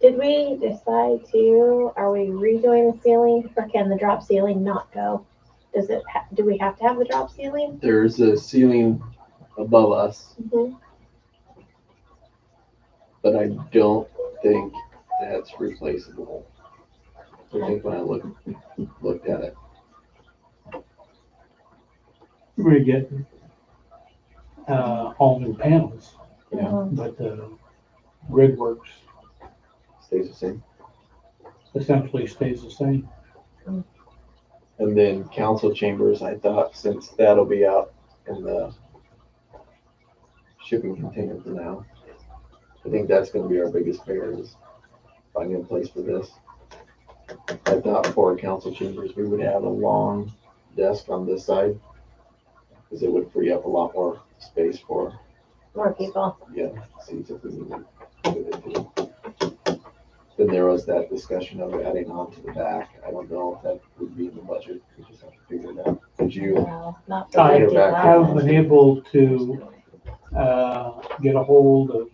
Did we decide to, are we redoing the ceiling, or can the drop ceiling not go? Do we have to have the drop ceiling? There's a ceiling above us, Mhm. but I don't think that's replaceable. I think when I looked at it. We're getting all new panels, Yeah. but the grid works Stays the same. essentially stays the same. And then council chambers, I thought, since that'll be out in the shipping container for now, I think that's gonna be our biggest barrier, is finding a place for this. I thought for council chambers, we would have a long desk on this side, because it would free up a lot more space for, More people. seats if we needed it. Then there was that discussion of adding on to the back. I don't know if that would be in the budget. We just have to figure it out. Did you? No, not for I the have been able to get a hold of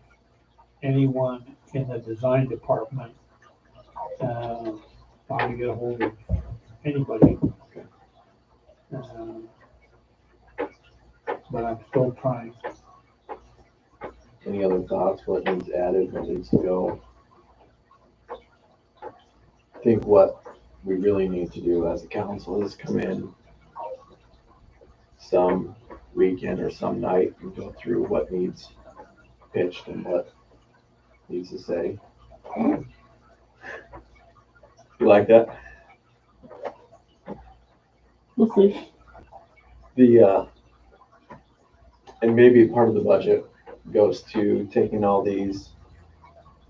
anyone in the design department. How to get a hold of anybody. But I'm still trying. Any other thoughts? What needs added? What needs to go? I think what we really need to do as a council is come in some weekend or some night and go through what needs pitched and what needs to say. You like that? We'll see. And maybe part of the budget goes to taking all these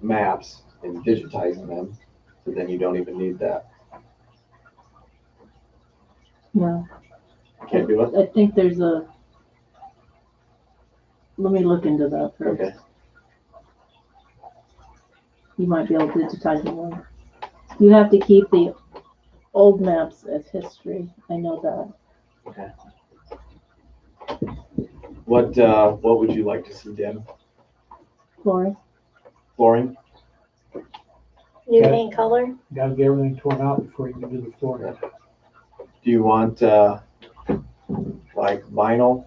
maps and digitizing them, so then you don't even need that. No, Can't do it? I think there's let me look into that first. Okay. You might be able to digitize them. You have to keep the old maps as history. I know that. Okay. What would you like to see, Deb? Flooring. Flooring? New Okay. paint color. Gotta get everything torn out before you can do the floor. Do you want like vinyl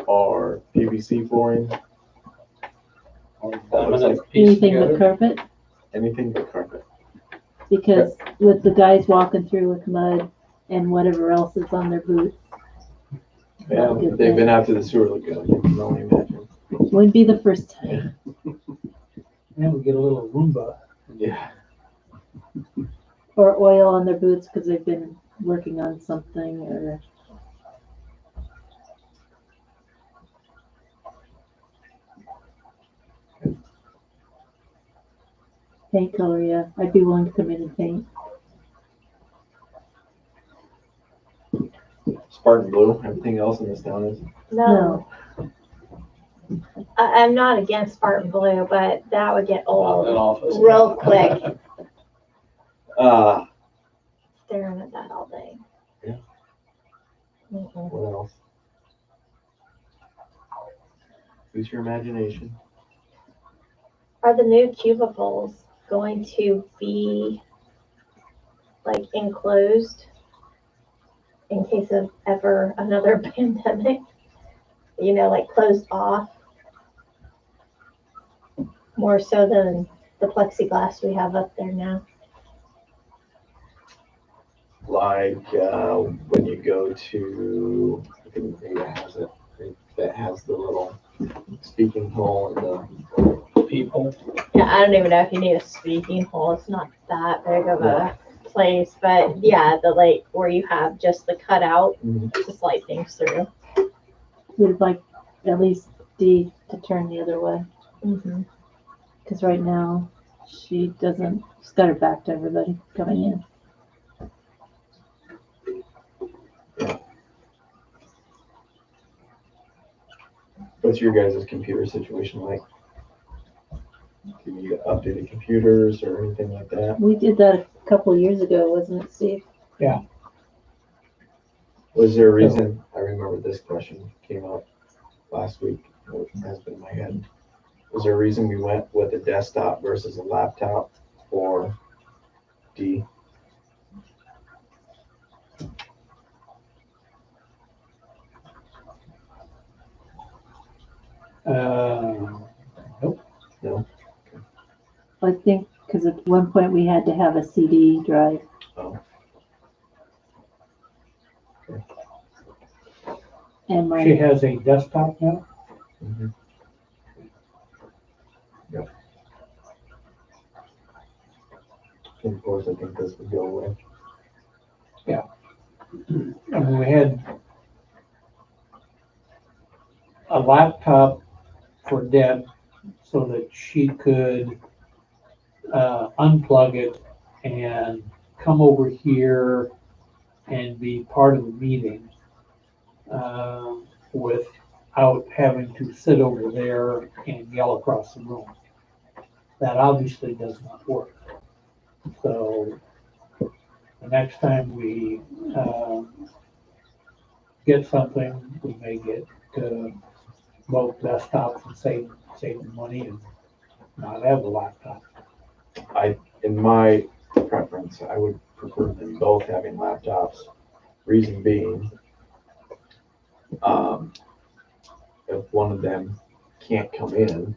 or PVC flooring? Anything but carpet, Anything but carpet. because with the guys walking through with mud and whatever else is on their boots. Yeah, they've been out to the sewer lagoon, you can only imagine. Wouldn't be the first time. And we get a little Roomba. Yeah. Or oil on their boots because they've been working on something or. Paint color, yeah. I'd be willing to come in and paint. Spartan blue, everything else in this town is. No. I'm not against Spartan Blue, but that would get old real quick. Staring at that all day. Yeah. Mm-mm. What else? Use your imagination. Are the new cubicles going to be like enclosed in case of ever another pandemic? You know, like closed off? more so than the plexiglass we have up there now. Like, when you go to, I think Ada has it, that has the little speaking hole and the people. Yeah, I don't even know if you need a speaking hole. It's not that big of a place, but yeah, the like where you have just the cutout to slide things through. We'd like at least D to turn the other way, because right now she doesn't, she's got her back to everybody coming in. What's your guys' computer situation like? Do you get updated computers or anything like that? We did that a couple years ago, wasn't it, Steve? Yeah. Was there a reason, I remember this question came up last week, it has been in my head. Was there a reason we went with a desktop versus a laptop for D? Nope. No? I think because at one point we had to have a CD drive. Oh. Okay. And my She has a desktop now? Yep. Of course, I think this would go away. Yeah. And we had a laptop for Deb so that she could unplug it and come over here and be part of the meeting without having to sit over there and yell across the room. That obviously does not work. So the next time we get something, we may get both desktops and save money and not have a laptop. In my preference, I would prefer them both having laptops. Reason being, if one of them can't come in,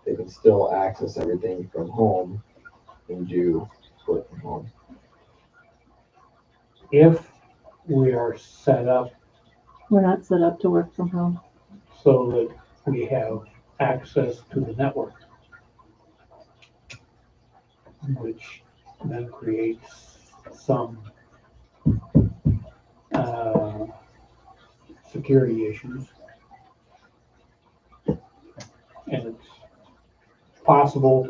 they can still access everything from home and do work from home. If we are set up we're not set up to work from home. so that we have access to the network, which then creates some security issues. And it's possible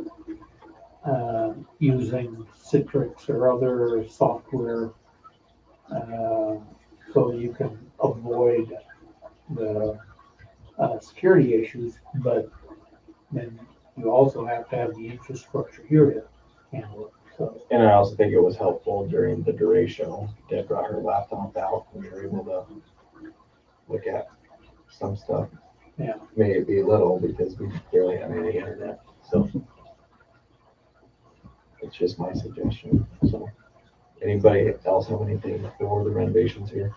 using Citrix or other software so you can avoid the security issues, but then you also have to have the infrastructure here to handle it. So, And I also think it was helpful during the duration. Deb brought her laptop out and we were able to look at some stuff. yeah. May it be little because we barely have any internet. So it's just my suggestion. So anybody else have anything for the renovations here?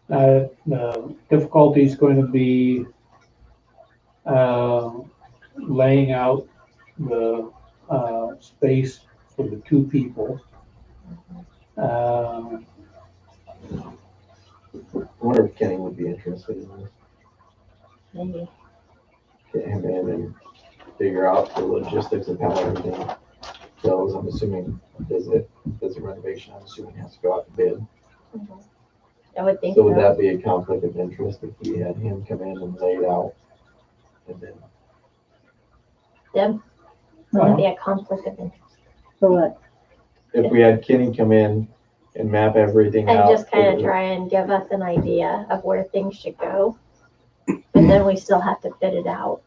The difficulty is going to be laying out the space for the two people. I wonder if Kenny would be interested in this. Maybe. Get him in and figure out the logistics of how everything goes. I'm assuming does a renovation, I'm assuming has to go out to bid. I would think So so. would that be a conflict of interest if we had him come in and lay it out? And then Deb, that would be a conflict of interest. For what? if we had Kenny come in and map everything And out. just kind of try and give us an idea of where things should go. But then we still have to fit it out.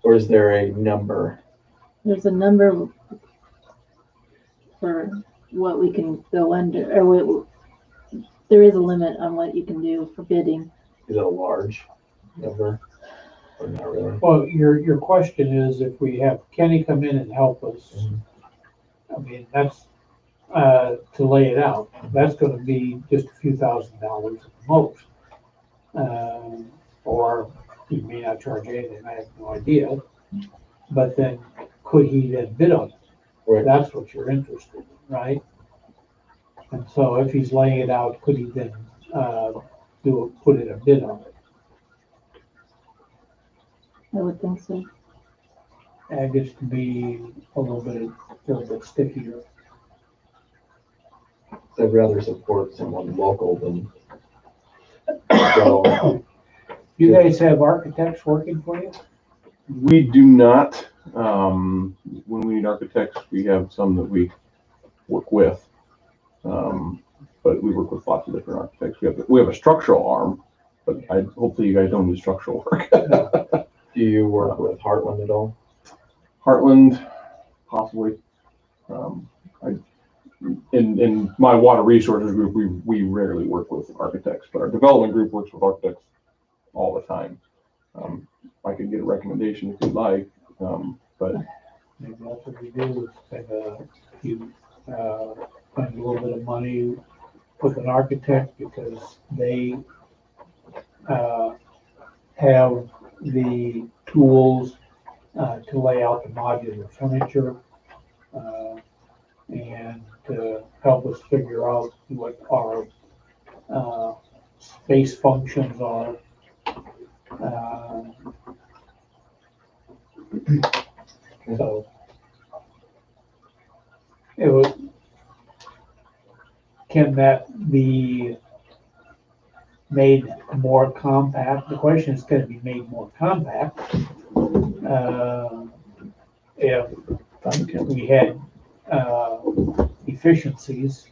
Or is there a number? There's a number for what we can go under, or there is a limit on what you can do for bidding. Is it a large number? Or not really? Well, your question is if we have Kenny come in and help us, I mean, that's to lay it out. That's going to be just a few $1,000s at the most. Or he may not charge anything, I have no idea. But then, could he then bid on it? Right. That's what you're interested in, right? And so if he's laying it out, could he then, put in a bid on it? I would think so. And it gets to be a little bit stickier. I'd rather support someone local than go. You guys have architects working for you? We do not. When we need architects, we have some that we work with. But we work with lots of different architects. We have a structural arm, but hopefully you guys don't do structural work. Do you work with Heartland at all? Heartland, possibly. In my water resources group, we rarely work with architects, but our development group works with architects all the time. I could get a recommendation if you'd like, but Maybe that's what we do, spend spend a little bit of money with an architect because they have the tools to lay out the modular furniture and to help us figure out what our space functions are. So it was, can that be made more compact? The question is, can it be made more compact? If we had efficiencies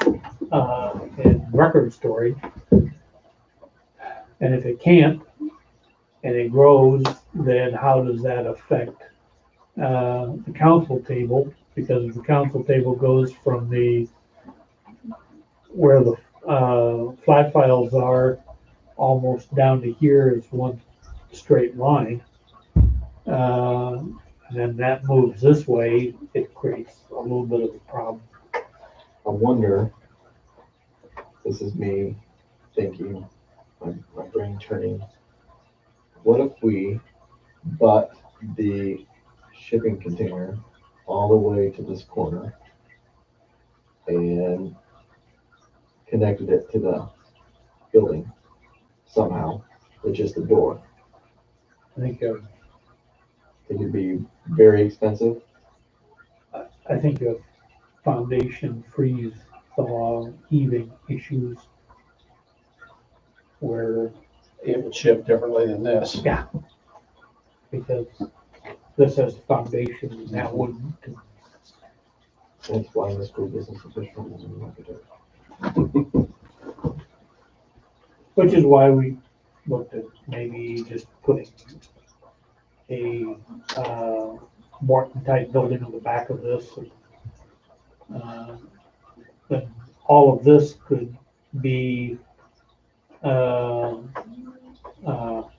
in record storage, and if it can't, and it grows, then how does that affect the council table? Because if the council table goes from where the flat files are almost down to here is one straight line. And then that moves this way, it creates a little bit of a problem. I wonder, this is me thinking, my brain turning, what if we butt the shipping container all the way to this corner and connected it to the building somehow with just a door? I think It'd be very expensive. I think a foundation freeze thaw heaving issues where It would ship differently than this. because this has a foundation and that wouldn't. That's why this group isn't sufficient as an architect. Which is why we looked at maybe just putting a Morton type building on the back of this. But all of this could be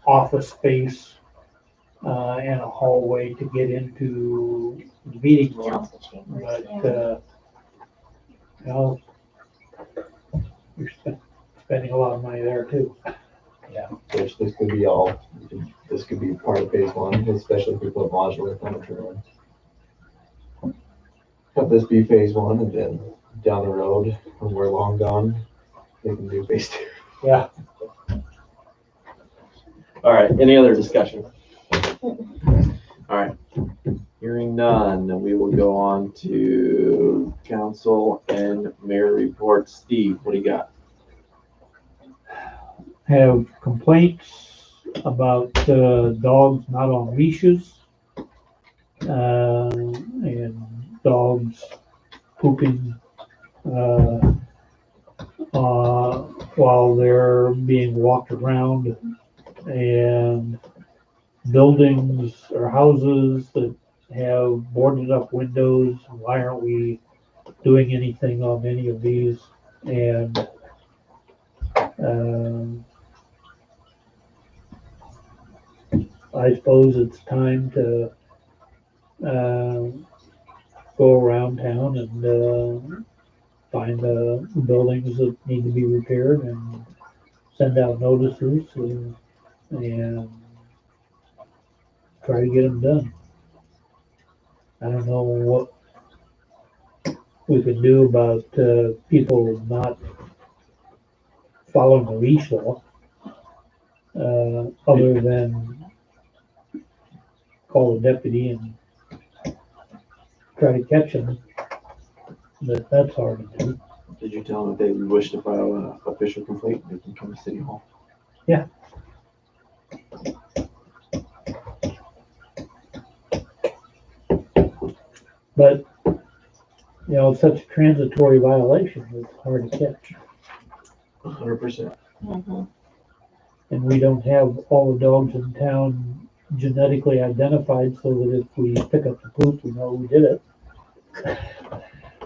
office space and a hallway to get into the meeting room. Council chambers, But, yeah. you know, you're spending a lot of money there too. Which this could be this could be part of phase one, especially if we put modular furniture in. Have this be phase one, and then down the road, when we're long gone, they can do phase two. Yeah. All right, any other discussion? All right, hearing none, we will go on to council and mayor reports. Steve, what do you got? Have complaints about dogs not on leashes and dogs pooping while they're being walked around, and buildings or houses that have boarded up windows. Why aren't we doing anything on any of these? And I suppose it's time to go around town and find the buildings that need to be repaired and send out notices and try to get them done. I don't know what we could do about people not following the leash law, other than call a deputy and try to catch them. But that's hard to do. Did you tell them if they wish to file an official complaint, they can come to City Hall? Yeah. But, you know, it's such a transitory violation, it's hard to catch. 100%. And we don't have all the dogs in town genetically identified so that if we pick up the poop, we know who did it.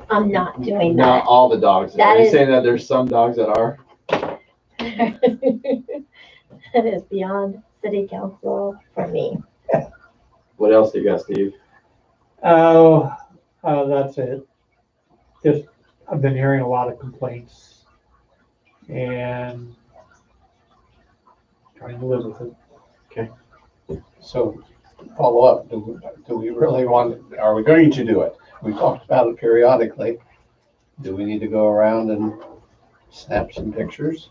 I'm not doing Not that. all the dogs. That Are you is- saying that there's some dogs that are? That is beyond city council for me. What else do you got, Steve? Oh, that's it. Just, I've been hearing a lot of complaints and trying to live with it. So, follow up, do we really want, are we going to do it? We talked about it periodically. Do we need to go around and snap some pictures?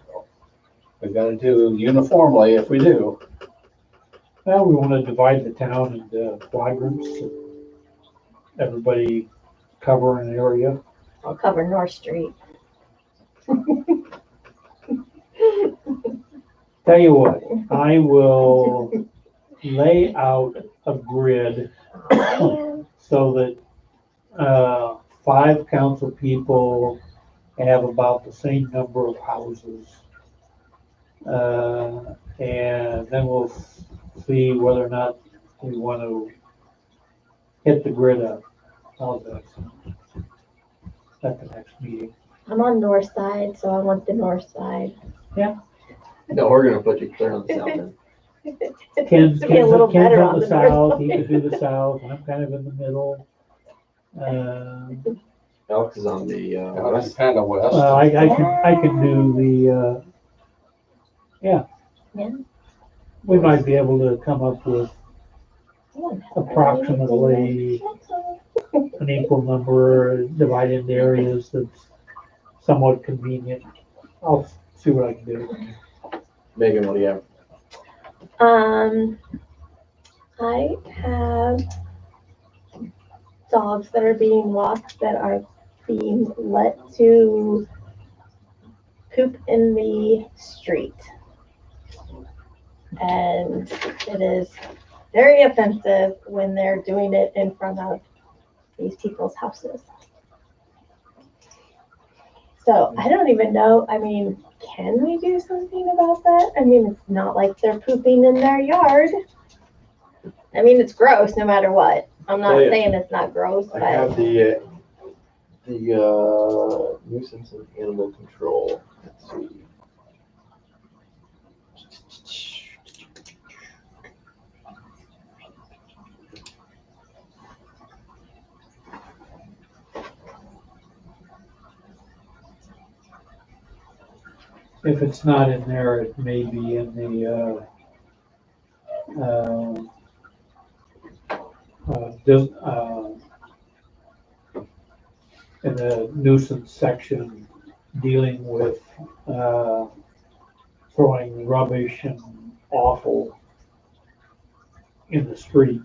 We've got to do uniformly if we do. Well, we want to divide the town into quadrants. Everybody cover an area. I'll cover North Street. Tell you what, I will lay out a grid so that 5 council people have about the same number of houses. And then we'll see whether or not we want to hit the grid up. How's that sound? At the next meeting. I'm on north side, so I want the north side. No, we're gonna put you clear on the south end. Ken's To be a little Ken's better on on the the north south, he side. could do the south, I'm kind of in the middle. Alex is on the west. Kind of west. Well, I can do the, yeah. Yeah. We might be able to come up with approximately an equal number, divide into areas that's somewhat convenient. I'll see what I can do. Megan, what do you have? I have dogs that are being walked that are being let to poop in the street. And it is very offensive when they're doing it in front of these people's houses. So I don't even know, I mean, can we do something about that? I mean, it's not like they're pooping in their yard. I mean, it's gross no matter what. I'm not Oh, yeah. saying it's not gross, I but have the nuisance and animal control. Let's see. If it's not in there, it may be in the, in the nuisance section dealing with, throwing rubbish and offal in the street.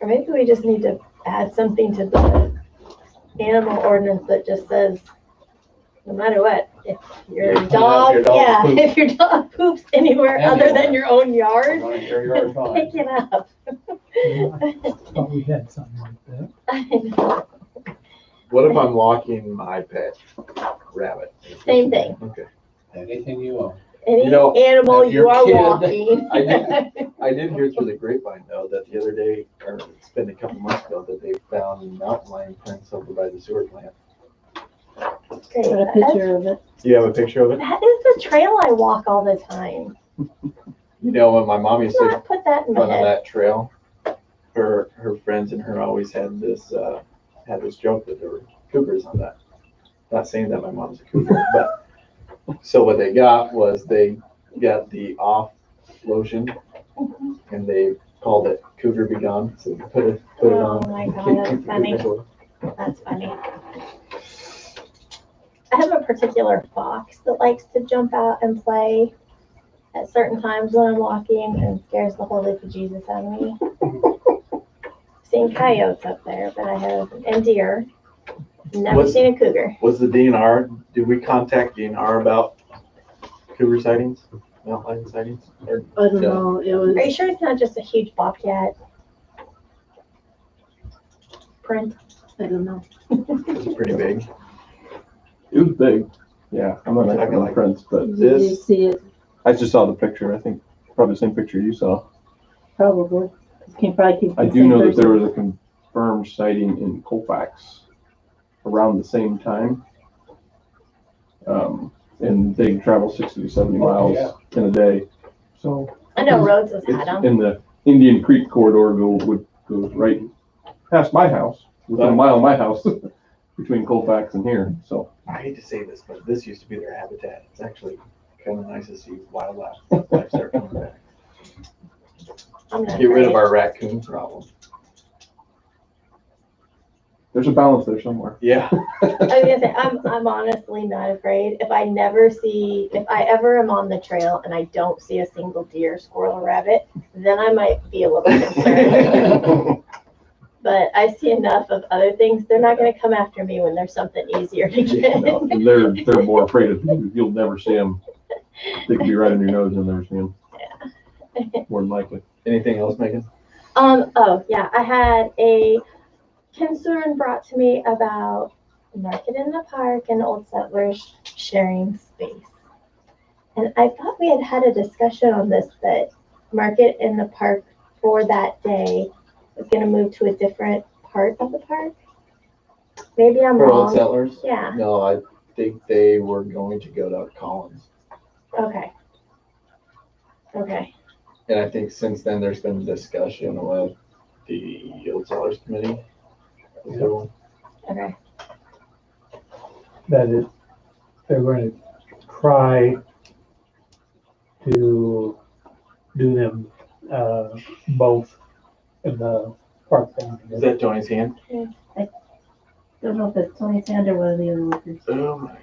or maybe we just need to add something to the animal ordinance that just says, no matter what, if your Your dog, dog yeah, poops. if your dog poops anywhere other than Anywhere. your own yard, Going to your yard fine. pick it up. I thought we had something like that. I know. What if I'm walking my pet rabbit? Same thing. Okay. Anything you want. Any You know, animal if you your are kid- walking. I did hear through the grapevine though that the other day, or it's been a couple months ago, that they found mountain lion prints over by the sewer plant. Great. Got a picture of it. Do you have a picture of it? That is the trail I walk all the time. You know, when my mom used to Not put that in my run on head. that trail, her friends and her always had this joke that there were cougars on that. Not saying that my mom's a cougar, but So what they got was they got the off lotion and they called it Cougar Be Gone. So they put it on. Oh my God, that's funny. That's funny. I have a particular fox that likes to jump out and play at certain times when I'm walking and scares the holy bejesus out of me. Seen coyotes up there, but I have and deer. Never seen a cougar. Was the DNR, did we contact DNR about cougar sightings, mountain lion sightings? Or, I don't know, it was. Are you sure it's not just a huge bobcat print? I don't know. was it pretty big? It was big. Yeah, I'm not Talking looking at like the prints, but Did you This, see it? I just saw the picture. I think probably the same picture you saw. Probably. Can probably keep I the do same know that person. there was a confirmed sighting in Colfax around the same time. And they travel 60 to 70 miles in a day. So I know Rhodes has had it's them. in the Indian Creek corridor goes right past my house, within a mile of my house, between Colfax and here. So I hate to say this, but this used to be their habitat. It's actually kind of nice to see wildlife start coming back. I'm not Get rid of afraid. our raccoon problem. there's a balance there somewhere. Yeah. I was gonna say, I'm honestly not afraid. If I ever am on the trail and I don't see a single deer, squirrel, or rabbit, then I might be a little concerned. But I see enough of other things. They're not gonna come after me when there's something easier to get. No, they're more afraid of you. You'll never see them. They could be right in your nose and never see them. Yeah. More than likely. Anything else, Megan? Oh yeah, I had a concern brought to me about Market in the Park and Old Settlers sharing space. And I thought we had had a discussion on this, that Market in the Park for that day was gonna move to a different part of the park. Maybe I'm For Old wrong. Settlers? Yeah, No, I think they were going to go to Collins. okay. Okay, And I think since then, there's been discussion with the Old Settlers Committee. So, okay. That they're going to try to do them, both in the park thing. is that Tony's hand? Don't know if it's Tony Sand or one of the other workers. Oh my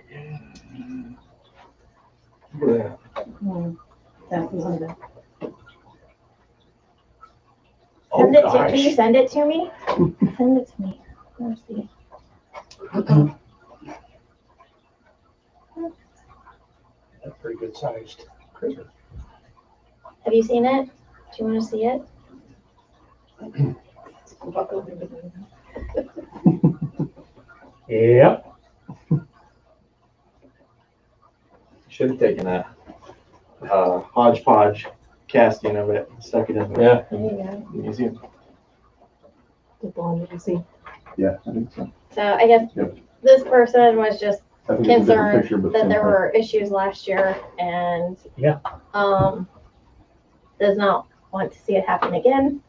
god. That was on the. Send it to, can you send it to me? Send it to me. Let's see. A pretty good sized critter. Have you seen it? Do you want to see it? Yep. Should have taken a hodgepodge casting of it and stuck it in the Yeah. There you go. museum. The bond, did you see? Yeah, I think so. So I guess Yep. this person was just I think it's a different concerned picture, but that same there thing. were issues last year and Yeah. does not want to see it happen again.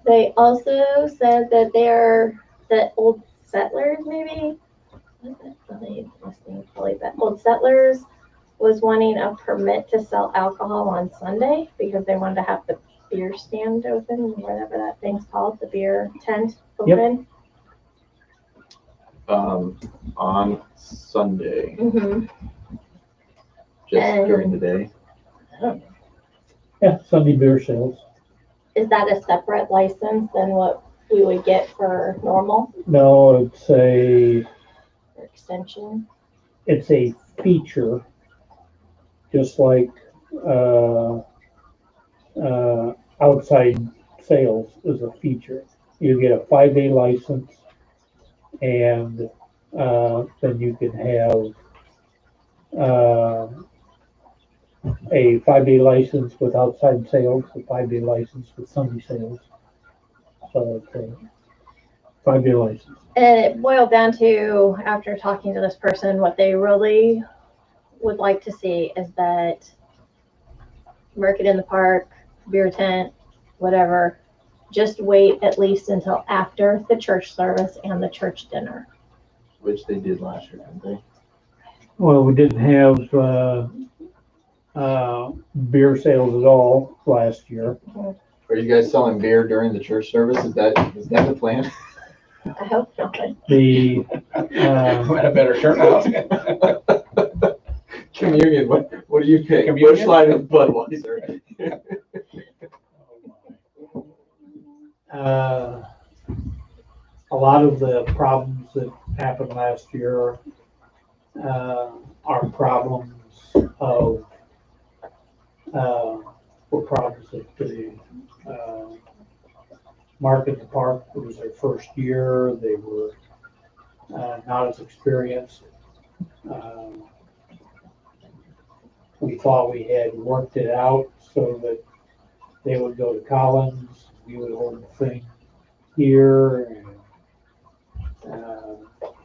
They also said that that Old Settlers maybe, what's that really listening fully, but Old Settlers was wanting a permit to sell alcohol on Sunday because they wanted to have the beer stand open, whatever that thing's called, the beer tent open. On Sunday, Mm-hmm. just during the day. Yeah, Sunday beer sales. Is that a separate license than what we would get for normal No, it's a or extension? feature, just like, outside sales is a feature. You get a 5-day license and, then you can have, a 5-day license with outside sales, a 5-day license with Sunday sales. So it's a 5-day license. And it boiled down to, after talking to this person, what they really would like to see is that Market in the Park, beer tent, whatever, just wait at least until after the church service and the church dinner. Which they did last year, didn't they? Well, we didn't have, beer sales at all last year. Are you guys selling beer during the church service? Is that the plan? I hope not. The, Had a better turnout. Communion, what do you pick? Communion? Busch Light or Budweiser? A lot of the problems that happened last year, are problems of, were problems that the, Mark in the Park, it was their first year, they were, not as experienced. We thought we had worked it out so that they would go to Collins, we would hold the thing here, and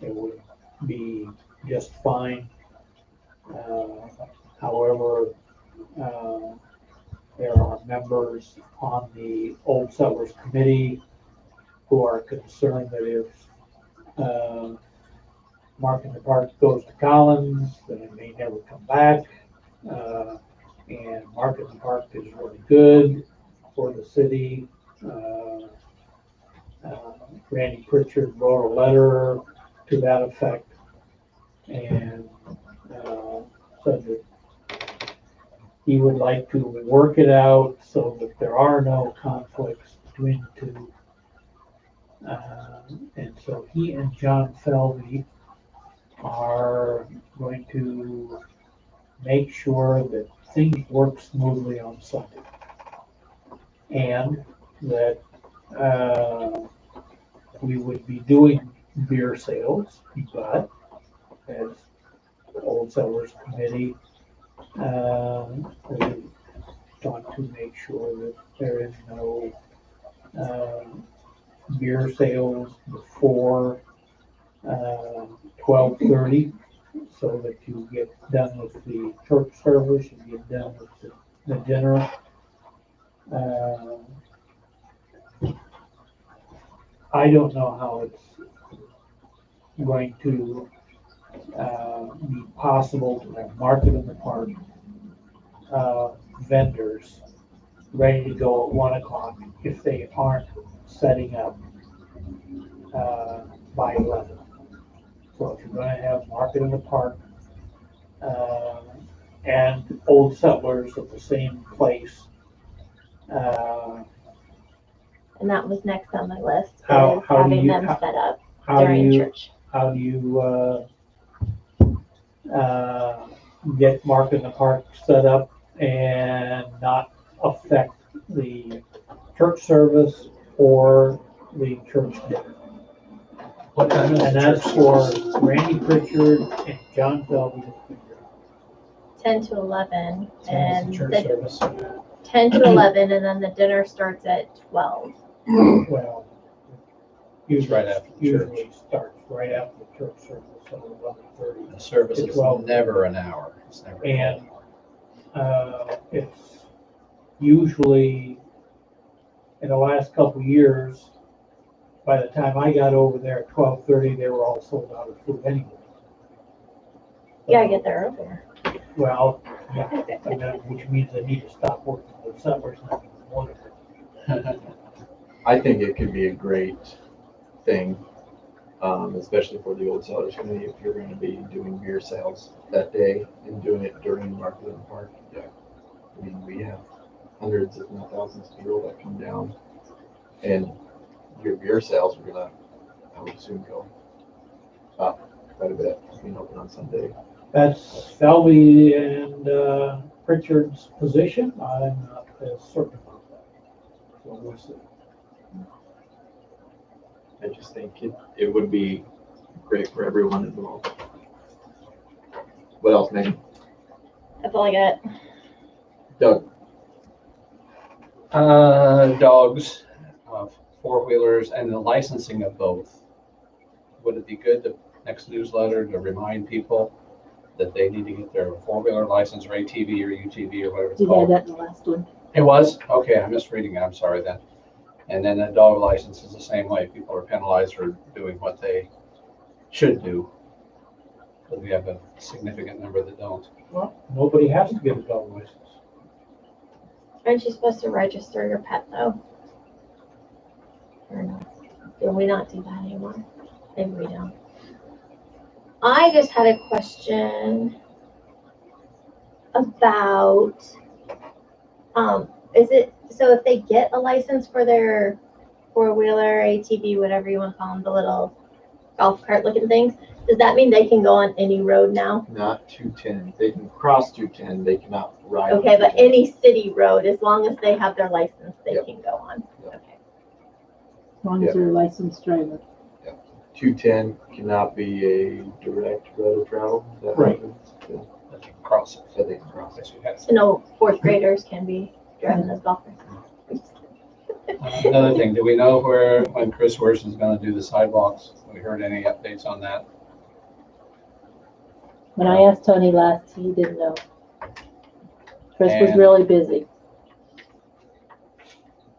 it would be just fine. However, there are members on the Old Settlers Committee who are concerned that if Mark in the Park goes to Collins, then it may never come back. And Mark in the Park is really good for the city. Randy Pritchard wrote a letter to that effect and said that he would like to work it out so that there are no conflicts between the two. And so he and John Felby are going to make sure that things work smoothly on Sunday. And that we would be doing beer sales, but as the Old Settlers Committee, we want to make sure that there is no beer sales before 12:30, so that you get done with the church service, you get done with the dinner. I don't know how it's going to be possible to have Market in the Park vendors ready to go at 1 o'clock if they aren't setting up by 11. So if you're going to have Market in the Park and Old Settlers at the same place, And that was next on my list, is How do having you- them set up how do during you church. how do you get Mark in the Park set up and not affect the church service or the church dinner? What time is And the that's church for service? Randy Pritchard and John Felby. 10 to 11, And and church the service. 10 to 11, and then the dinner starts at 12. Well, It's right after the church. usually starts right after the church service, so 11:30. The service to is 12. never an hour. It's never. And it's usually, in the last couple of years, by the time I got over there at 12:30, they were all sold out of food anyway. You gotta get there earlier. Well, yeah, and then, which means they need to stop working with settlers now in the morning. I think it could be a great thing, especially for the Old Settlers Committee, if you're gonna be doing beer sales that day and doing it during Market in the Park. Yeah. I mean, we have hundreds, if not thousands of people that come down, and your beer sales are gonna, I would assume, go up quite a bit, being open on Sunday. That's Felby and Pritchard's position. I'm not as certain about that. So we'll see. I just think it would be great for everyone involved. What else, Megan? That's all I got. Doug? Dogs, four-wheelers, and the licensing of both. Would it be good, the next newsletter, to remind people that they need to get their four-wheeler license or ATV or UTV or whatever it's You had called? that in the last one. It was? Okay, I'm misreading it, I'm sorry then. And then the dog license is the same way. People are penalized for doing what they should do. but we have a significant number that don't. Well, nobody has to get a dog license. Aren't you supposed to register your pet though? Or not? Do we not do that anymore? Maybe we don't. I just had a question about, is it, so if they get a license for their four-wheeler, ATV, whatever you want to call them, the little golf cart looking things, does that mean they can go on any road now? Not 210. They can cross 210. They cannot ride. Okay, but 210. any city road, as long as they have their license, they Yep. can go on. Yep. Okay. As long as they're a licensed driver. 210 cannot be a direct road of travel. Is that Right. That you can cross it. So they can cross it. Yes, you have So no fourth graders can be driving those golf carts. Another thing, do we know when Chris Worson's gonna do the sidewalks? Have we heard any updates on that? When I asked Tony last, he didn't know. Chris was And- really busy.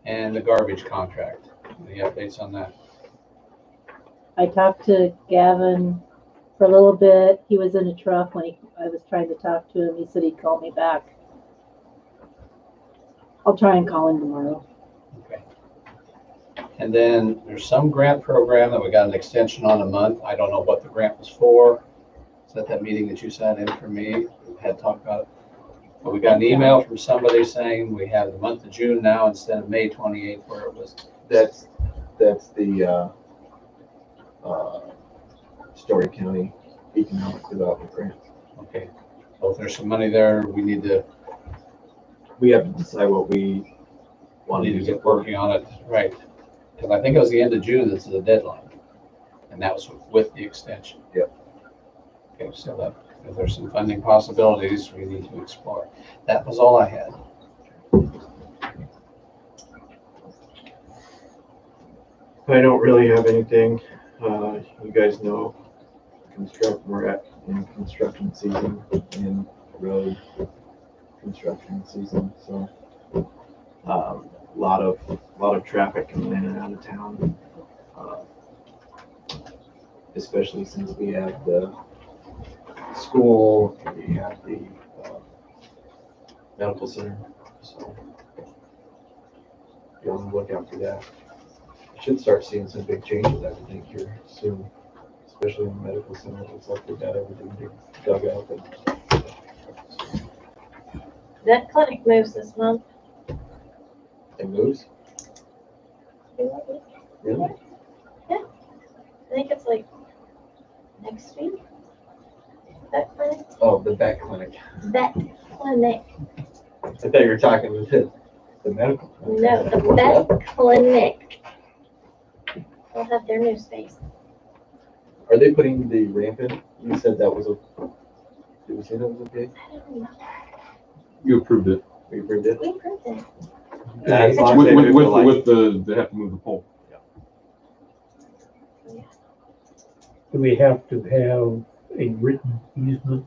And the garbage contract, any updates on that? I talked to Gavin for a little bit. He was in a truck when I was trying to talk to him. He said he'd call me back. I'll try and call him tomorrow. Okay. And then there's some grant program that we got an extension on a month. I don't know what the grant was for. Is that meeting that you sent in for me? We had talked about it. But we got an email from somebody saying we have the month of June now instead of May 28th where it was. That's the Story County Economic Development Grant. Okay. So if there's some money there, we need to We have to decide what we want to need to use get it for. working on it, right? Because I think it was the end of June that's the deadline. And that was with the extension. Yep. Okay, so that, if there's some funding possibilities, we need to explore. That was all I had. I don't really have anything. You guys know, we're in construction season, in road construction season, so a lot of traffic coming in and out of town, especially since we have the school and we have the medical center. So be on the lookout for that. Should start seeing some big changes, I would think, here soon, especially in the medical center. It looks like they've got everything dug up. And That clinic moves this month. it moves. Really? I think it's like next week. Vet clinic. Oh, the vet clinic. Vet clinic. I thought you were talking with the medical clinic. No, the vet clinic. They'll have their new space. Are they putting the ramp in? You said that was did we say that was okay? I don't know. You approved it. We approved it? We approved it. As long as they move the light. With they have to move the pole. Do we have to have a written easement?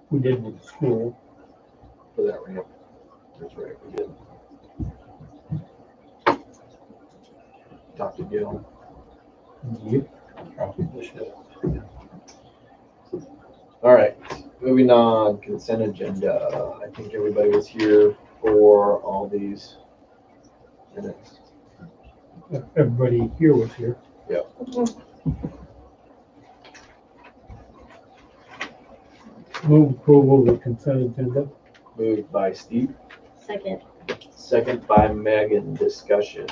We did with the school. For that ramp. That's right, we did. Talk to Gil. Yep. Probably should. All right, moving on, consent agenda. I think everybody was here for all these minutes. Everybody here was here. Move approval of the consent agenda. Moved by Steve, Second. second by Megan. Discussion.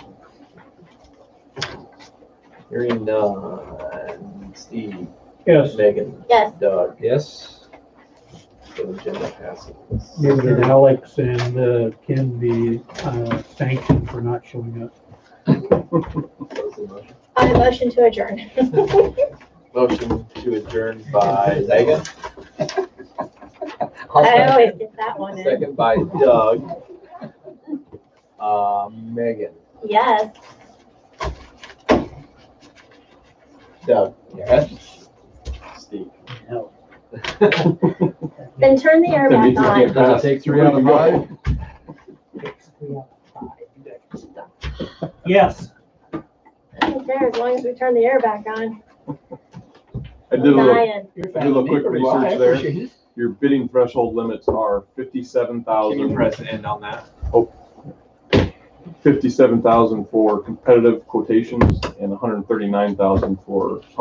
Hearing none. Steve, Yes, Megan, Yes. Doug, Yes. the agenda passes. maybe Alex and Ken be sanctioned for not showing up. Close the motion. I motion to adjourn. Motion to adjourn by Megan, I always get that one in. second by Doug. Megan, Yes. Doug, Yes. Steve. No. Then turn the air back on. Does it take 3 out of 5? Yes. don't care as long as we turn the air back on. I did a I'm little, dying. I did a little quick research there. Your bidding threshold limits are Can you 57,000, press end on that? 57,000 for competitive quotations and 139,000 for public